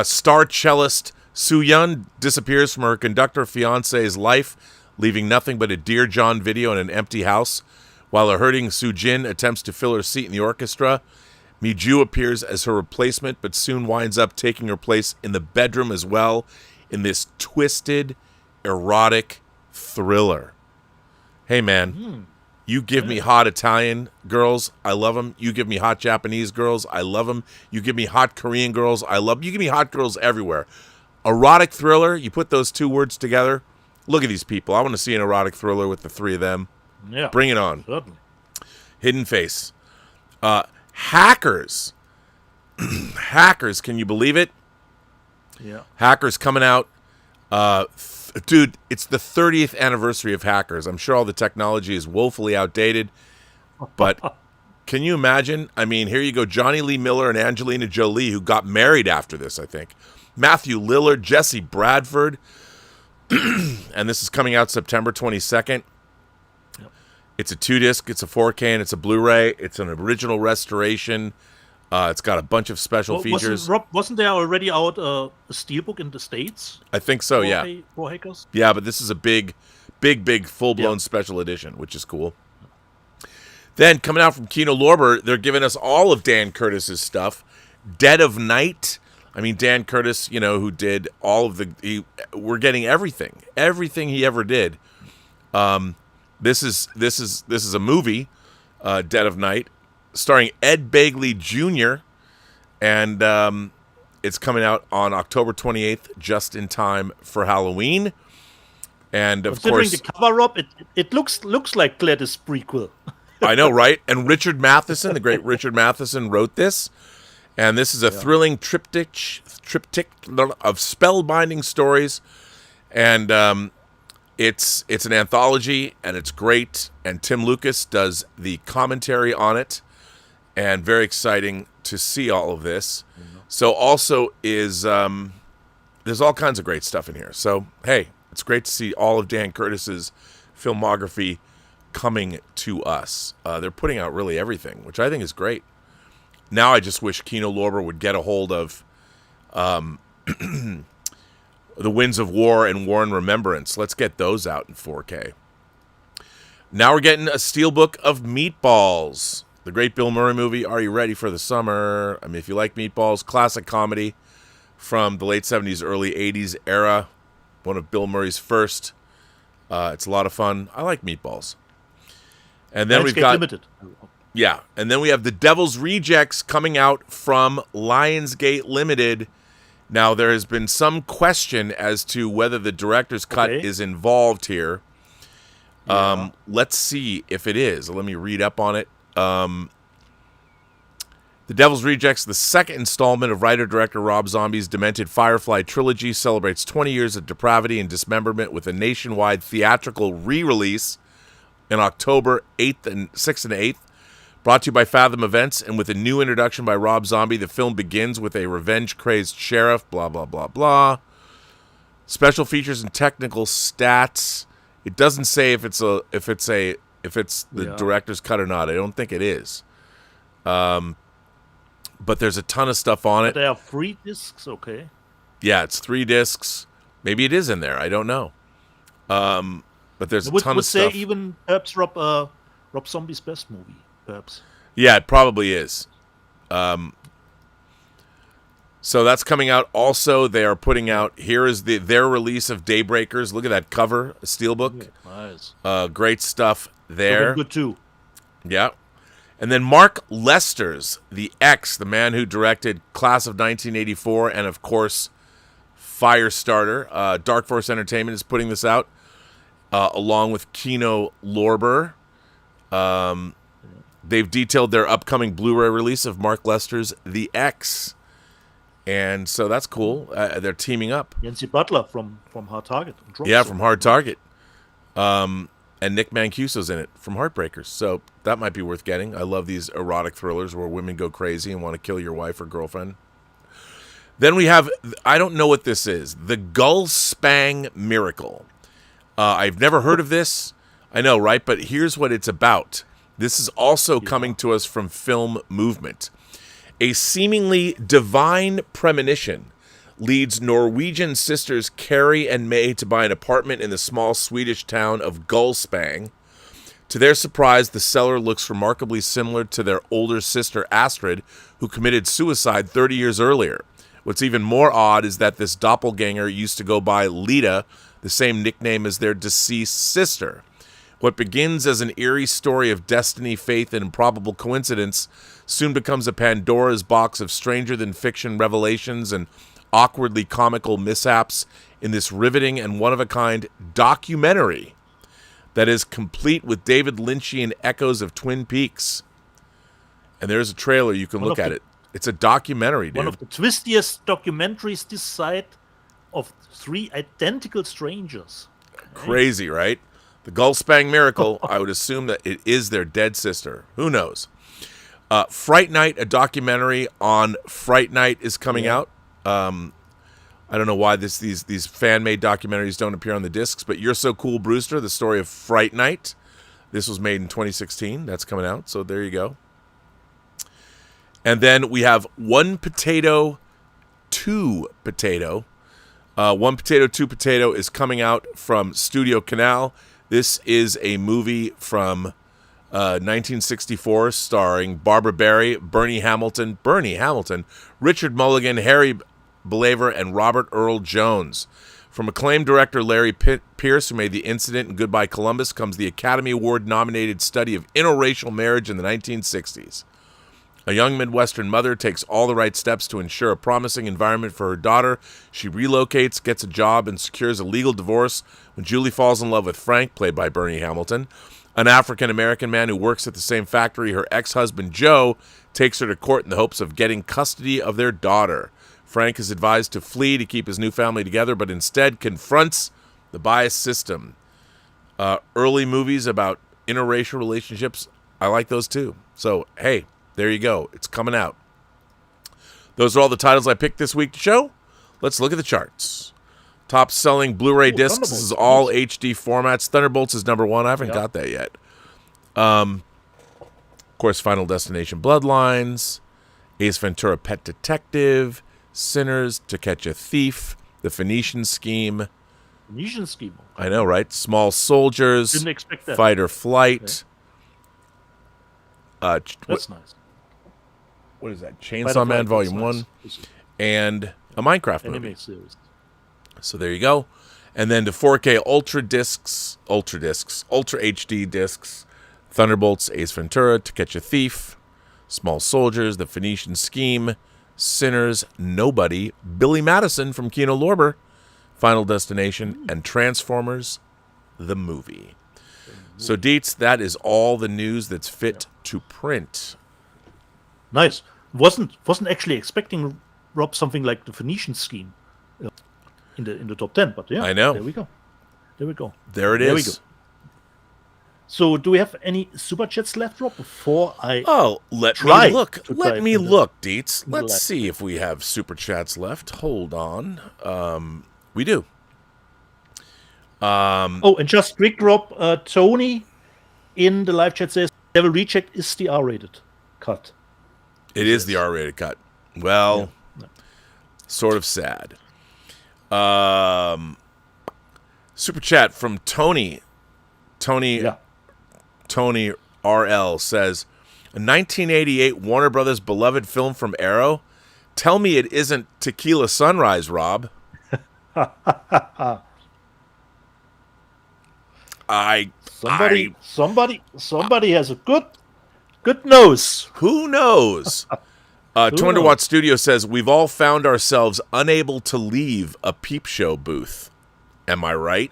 Star cellist Soo-yeon disappears from her conductor fiance's life, leaving nothing but a Dear John video in an empty house. While a hurting Soo-jin attempts to fill her seat in the orchestra, Mi-ju appears as her replacement, but soon winds up taking her place in the bedroom as well in this twisted, erotic thriller. Hey, man, you give me hot Italian girls, I love them. You give me hot Japanese girls, I love them. You give me hot Korean girls, I love them. You give me hot girls everywhere. Erotic thriller, you put those two words together. Look at these people. I want to see an erotic thriller with the three of them. Yeah, bring it on. Certainly. Hidden Face. Hackers. Hackers, can you believe it? Yeah. Hackers coming out. Dude, it's the 30th anniversary of Hackers. I'm sure all the technology is woefully outdated, but can you imagine? I mean, here you go, Johnny Lee Miller and Angelina Jolie, who got married after this, I think. Matthew Lillard, Jesse Bradford, and this is coming out September 22nd. Yep. It's a 2-disc, it's a 4K, and it's a Blu-ray. It's an original restoration. It's got a bunch of special features. Wasn't there already out a Steelbook in the States? I think so, yeah. For Hackers? Yeah, but this is a big, full-blown special edition, which is cool. Then, coming out from Kino Lorber, they're giving us all of Dan Curtis's stuff. Dead of Night. I mean, Dan Curtis, you know, who did all of we're getting everything he ever did. This is a movie, Dead of Night, starring Ed Begley Jr., and it's coming out on October 28th, just in time for Halloween. And of course, the cover up, it looks like Gladys' prequel. I know, right? And Richard Matheson, the great Richard Matheson, wrote this. And this is a thrilling triptych of spellbinding stories, and it's an anthology, and it's great. And Tim Lucas does the commentary on it, and very exciting to see all of this. Mm-hmm. So also is there's all kinds of great stuff in here. So hey, it's great to see all of Dan Curtis's filmography coming to us. They're putting out really everything, which I think is great. Now I just wish Kino Lorber would get a hold of The Winds of War and War and Remembrance. Let's get those out in 4K. Now we're getting a Steelbook of Meatballs, the great Bill Murray movie. Are you ready for the summer? I mean, if you like Meatballs, classic comedy from the late 70s, early 80s era. One of Bill Murray's first. It's a lot of fun. I like Meatballs. And then we've got... Limited. Yeah, and then we have The Devil's Rejects coming out from Lionsgate Limited. Now, there has been some question as to whether the director's cut is involved here. Yeah. Let's see if it is. Let me read up on it. The Devil's Rejects, the second installment of writer-director Rob Zombie's demented Firefly trilogy, celebrates 20 years of depravity and dismemberment with a nationwide theatrical re-release in October 6th and 8th. Brought to you by Fathom Events, and with a new introduction by Rob Zombie, the film begins with a revenge-crazed sheriff, blah, blah, blah, blah. Special features and technical stats. It doesn't say if it's the director's cut or not. I don't think it is. But there's a ton of stuff on it. There are 3 discs, okay. Yeah, it's 3 discs. Maybe it is in there. I don't know. But there's a ton of stuff. Would say even perhaps Rob Zombie's best movie, perhaps. Yeah, it probably is. So that's coming out. Also, they are putting out, here is their release of Daybreakers. Look at that cover, a Steelbook. Yeah, nice. Great stuff there. Good too. Yeah. And then Mark Lester's The X, the man who directed Class of 1984 and, of course, Firestarter. Dark Force Entertainment is putting this out, along with Kino Lorber. They've detailed their upcoming Blu-ray release of Mark Lester's The X. And so that's cool. They're teaming up. Yancy Butler from Hard Target. From Hard Target. And Nick Mancuso's in it from Heartbreakers. So that might be worth getting. I love these erotic thrillers where women go crazy and want to kill your wife or girlfriend. Then we have, I don't know what this is, The Gullspang Miracle. I've never heard of this. I know, right? But here's what it's about. This is also coming to us from Film Movement. A seemingly divine premonition leads Norwegian sisters Carrie and May to buy an apartment in the small Swedish town of Gullspang. To their surprise, the seller looks remarkably similar to their older sister Astrid, who committed suicide 30 years earlier. What's even more odd is that this doppelganger used to go by Lita, the same nickname as their deceased sister. What begins as an eerie story of destiny, faith, and improbable coincidence soon becomes a Pandora's box of stranger-than-fiction revelations and awkwardly comical mishaps in this riveting and one-of-a-kind documentary that is complete with David Lynchian echoes of Twin Peaks. And there's a trailer. You can look at it. It's a documentary, dude. One of the twistiest documentaries this side of 3 identical strangers. Crazy, right? The Gullspang Miracle, I would assume that it is their dead sister. Who knows? Fright Night, a documentary on Fright Night is coming out. I don't know why these fan-made documentaries don't appear on the discs, but You're So Cool, Brewster, the story of Fright Night. This was made in 2016. That's coming out, so there you go. And then we have One Potato, Two Potato. One Potato, Two Potato is coming out from Studio Canal. This is a movie from 1964 starring Barbara Barry, Bernie Hamilton, Richard Mulligan, Harry Belaver, and Robert Earl Jones. From acclaimed director Larry Pierce, who made The Incident and Goodbye Columbus, comes the Academy Award-nominated study of interracial marriage in the 1960s. A young Midwestern mother takes all the right steps to ensure a promising environment for her daughter. She relocates, gets a job, and secures a legal divorce when Julie falls in love with Frank, played by Bernie Hamilton, an African-American man who works at the same factory. Her ex-husband, Joe, takes her to court in the hopes of getting custody of their daughter. Frank is advised to flee to keep his new family together, but instead confronts the biased system. Early movies about interracial relationships, I like those too. So, hey, there you go. It's coming out. Those are all the titles I picked this week to show. Let's look at the charts. Top selling Blu-ray discs. This is all HD formats. Thunderbolts is number 1. I haven't got that yet. Of course, Final Destination Bloodlines, Ace Ventura Pet Detective, Sinners, To Catch a Thief, The Phoenician Scheme. Phoenician Scheme. I know, right? Small Soldiers. Didn't expect that. Fight or Flight. Okay. That's nice. What is that? Chainsaw Man Volume 1. And a Minecraft movie. Anime series. So there you go. And then the 4K Ultra HD discs, Thunderbolts, Ace Ventura, To Catch a Thief, Small Soldiers, The Phoenician Scheme, Sinners, Nobody, Billy Madison from Kino Lorber, Final Destination, and Transformers, the movie. So, Dietz, that is all the news that's fit to print. Nice. Wasn't actually expecting Rob something like The Phoenician Scheme in the top 10, but yeah, I know. There we go. There it There we is. go. So, do we have any super chats left, Rob? Before I let me look, Dietz. Let's see if we have super chats left. Hold on. We do. And just quick drop, Tony in the live chat says Devil Reject is the R-rated cut. It is the R-rated cut. Well, sort of sad. Super chat from Tony. Tony RL says, a 1988 Warner Brothers beloved film from Arrow. Tell me it isn't Tequila Sunrise, Rob. Somebody has a good nose. Who knows? 200 Watt Studio says, we've all found ourselves unable to leave a peep show booth. Am I right?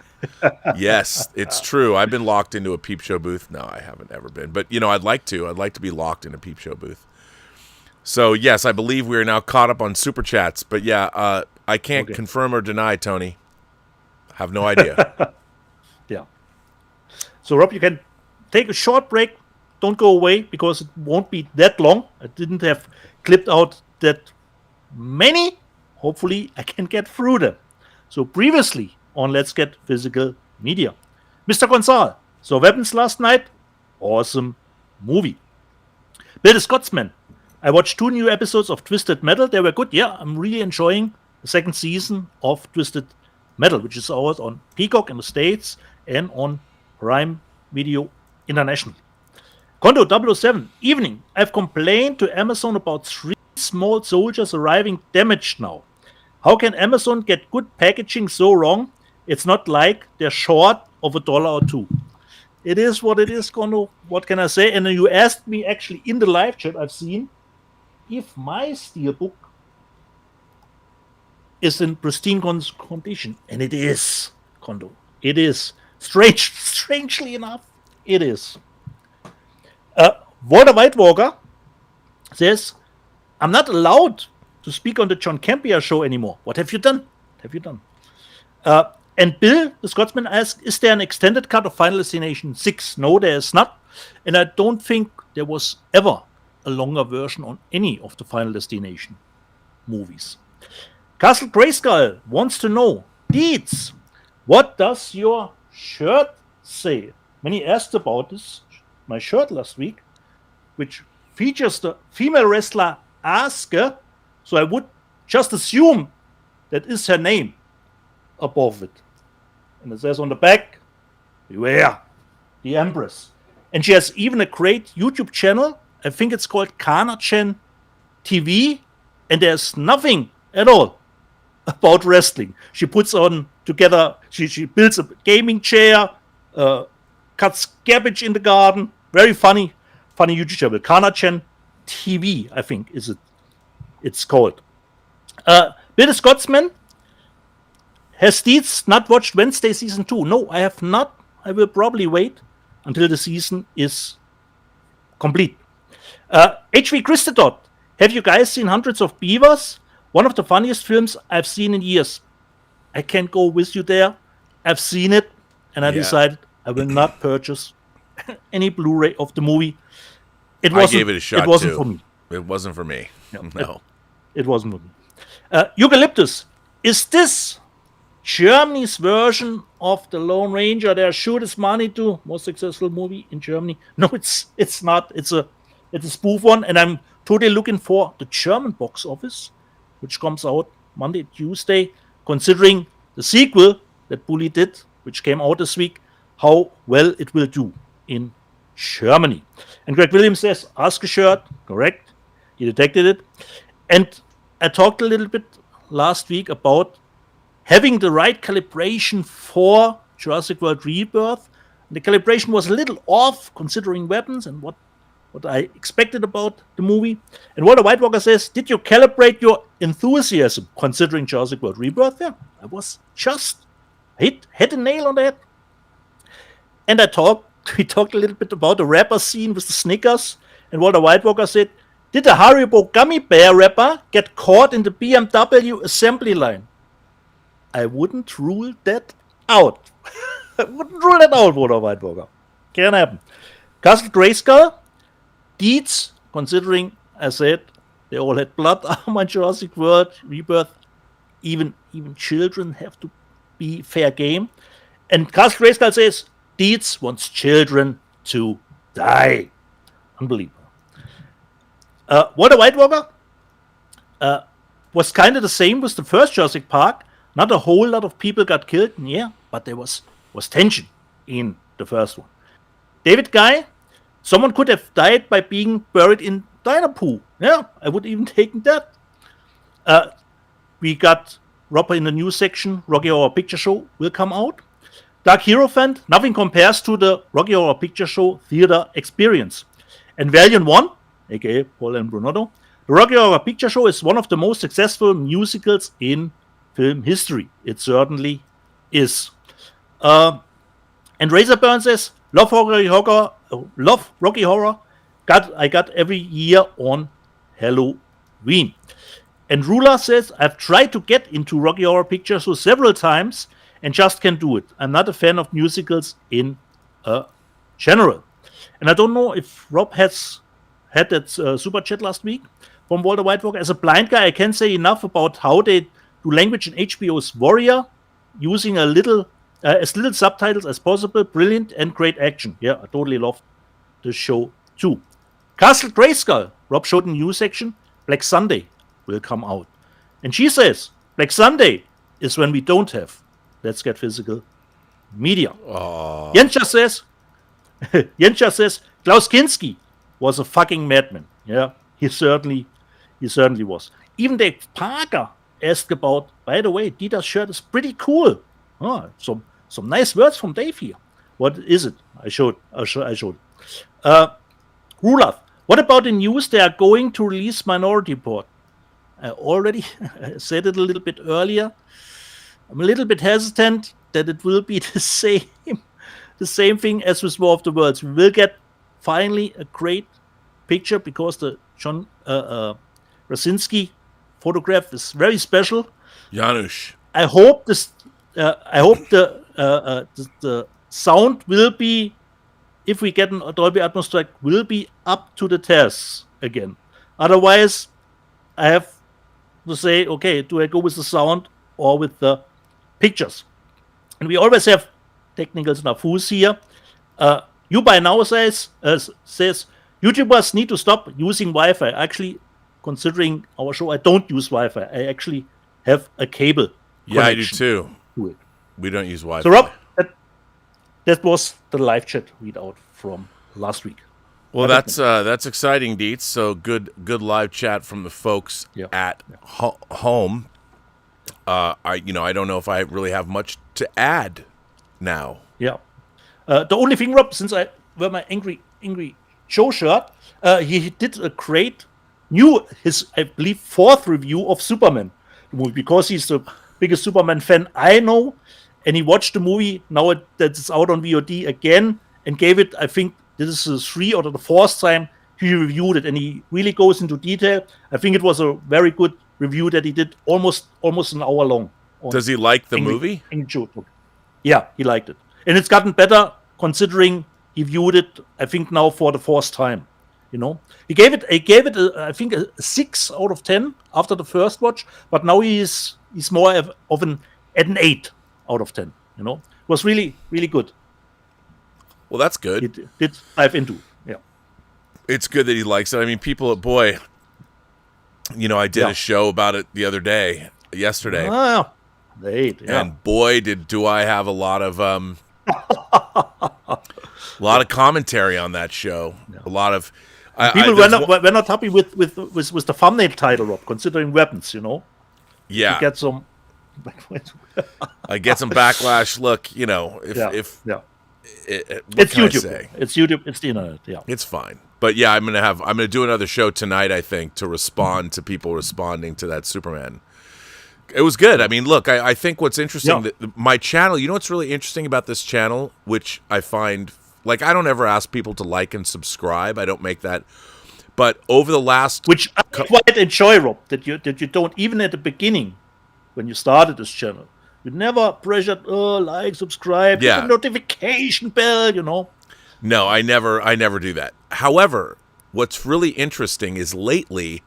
Yes, it's true. I've been locked into a peep show booth. No, I haven't ever been. But, I'd like to. I'd like to be locked in a peep show booth. So, yes, I believe we are now caught up on Super Chats. But, yeah, I can't confirm or deny, Tony. I have no idea. Yeah. So, Rob, you can take a short break. Don't go away because it won't be that long. I didn't have clipped out that many. Hopefully, I can get through them. So, previously on Let's Get Physical Media, Mr. Gonzal saw Weapons last night. Awesome movie. Bill the Scotsman. I watched 2 new episodes of Twisted Metal. They were good. Yeah, I'm really enjoying the 2nd season of Twisted Metal, which is out on Peacock in the States and on Prime Video International. Kondo 007. Evening. I've complained to Amazon about 3 small soldiers arriving damaged now. How can Amazon get good packaging so wrong? It's not like they're short of $1 or $2. It is what it is, Kondo. What can I say? And then you asked me actually in the live chat I've seen if my Steelbook is in pristine condition. And it is, Kondo. It is. Strangely enough, it is. Walter Whitewalker says, I'm not allowed to speak on the John Campea show anymore. What have you done? And Bill, the Scotsman, asks, is there an extended cut of Final Destination 6? No, there is not. And I don't think there was ever a longer version on any of the Final Destination movies. Castle Grayskull wants to know, Deeds, what does your shirt say? Many asked about this, my shirt last week, which features the female wrestler Asuka. So I would just assume that is her name above it. And it says on the back, beware, the Empress. And she has even a great YouTube channel. I think it's called Kana-chan TV. And there's nothing at all about wrestling. She puts on together, she builds a gaming chair, cuts cabbage in the garden. Very funny YouTube channel. Kana-chan TV, I think, is it. It's called. Bill the Scotsman. Has Deeds not watched Wednesday Season 2? No, I have not. I will probably wait until the season is complete. HV Christodot. Have you guys seen Hundreds of Beavers? One of the funniest films I've seen in years. I can't go with you there. I've seen it, and I decided I will not purchase any Blu-ray of the movie. I gave it a shot, It wasn't too. for me. It wasn't for me. No. It wasn't for me. Eucalyptus. Is this Germany's version of The Lone Ranger? Their shoot is money to most successful movie in Germany. No, it's not. It's a spoof one, and I'm totally looking for the German box office, which comes out Monday, Tuesday, considering the sequel that Bully did, which came out this week, how well it will do in Germany. And Greg Williams says, ask a shirt. Correct. He detected it. And I talked a little bit last week about having the right calibration for Jurassic World Rebirth. The calibration was a little off considering weapons and what I expected about the movie. And Walter Whitewalker says, did you calibrate your enthusiasm considering Jurassic World Rebirth? Yeah, I was just hit a nail on that. And we talked a little bit about the rapper scene with the Snickers. And Walter Whitewalker said, did the Haribo gummy bear rapper get caught in the BMW assembly line? I wouldn't rule that out. Walter Whitewalker. Can happen. Castle Grayskull. Deeds, considering, I said, they all had blood armor in Jurassic World Rebirth. Even children have to be fair game. And Castle Grayskull says, Dietz wants children to die. Unbelievable. Walter White Walker was kind of the same with the first Jurassic Park. Not a whole lot of people got killed, yeah, but there was tension in the first one. David Guy, someone could have died by being buried in diner poo. Yeah, I would even taken that. We got Robert in the news section. Rocky Horror Picture Show will come out. Dark Hierophant, nothing compares to the Rocky Horror Picture Show theater experience. And Valiant 1, aka Paul and Brunotto, the Rocky Horror Picture Show is one of the most successful musicals in film history. It certainly is. And Razorburn says, love Rocky Horror. I got every year on Halloween. And Rula says, I've tried to get into Rocky Horror Picture Show several times and just can't do it. I'm not a fan of musicals in general. And I don't know if Rob has had that super chat last week from Walter White Walker. As a blind guy, I can't say enough about how they do language in HBO's Warrior, using as little subtitles as possible. Brilliant and great action. Yeah, I totally love the show too. Castle Grayskull, Rob showed in the news section. Black Sunday will come out. And she says, Black Sunday is when we don't have Let's Get Physical Media. Jenscha says, Klaus Kinski was a fucking madman. Yeah, he certainly was. Even Dave Parker asked about, by the way, Dieter's shirt is pretty cool. Some nice words from Dave here. What is it? I showed. Rulaf, what about the news they are going to release Minority Report? I already said it a little bit earlier. I'm a little bit hesitant that it will be the same thing as with War of the Worlds. We will get finally a great picture because the John Krasinski photograph is very special. Janusz. I hope the sound will be, if we get a Dolby Atmos track, will be up to the test again. Otherwise, I have to say, okay, do I go with the sound or with the pictures? And we always have technical snafus here. You by now says YouTubers need to stop using Wi-Fi. Actually, considering our show, I don't use Wi-Fi. I actually have a cable. Yeah, I do too. To it. We don't use Wi-Fi. So Rob, that was the live chat readout from last week. Well, that's exciting, Dietz. So good live chat from the folks at home. I don't know if I really have much to add now. Yeah. The only thing, Rob, since I wear my angry Joe shirt, he did a great his I believe 4th review of Superman the movie, because he's the biggest Superman fan I know, and he watched the movie now that it's out on VOD again and gave it, I think this is the 3rd or the 4th time he reviewed it, and he really goes into detail. I think it was a very good review that he did, almost an hour long. Does he like the movie? Yeah, he liked it, and it's gotten better considering he viewed it, I think, now for the 4th time. You know, he gave it I think a 6 out of 10 after the first watch, but now he's more of an 8 out of 10. You know, it was really, really good. Well, that's good. It did dive into. Yeah, it's good that he likes it. I mean, people, boy, I did a show about it the other day, yesterday. And boy, do I have a lot of commentary on that show. Yeah. A lot of people were not happy with the thumbnail title, Rob, considering weapons. Yeah, you get some. I get some backlash. Look, it's YouTube. It's YouTube. It's the internet. Yeah, it's fine. But yeah, I'm gonna do another show tonight, I think, to respond to people responding to that Superman. It was good. I mean, look, I think what's interesting, my channel, what's really interesting about this channel, which I find, like, I don't ever ask people to like and subscribe. I don't make that. But over the last... Which I quite enjoy, Rob, that you don't, even at the beginning, when you started this channel, you never pressured, like, subscribe, hit the notification bell, No, I never do that. However, what's really interesting is lately,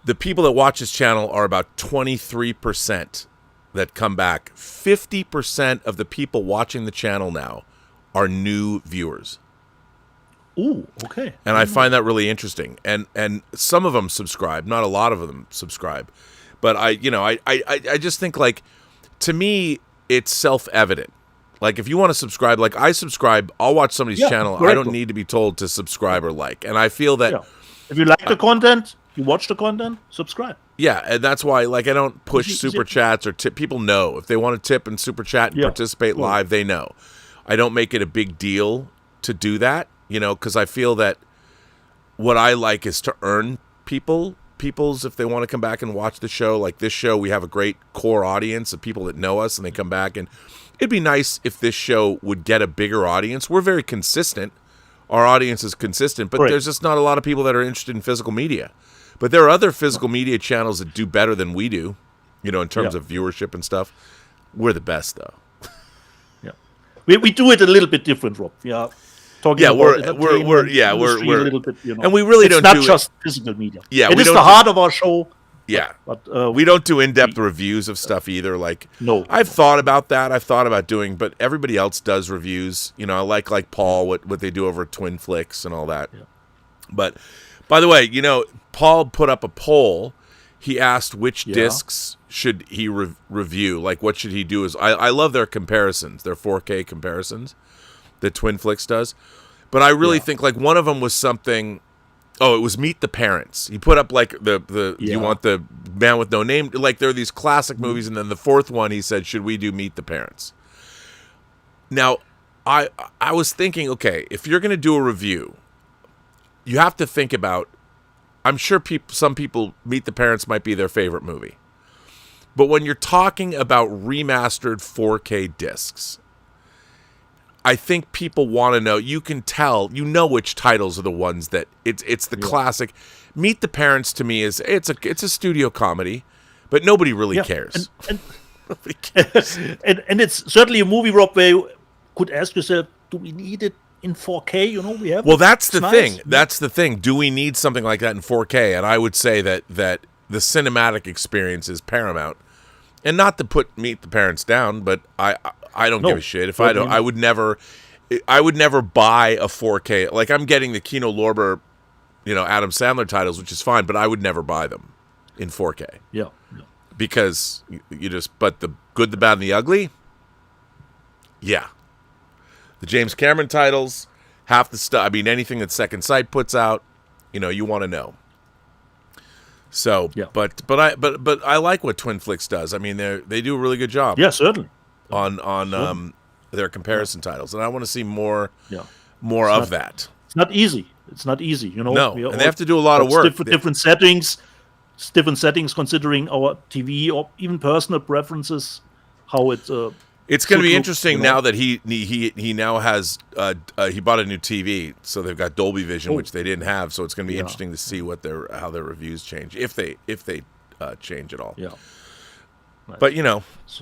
the people that watch this channel are about 23% that come back, 50% of the people watching the channel now are new viewers. Ooh, okay. And I find that really interesting. And some of them subscribe, not a lot of them subscribe. But I just think, like, to me, it's self-evident. Like, if you want to subscribe, like I subscribe, I'll watch somebody's channel. Correct. I don't need to be told to subscribe or like. And I feel that if you like the content, you watch the content, subscribe. Yeah, and that's why, like, I don't push super chats or tip. People know if they want to tip and super chat and participate live, they know. I don't make it a big deal to do that, because I feel that what I like is to earn people's, if they want to come back and watch the show. Like this show, we have a great core audience of people that know us and they come back, and it'd be nice if this show would get a bigger audience. We're very consistent. Our audience is consistent, but there's just not a lot of people that are interested in physical media. But there are other physical media channels that do better than we do, in terms of viewership and stuff. We're the best, though. We do it a little bit different, Rob. Yeah. We're a little bit, and we really it's don't not just physical media. Yeah, it is the heart of our show. Yeah, but we don't do in-depth reviews of stuff either. Like, no, I've thought about that. I've thought about doing, but everybody else does reviews. I like Paul, what they do over at Twin Flicks and all that. Yeah. But by the way, Paul put up a poll. He asked which discs should he review. Like, what should he do? I love their comparisons, their 4K comparisons that Twin Flicks does. But I really think, like, one of them was something. Oh, it was Meet the Parents. He put up, like, you want the Man with No Name. Like, there are these classic movies, and then the fourth one, he said, should we do Meet the Parents? Now, I was thinking, okay, if you're going to do a review, you have to think about. I'm sure some people, Meet the Parents might be their favorite movie. But when you're talking about remastered 4K discs, I think people want to know. You can tell, which titles are the ones that it's the classic. Meet the Parents to me is it's a studio comedy, but nobody really cares. And nobody cares. and it's certainly a movie, Rob, where you could ask yourself, do we need it in 4K? We have. Well, that's the thing. That's the thing. Do we need something like that in 4K? And I would say that the cinematic experience is paramount. And not to put Meet the Parents down, but I don't give a shit. If I would never buy a 4K. Like, I'm getting the Kino Lorber, Adam Sandler titles, which is fine, but I would never buy them in 4K. Yeah. Because but the Good, the Bad, and the Ugly, the James Cameron titles, half the stuff. I mean, anything that Second Sight puts out, you want to know. So, but I like what Twin Flicks does. I mean, they do a really good job. Yeah, certainly. On their comparison titles, and I want to see more of that. It's not easy. No, and they have to do a lot of work. Different settings considering our TV or even personal preferences. How it's going to be interesting now that he now has he bought a new TV, so they've got Dolby Vision, which they didn't have. So it's going to be interesting to see how their reviews change if they change at all. Yeah. But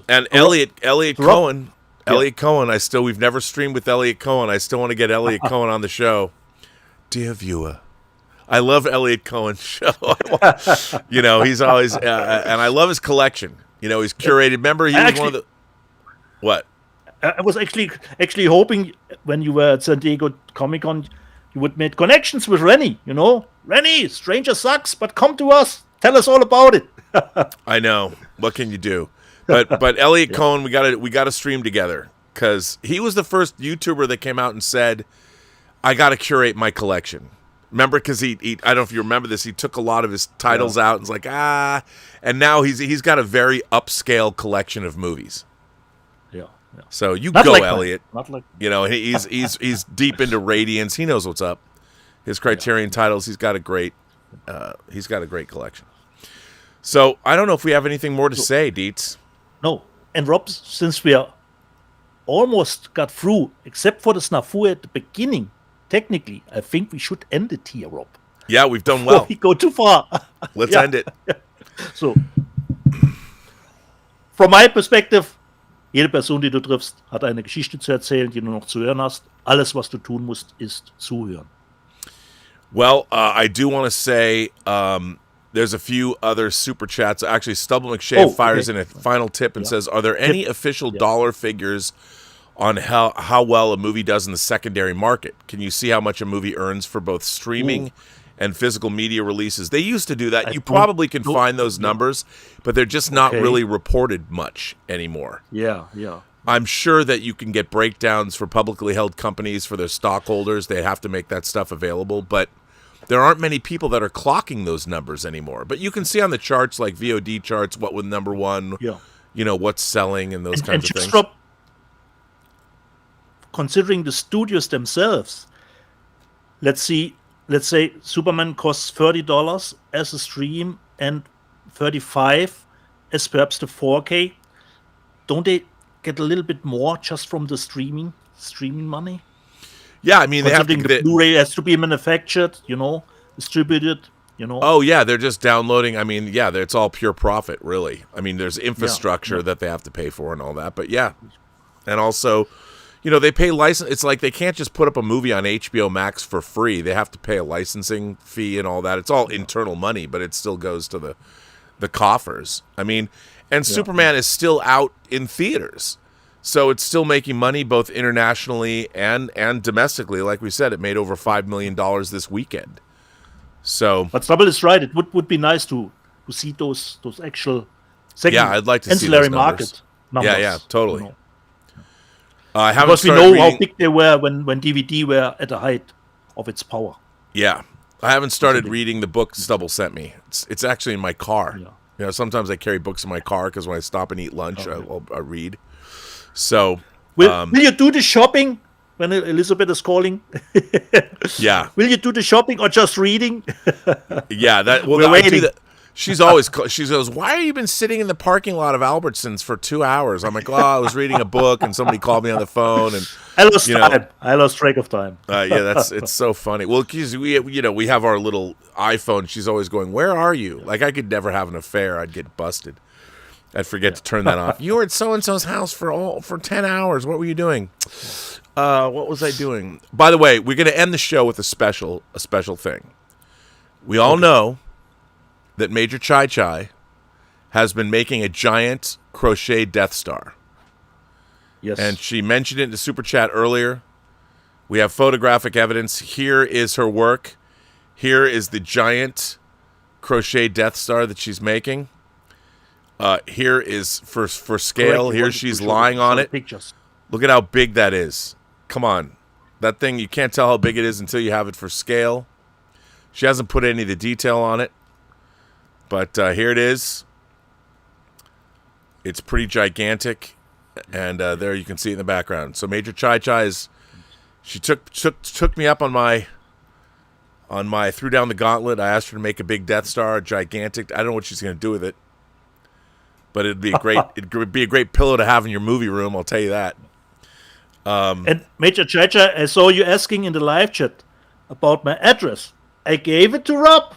and Elliot Cohen. Elliot Cohen, we've never streamed with Elliot Cohen. I still want to get Elliot Cohen on the show. Dear viewer, I love Elliot Cohen's show. He's always, and I love his collection. He's curated. Remember, he was one of the, what? I was actually hoping when you were at San Diego Comic-Con, you would make connections with Rennie, Rennie, Stranger sucks, but come to us. Tell us all about it. I know. What can you do? But Elliot Cohen, we got to stream together, because he was the first YouTuber that came out and said, I got to curate my collection. Remember, because he I don't know if you remember this, he took a lot of his titles out and was like, and now he's got a very upscale collection of movies. Yeah. So Not go, like Elliot. Not like he's deep into Radiance. He knows what's up. His Criterion titles. He's got a great collection. So I don't know if we have anything more to say, Dietz. No. And Rob, since we are almost got through, except for the snafu at the beginning, technically, I think we should end it here, Rob. Yeah, we've done well. Before we go too far. Let's end it. So, from my perspective, jede Person, die du triffst, hat eine Geschichte zu erzählen, die du noch zu hören hast. Alles, was du tun musst, ist zuhören. Well, I do want to say, There's a few other super chats. Actually, Stubble McShave fires in a final tip and says, "Are there any official dollar figures on how well a movie does in the secondary market? Can you see how much a movie earns for both streaming and physical media releases?" They used to do that. You probably can find those numbers, but they're just not really reported much anymore. Yeah. I'm sure that you can get breakdowns for publicly held companies for their stockholders. They have to make that stuff available, but there aren't many people that are clocking those numbers anymore. But you can see on the charts, like VOD charts, what was number one, what's selling and those kinds of things. Considering the studios themselves, let's say Superman costs $30 as a stream and $35 as perhaps the 4K. Don't they get a little bit more just from the streaming money? Yeah, I mean, they have to. The Blu-ray has to be manufactured, distributed, Oh yeah, they're just downloading. I mean, yeah, it's all pure profit, really. I mean, there's infrastructure that they have to pay for and all that, but yeah, and also, they pay license. It's like they can't just put up a movie on HBO Max for free. They have to pay a licensing fee and all that. It's all internal money, but it still goes to the coffers. I mean, and Superman is still out in theaters. So it's still making money both internationally and domestically. Like we said, it made over $5 million this weekend. So, but Stubble is right. It would be nice to see those actual I'd like to see those market numbers. Yeah, totally. I haven't because we know how big they were when DVD were at the height of its power. Yeah, I haven't started reading the book Stubble sent me. It's actually in my car. Yeah. Sometimes I carry books in my car because when I stop and eat lunch, I read. So, will you do the shopping when Elizabeth is calling? Yeah. Will you do the shopping or just reading? Yeah, we're waiting. She goes, "Why have you been sitting in the parking lot of Albertsons for 2 hours?" I'm like, "I was reading a book and somebody called me on the phone and I lost time. I lost track of time." It's so funny. Well, because we have our little iPhone. She's always going, "Where are you?" Like I could never have an affair. I'd get busted. I'd forget to turn that off. You were at so-and-so's house for 10 hours. What were you doing? What was I doing? By the way, we're going to end the show with a special thing. We all know that Major Chai Chai has been making a giant crochet Death Star. Yes. And she mentioned it in the Super Chat earlier. We have photographic evidence. Here is her work. Here is the giant crochet Death Star that she's making. Here is for scale. Here she's lying on it. Pictures. Look at how big that is. Come on. That thing, you can't tell how big it is until you have it for scale. She hasn't put any of the detail on it. But here it is. It's pretty gigantic. And there you can see it in the background. So Major Chai Chai she took me up on my threw down the gauntlet. I asked her to make a big Death Star, gigantic. I don't know what she's going to do with it. But it'd be a great pillow to have in your movie room, I'll tell you that. And Major Chai Chai, I saw you asking in the live chat about my address. I gave it to Rob,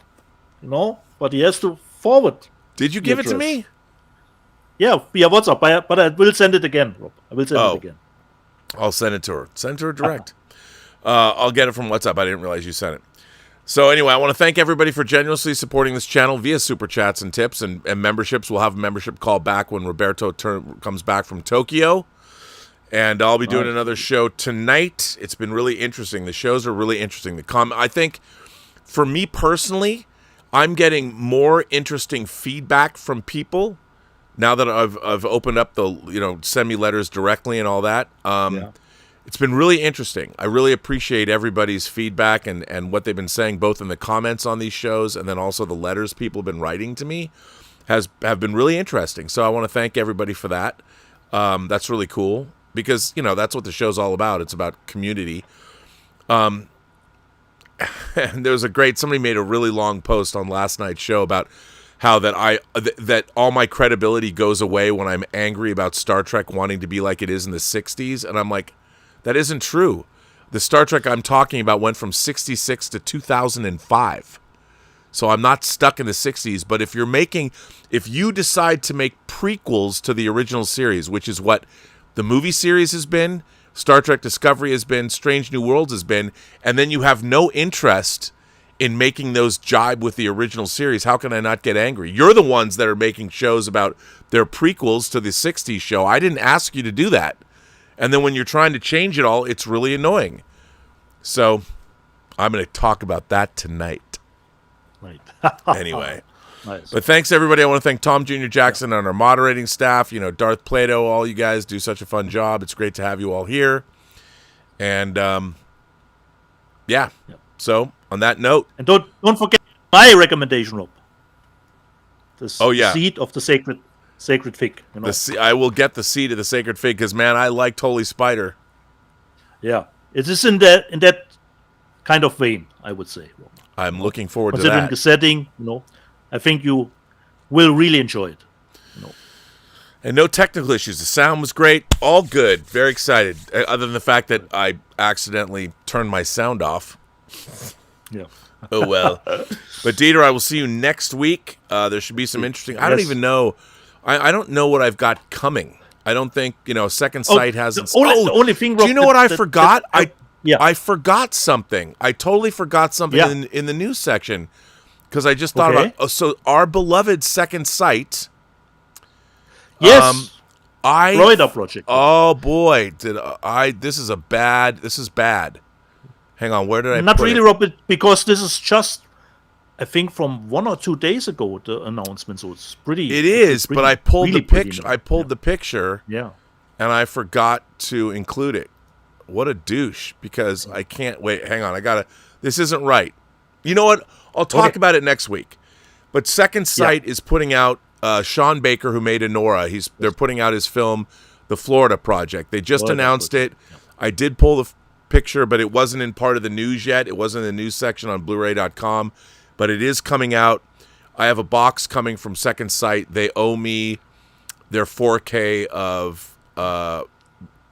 but he has to forward. Did you give it to me? Yeah, via WhatsApp, but I will send it again, Rob. I will send it again. I'll send it to her. Send it to her direct. I'll get it from WhatsApp. I didn't realize you sent it. So anyway, I want to thank everybody for generously supporting this channel via Super Chats and tips and memberships. We'll have a membership call back when Roberto comes back from Tokyo. And I'll be doing another show tonight. It's been really interesting. The shows are really interesting. I think, for me personally, I'm getting more interesting feedback from people now that I've opened up the send me letters directly and all that. It's been really interesting. I really appreciate everybody's feedback and what they've been saying, both in the comments on these shows and then also the letters people have been writing to me have been really interesting. So I want to thank everybody for that. That's really cool. Because, that's what the show's all about. It's about community. And there was somebody made a really long post on last night's show about how that all my credibility goes away when I'm angry about Star Trek wanting to be like it is in the 60s. And I'm like, that isn't true. The Star Trek I'm talking about went from 66 to 2005. So I'm not stuck in the 60s. But if you decide to make prequels to the original series, which is what the movie series has been, Star Trek Discovery has been, Strange New Worlds has been, and then you have no interest in making those jibe with the original series, how can I not get angry? You're the ones that are making shows about their prequels to the 60s show. I didn't ask you to do that. And then when you're trying to change it all, it's really annoying. So I'm going to talk about that tonight. Right. Anyway. Nice. But thanks, everybody. I want to thank Tom Jr. Jackson and our moderating staff. You know, Darth Plato, all you guys do such a fun job. It's great to have you all here. And, yeah. So, on that note. And don't forget my recommendation, Rob. The seed of the sacred fig. You know? I will get the seed of the sacred fig because, man, I liked Holy Spider. Yeah. It is in that kind of vein, I would say. I'm looking forward to that. Considering the setting, I think you will really enjoy it. And no technical issues. The sound was great. All good. Very excited. Other than the fact that I accidentally turned my sound off. Yeah. Oh, well. But, Dieter, I will see you next week. There should be some interesting... I don't even know. I don't know what I've got coming. I don't think, Second Sight hasn't... The only thing... Do you know what I forgot? I forgot something. I totally forgot something in the news section. Because I just thought about... so our beloved Second Sight... Yes. Florida Project. Oh, boy. This is bad. Hang on, where did I Not put really, it? Robert, because this is just, I think, from 1 or 2 days ago, the announcement. So it's pretty... It is, but I pulled the picture. I pulled the picture. Yeah. And I forgot to include it. What a douche, because I can't... Wait, hang on. This isn't right. You know what? I'll talk about it next week. But Second Sight is putting out Sean Baker, who made Enora. They're putting out his film, The Florida Project. They just announced it. Yeah. I did pull the picture, but it wasn't in part of the news yet. It wasn't in the news section on Blu-ray.com, but it is coming out. I have a box coming from Second Sight. They owe me their 4K of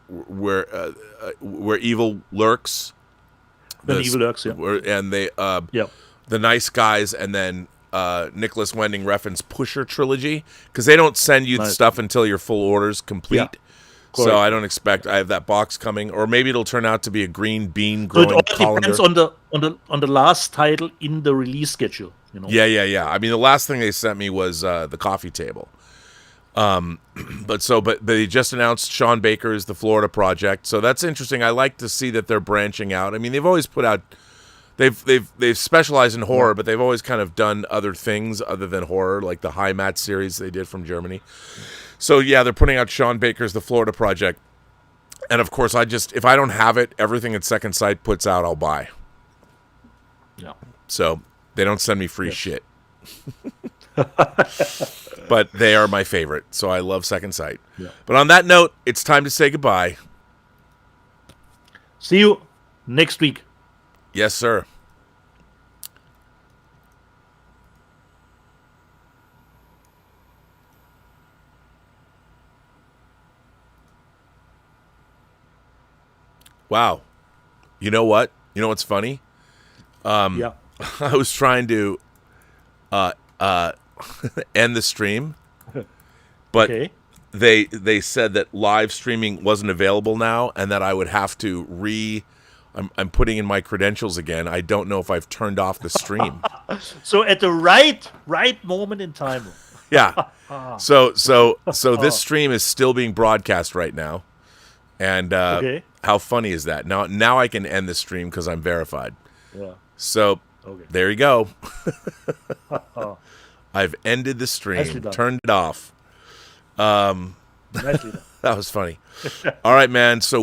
where evil lurks. Evil lurks, yeah. And they the Nice Guys, and then Nicholas Winding Refn's Pusher trilogy, because they don't send you stuff until your full order's complete. Yeah. So I don't expect... I have that box coming, or maybe it'll turn out to be a green bean growing colander. So it all depends on the last title in the release schedule. Yeah. I mean, the last thing they sent me was the coffee table. But they just announced Sean Baker's The Florida Project, so that's interesting. I like to see that they're branching out. I mean, they've always put out... They've specialized in horror, but they've always kind of done other things other than horror, like the High Mat series they did from Germany. So, yeah, they're putting out Sean Baker's The Florida Project. And, of course, if I don't have it, everything that Second Sight puts out, I'll buy. Yeah. So, they don't send me free shit. But they are my favorite, so I love Second Sight. Yeah. But on that note, it's time to say goodbye. See you next week. Yes, sir. Wow. You know what? You know what's funny? I was trying to end the stream, but they said that live streaming wasn't available now, and that I would have to I'm putting in my credentials again. I don't know if I've turned off the stream. So at the right moment in time. Yeah. So this stream is still being broadcast right now. And how funny is that? Now I can end the stream because I'm verified. Yeah. So there you go. I've ended the stream, turned it off. That was funny. All right, man. So